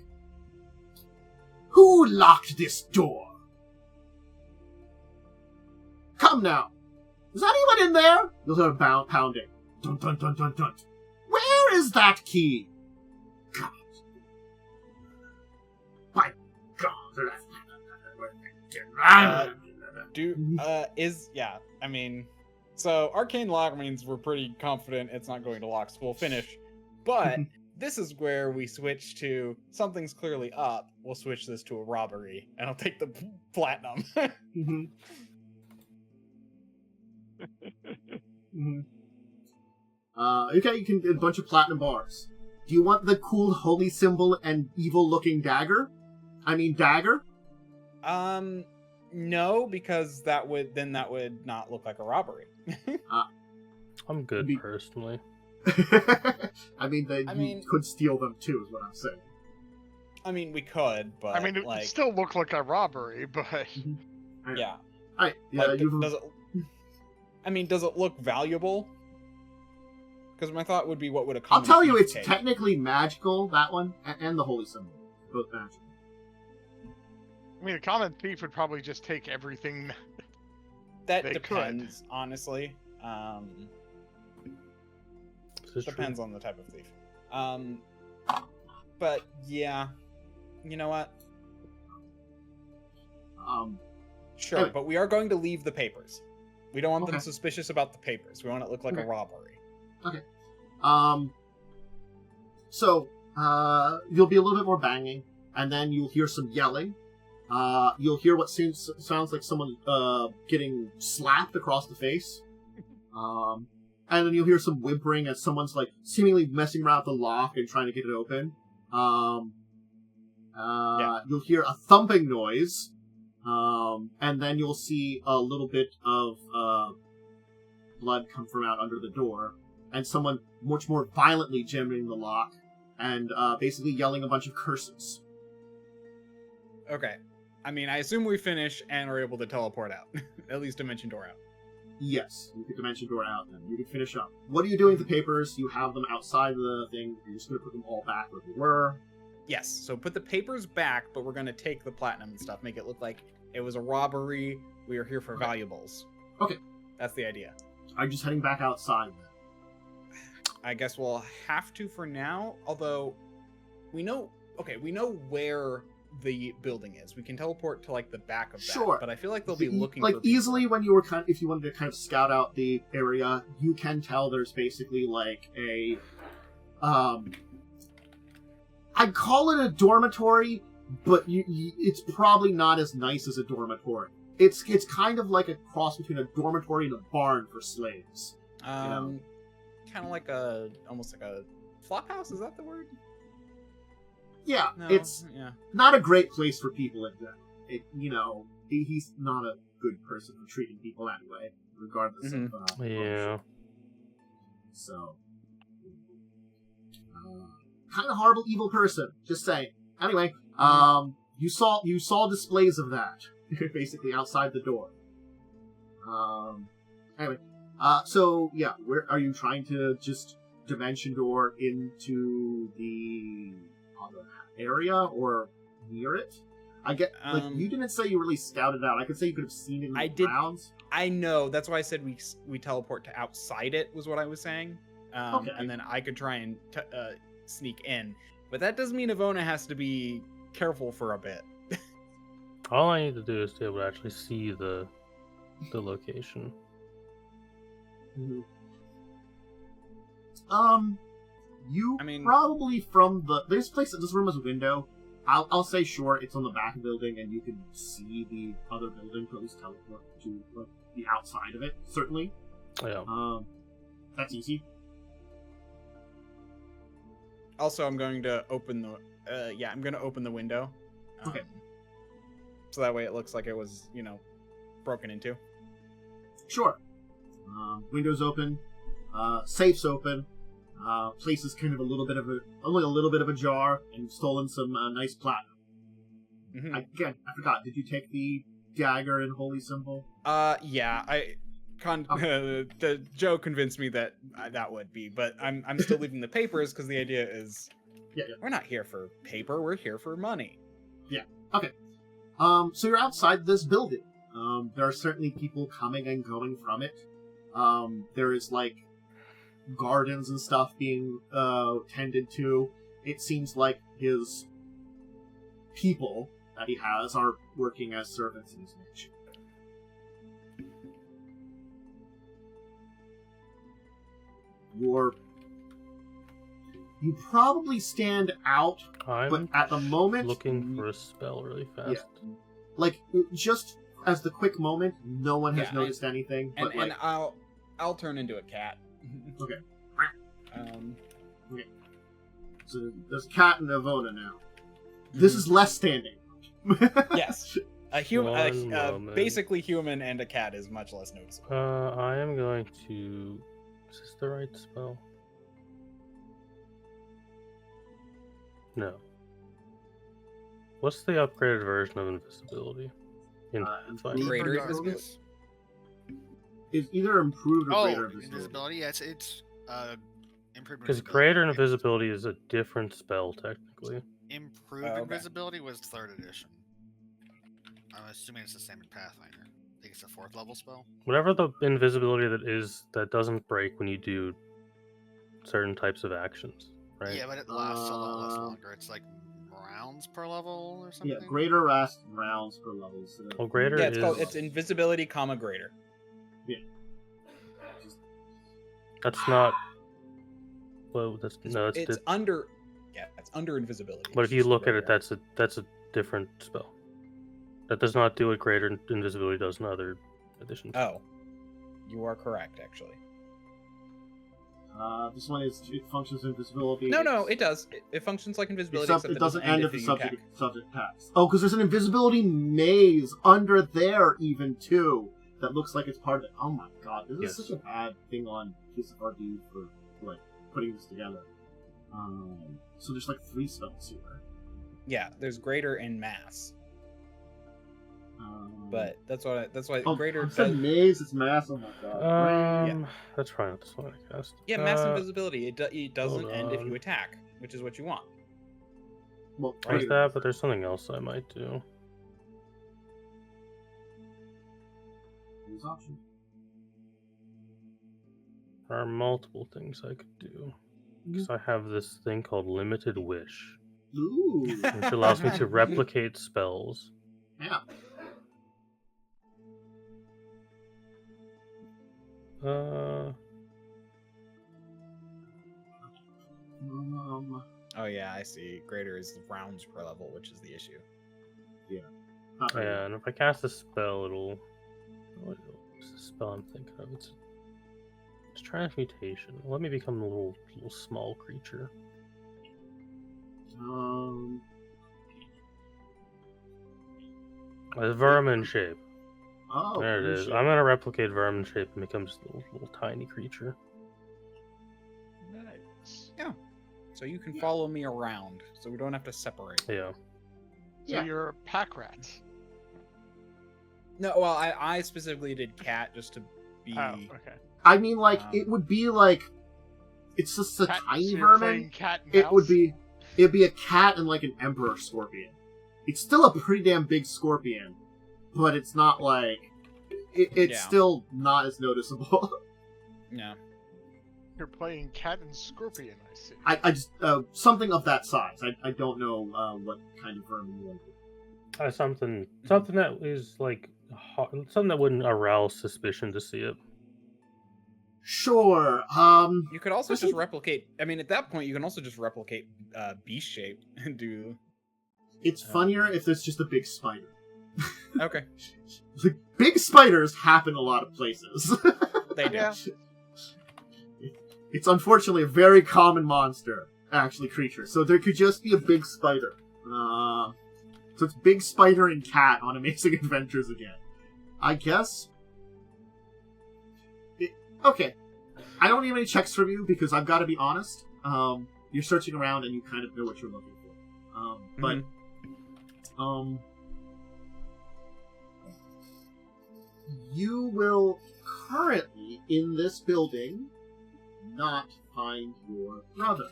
"Who locked this door? Come now! Is anyone in there? You'll hear a pounding. Dun dun dun dun dun. Where is that key? God. My God. So arcane lock means we're pretty confident it's not going to lock, so we'll finish. But this is where we switch to something's clearly up. We'll switch this to a robbery, and I'll take the platinum. Mm-hmm. Mm-hmm. Okay, you can get a bunch of platinum bars. Do you want the cool holy symbol and evil-looking dagger? Dagger? No, because that would not look like a robbery. I'm good personally. You could steal them too, is what I'm saying. We could, but it would still look like a robbery, but yeah. Alright, yeah, does it look valuable? Because my thought would be, what would a I'll common tell you, thief it's take? technically magical, that one, and the holy symbol. Both magical. a common thief would probably just take everything. That they depends, honestly. Depends on the type of thief. But yeah, you know what? Sure, anyway. but we are going to leave the papers. We don't want them Okay. suspicious about the papers. We want it to look like a robbery. Okay. So, you'll be a little bit more banging, and then you'll hear some yelling. You'll hear what sounds like someone, getting slapped across the face. And then you'll hear some whimpering as someone's, seemingly messing around with the lock and trying to get it open. You'll hear a thumping noise. And then you'll see a little bit of, blood come from out under the door. And someone much more violently jamming the lock. And, basically yelling a bunch of curses. Okay. I assume we finish and are able to teleport out. At least dimension door out. Yes, you could dimension door out, then you could finish up. What are you doing with the papers? You have them outside the thing. You're just going to put them all back where they were. Yes, so put the papers back, but we're going to take the platinum and stuff. Make it look like it was a robbery. We are here for valuables. Okay. That's the idea. Are you just heading back outside then? I guess we'll have to for now, although we know where the building is. We can teleport to the back of that. Sure. But I feel like they'll be looking for easily people. when you were if you wanted to kind of scout out the area, you can tell there's basically a I'd call it a dormitory, but it's probably not as nice as a dormitory. It's kind of like a cross between a dormitory and a barn for slaves. Kind of like almost like a flop house. Is that the word? Yeah, No, it's not a great place for people in general. He's not a good person for treating people anyway, regardless of Yeah. So, kind of horrible, evil person. Just saying. Anyway, you saw displays of that basically outside the door. Anyway, so yeah, where are you trying to just dimension door into the other area or near it? I get you didn't say you really scouted out. I could say you could have seen it in the grounds. I know. That's why I said we teleport to outside it was what I was saying. Okay. And then I could try and sneak in. But that does mean Ivona has to be careful for a bit. All I need to do is to be able to actually see the location. Mm-hmm. Probably from this room has a window. I'll say sure it's on the back of the building and you can see the other building, to at least teleport to the outside of it, certainly. Yeah. That's easy. Also, I'm going to open the window. Okay. So that way it looks like it was, broken into. Sure. Windows open, safes open, place is kind of only a little bit of a jar, and you've stolen some nice platinum. Mm-hmm. Again, I forgot. Did you take the dagger and holy symbol? Yeah. Joe convinced me that would be, but I'm still leaving the papers because the idea is, we're not here for paper. We're here for money. Yeah. Okay. So you're outside this building. There are certainly people coming and going from it. There is, like, gardens and stuff being tended to. It seems like his people that he has are working as servants in his mansion. You probably stand out, but at the moment... looking for a spell really fast. Yeah. Like, just as the quick moment, no one has noticed anything. And, But, like, and I'll turn into a cat. Okay. Okay. So there's a cat and Ivona now. This is less standing. Yes. A human, basically human and a cat is much less noticeable. I am going to... Is this the right spell? No. What's the upgraded version of invisibility? In Pathfinder? Greater invisibility? Is either improved or greater invisibility. Yeah, it's improved. Because greater invisibility is a different spell, technically. Improved invisibility was 3rd edition. I'm assuming it's the same in Pathfinder. I think it's a 4th level spell. Whatever the invisibility that doesn't break when you do certain types of actions, right? Yeah, but it lasts a lot less longer. It's like rounds per level or something. Yeah, greater lasts rounds per level. So... Well, greater yeah, is... it's invisibility, greater. Yeah. That's not... Well, it's under... Yeah, it's under invisibility. But if you look at it, that's a different spell. That does not do what greater invisibility does in other editions. Oh. You are correct, actually. This one it functions invisibility. No, it does. It functions like invisibility, except it doesn't end if the subject attacks. Oh, because there's an invisibility maze under there even too that looks like it's part of it. Oh my god, this is such a bad thing on piece of RD for like putting this together. So there's like 3 spells here. Yeah, there's greater and mass. But that's why greater does... maze, it's mass, oh my god. That's probably not this one I cast. Yeah, mass invisibility. It doesn't end if you attack, which is what you want. Well, there's that, but there's something else I might do. There's options. There are multiple things I could do. Because I have this thing called Limited Wish. Ooh. Which allows me to replicate spells. Yeah. Oh yeah, I see. Greater is rounds per level, which is the issue. Yeah. Yeah, and if I cast a spell, it'll... What's the spell I'm thinking of? It's transmutation. Let me become a little small creature. A vermin shape. Oh, there it is. I'm gonna replicate vermin shape and become just a little tiny creature. Nice. Yeah. So you can follow me around, so we don't have to separate. Yeah. So you're pack rats. No, well, I specifically did cat just to be. Oh, okay. I mean, like, it would be like, it's just a tiny vermin. Cat and it'd be a cat and like an emperor scorpion. It's still a pretty damn big scorpion, but it's not like it's still not as noticeable. Yeah. You're playing cat and scorpion, I see. I just something of that size. I don't know what kind of vermin you want. Something that is like something that wouldn't arouse suspicion to see it. Sure. You could also just replicate. I mean, at that point, you can also just replicate beast shape and do. It's funnier if there's just a big spider. Okay. Like, big spiders happen a lot of places. They do. Yeah. It's unfortunately a very common monster, actually, creature. So there could just be a big spider. So it's Big Spider and Cat on Amazing Adventures again. I guess. Okay. I don't need any checks from you because I've got to be honest. You're searching around and you kind of know what you're looking for. But you will currently, in this building, not find your brother.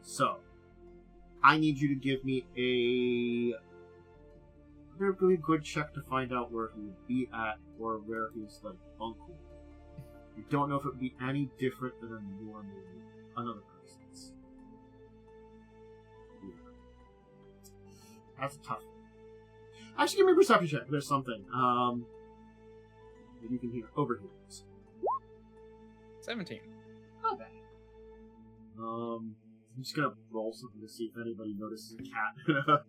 So, I need you to give me a There would be a good check to find out where he would be at, or where his like bunk would be. You don't know if it would be any different than a normal another person's. Yeah. That's tough. Actually, give me a perception check. There's something. That you can hear over here. 17. Not bad. I'm just gonna roll something to see if anybody notices a cat and a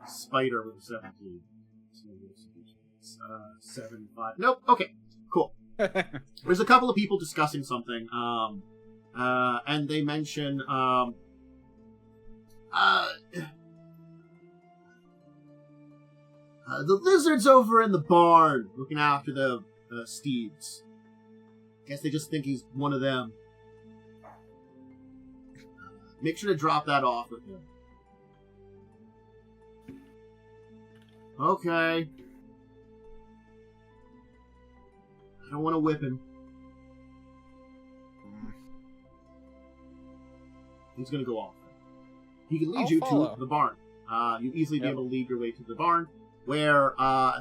spider with a 17. 7, 5. Nope. Okay. Cool. There's a couple of people discussing something. And they mention the lizard's over in the barn looking after the steeds. Guess they just think he's one of them. Make sure to drop that off with him. Okay. I don't want to whip him. He's going to go off. He can lead I'll you follow. to the barn. You easily be able to lead your way to the barn, where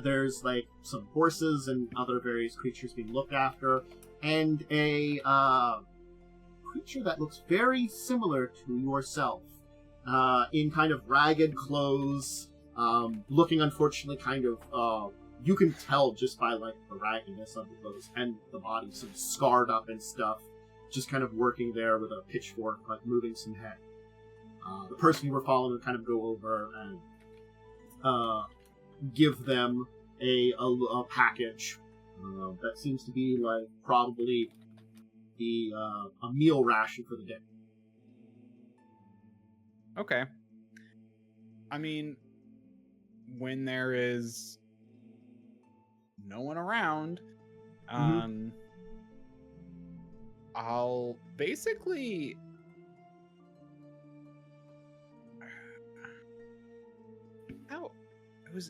there's like some horses and other various creatures being looked after, and a creature that looks very similar to yourself, in kind of ragged clothes, looking unfortunately kind of, you can tell just by like the raggedness of the clothes and the body, some scarred up and stuff, just kind of working there with a pitchfork, like moving some hay. The person you were following would kind of go over and give them a package that seems to be like probably a meal ration for the day. Okay. I mean, when there is no one around, I'll basically...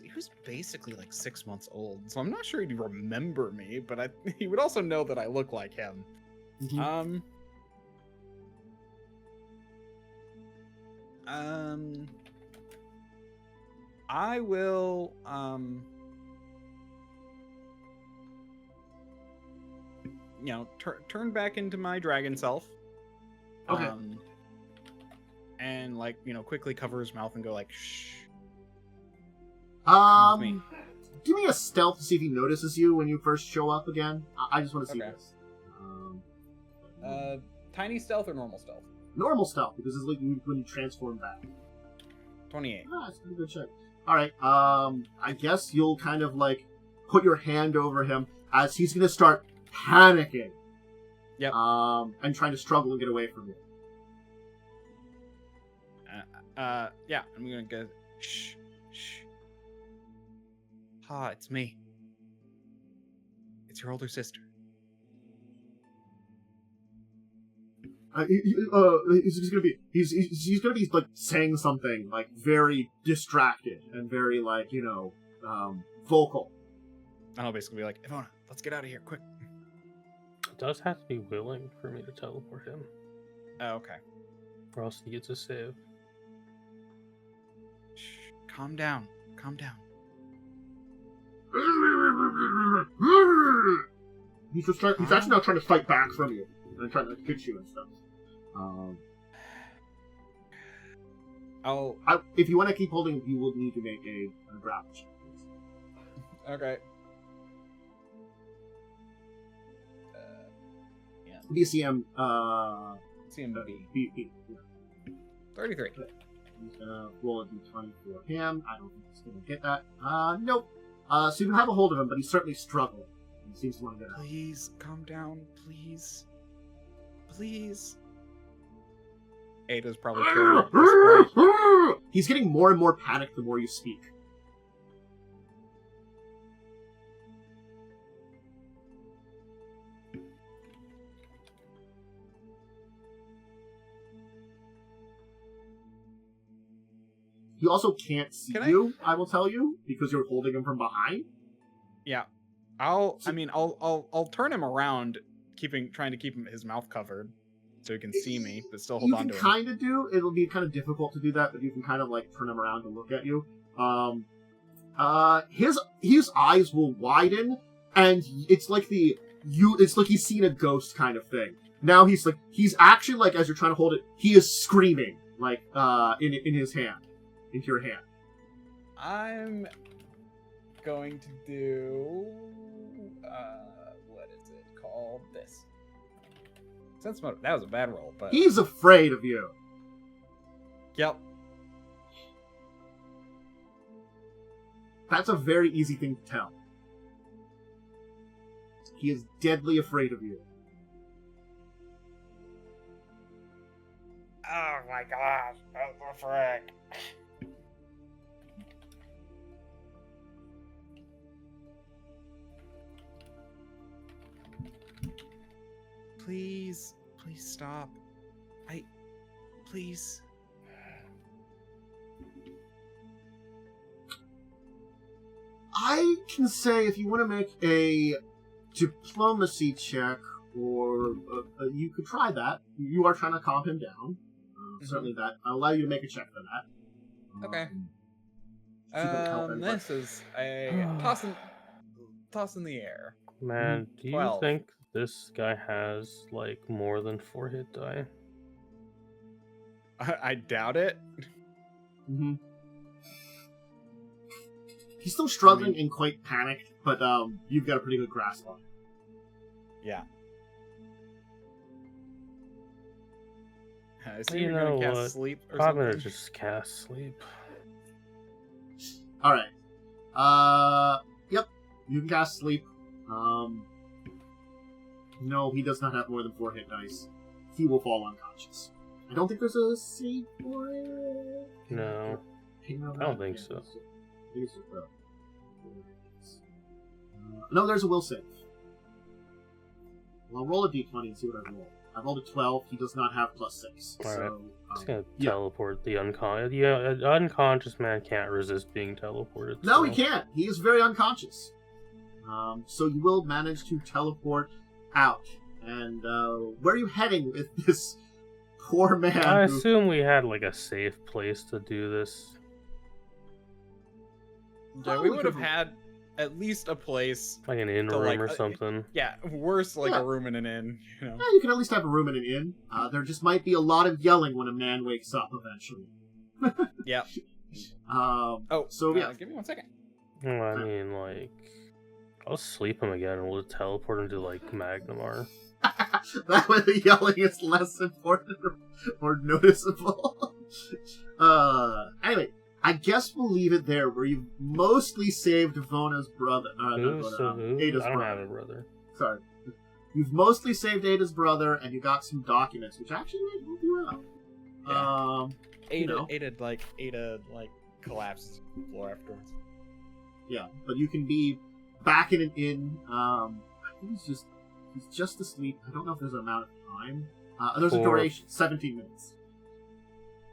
He was basically like 6 months old, so I'm not sure he'd remember me, but he would also know that I look like him. I will, turn back into my dragon self. Okay. And like, quickly cover his mouth and go like, shh. Me. Give me a stealth to see if he notices you when you first show up again. I just want to see Okay. this. Tiny stealth or normal stealth? Normal stealth, because it's like when you transform back. 28. Ah, that's a pretty good check. Alright, I guess you'll kind of like put your hand over him as he's gonna start panicking. Yep. And trying to struggle and get away from you. Yeah, I'm gonna go, shh, shh. Ha, it's me. It's your older sister. He's gonna be like saying something like very distracted and very like vocal. And I'll basically be like, Ivona, let's get out of here, quick. It does have to be willing for me to teleport him, Oh, okay. or else he gets a save. Shh, calm down, calm down. He's actually now trying to fight back from you and trying to hit you and stuff. If you want to keep holding him, you will need to make a grapple check. Okay. DCM, CMB. B. 33. He's gonna roll a d20 for him. I don't think he's gonna get that. Nope. So you can have a hold of him, but he's certainly struggling. He seems to want to get out. Please, calm down, please. Please. Ada's probably killed at this point. He's getting more and more panicked the more you speak. He also can't see you, I will tell you, because you're holding him from behind. Yeah. I'll turn him around, trying to keep his mouth covered so he can see me, but still hold on to him. You can kind of do. It'll be kind of difficult to do that, but you can kind of like turn him around to look at you. his eyes will widen, and it's like it's like he's seen a ghost kind of thing. Now he's actually like, as you're trying to hold it, he is screaming like in his hand, into your hand. I'm going to do what is it called? This. Sense motive. That was a bad roll, but He's afraid of you. yep. That's a very easy thing to tell. He is deadly afraid of you. Oh my gosh, that's a frick. Please stop. Please. I can say if you want to make a diplomacy check, or you could try that. You are trying to calm him down. Certainly that. I'll allow you to make a check for that. Okay. See if it can help anybody. This is a toss in the air. Man, do you 12. think this guy has like more than 4 hit die? I doubt it. Mm-hmm. He's still struggling and quite panicked, but you've got a pretty good grasp on it. Yeah. So You you're know gonna cast what? sleep or I'm gonna something? just cast sleep. Alright. Yep. You can cast sleep. No, he does not have more than 4 hit dice. He will fall unconscious. I don't think there's a save for it. No, I don't think so. No, there's a will save. Well, I'll roll a d20 and see what I roll. I rolled a 12. He does not have +6. Alright. So, It's gonna teleport the unconscious. Yeah, an unconscious man can't resist being teleported. no, so- he can't. He is very unconscious. So you will manage to teleport out. And where are you heading with this poor man? I who- assume we had like a safe place to do this. Yeah, Oh, we we would have could've- had at least a place. Like an inn So, room like, or something. Yeah, worse like Yeah. a room in an inn. You know. Yeah, you can at least have a room in an inn. There just might be a lot of yelling when a man wakes up eventually. Yeah. Oh, so yeah. Give me 1 second. Well, I mean, like, I'll sleep him again and we'll teleport him to like Magnamar. That way the yelling is less important or noticeable. Anyway, I guess we'll leave it there, where you've mostly saved Ivona's brother. Ada's I don't brother. have a brother. Sorry. You've mostly saved Ada's brother, and you got some documents, which actually might help you out. Yeah. You know. Ada collapses to the floor afterwards. Yeah, but you can be back in an inn. I think he's just asleep. I don't know if there's an amount of time. There's a duration, 17 minutes.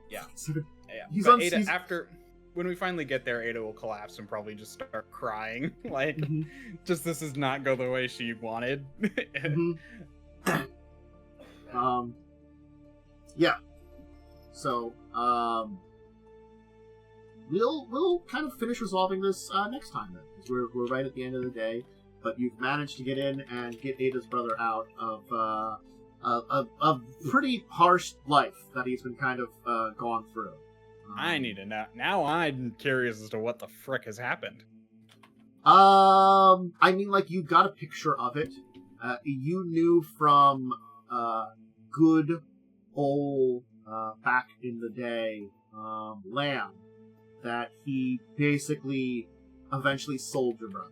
Yeah. Yeah. He's But on Ada, he's- after when we finally get there, Ada will collapse and probably just start crying. Like, Mhm. just this does not go the way she wanted. Mhm. Yeah. So, we'll kind of finish resolving this next time then, because we're right at the end of the day. But you've managed to get in and get Ada's brother out of a pretty harsh life that he's been kind of gone through. I need to know. Now I'm curious as to what the frick has happened. I mean, like, you got a picture of it. You knew from good old back in the day Lamb that he basically eventually sold your brother.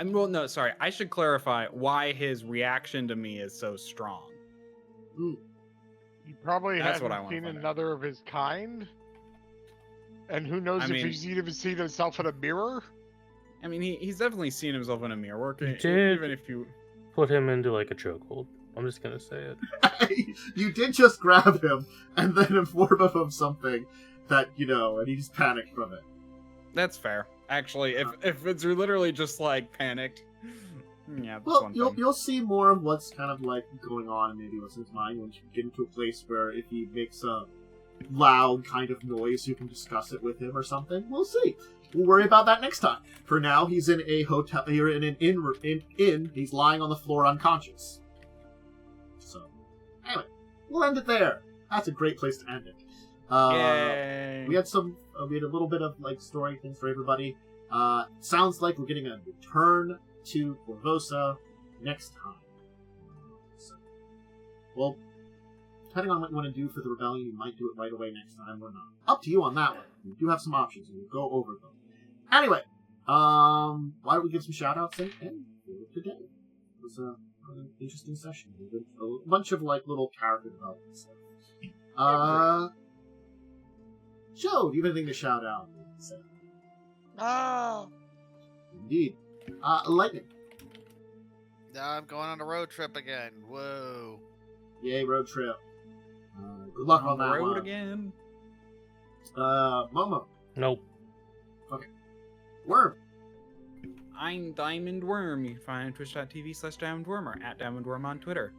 Well, no, sorry. I should clarify why his reaction to me is so strong. He probably That's what I hasn't wanna seen find out. another of his kind. And who knows I if mean- he's even seen himself in a mirror? I mean, he's definitely seen himself in a mirror. Working, Did- even if you. Put him into like a chokehold. I'm just gonna say it. You did just grab him and then inform him of something that, and he just panicked from it. That's fair. Actually, if it's literally just like panicked, yeah. That's Well, one you'll thing. you'll see more of what's kind of like going on and maybe what's in his mind once you get into a place where if he makes a loud kind of noise, you can discuss it with him or something. We'll see. We'll worry about that next time. For now, he's in a hotel. You're in an inn. He's lying on the floor unconscious. So, anyway, we'll end it there. That's a great place to end it. Yay. We had a little bit of like story things for everybody. Sounds like we're getting a return to Korvosa next time. So, well, depending on what you want to do for the rebellion, you might do it right away next time or not. Up to you on that one. We do have some options, and we'll go over them. Anyway, why don't we give some shout-outs and today? It was an interesting session. We did a bunch of like little character development stuff. Joe, do you have anything to shout out? Oh. Indeed. Lightning. I'm going on a road trip again. Whoa. Yay, road trip. Good luck on that road one. again. Momo. Nope. Okay. Worm. I'm Diamond Worm. You can find me on twitch.tv/DiamondWorm or @DiamondWorm on Twitter.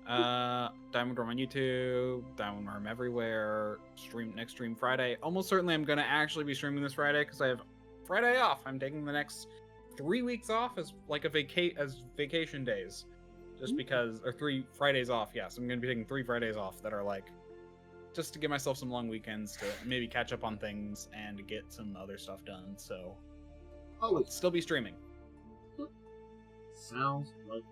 Diamond Worm on YouTube, Diamond Worm everywhere. Next stream Friday. Almost certainly I'm gonna actually be streaming this Friday because I have Friday off. I'm taking the next 3 weeks off as like as vacation days, just because, or 3 Fridays off. Yes, I'm gonna be taking 3 Fridays off that are like just to give myself some long weekends to maybe catch up on things and get some other stuff done. So Oh, still be streaming. sounds like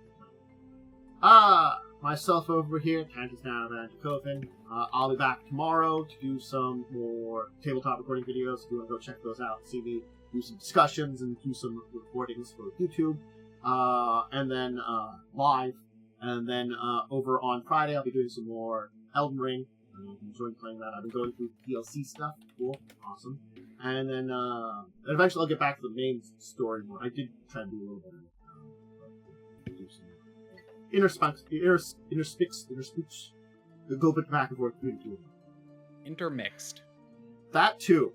myself over here, Khandes now Dracovin. I'll be back tomorrow to do some more tabletop recording videos. If you want to go check those out, see me do some discussions and do some recordings for YouTube. And then live. And then over on Friday, I'll be doing some more Elden Ring. I'm enjoying playing that. I've been going through DLC stuff. Cool. Awesome. And then eventually I'll get back to the main story more. I did try to do a little bit of interspix, go back and forth between the two of them. Intermixed. That too.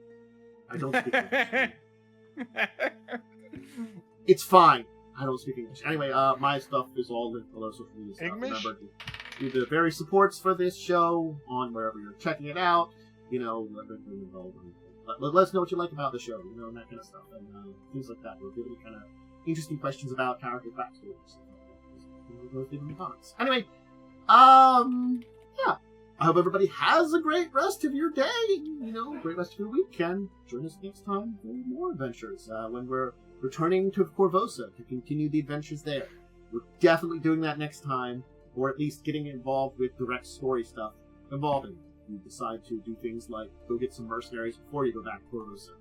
I don't speak English. It's fine. I don't speak English. Anyway, my stuff is all linked below social media stuff. English? Remember to do the various supports for this show on wherever you're checking it out. You know, let us know what you like about the show, you know, and that kind of stuff, and things like that. We'll give any kind of interesting questions about character backstories. Those in the comments. Anyway, yeah. I hope everybody has a great rest of your day. You know, great rest of your week. And join us next time for more adventures when we're returning to Korvosa to continue the adventures there. We're definitely doing that next time, or at least getting involved with direct story stuff involving. You decide to do things like go get some mercenaries before you go back to Korvosa.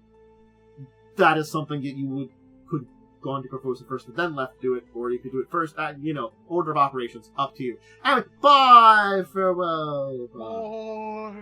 That is something that you could go on to Korvosa first and then left do it, or you could do it first. You know, order of operations, up to you. Anyway, bye, farewell. Bye. Oh.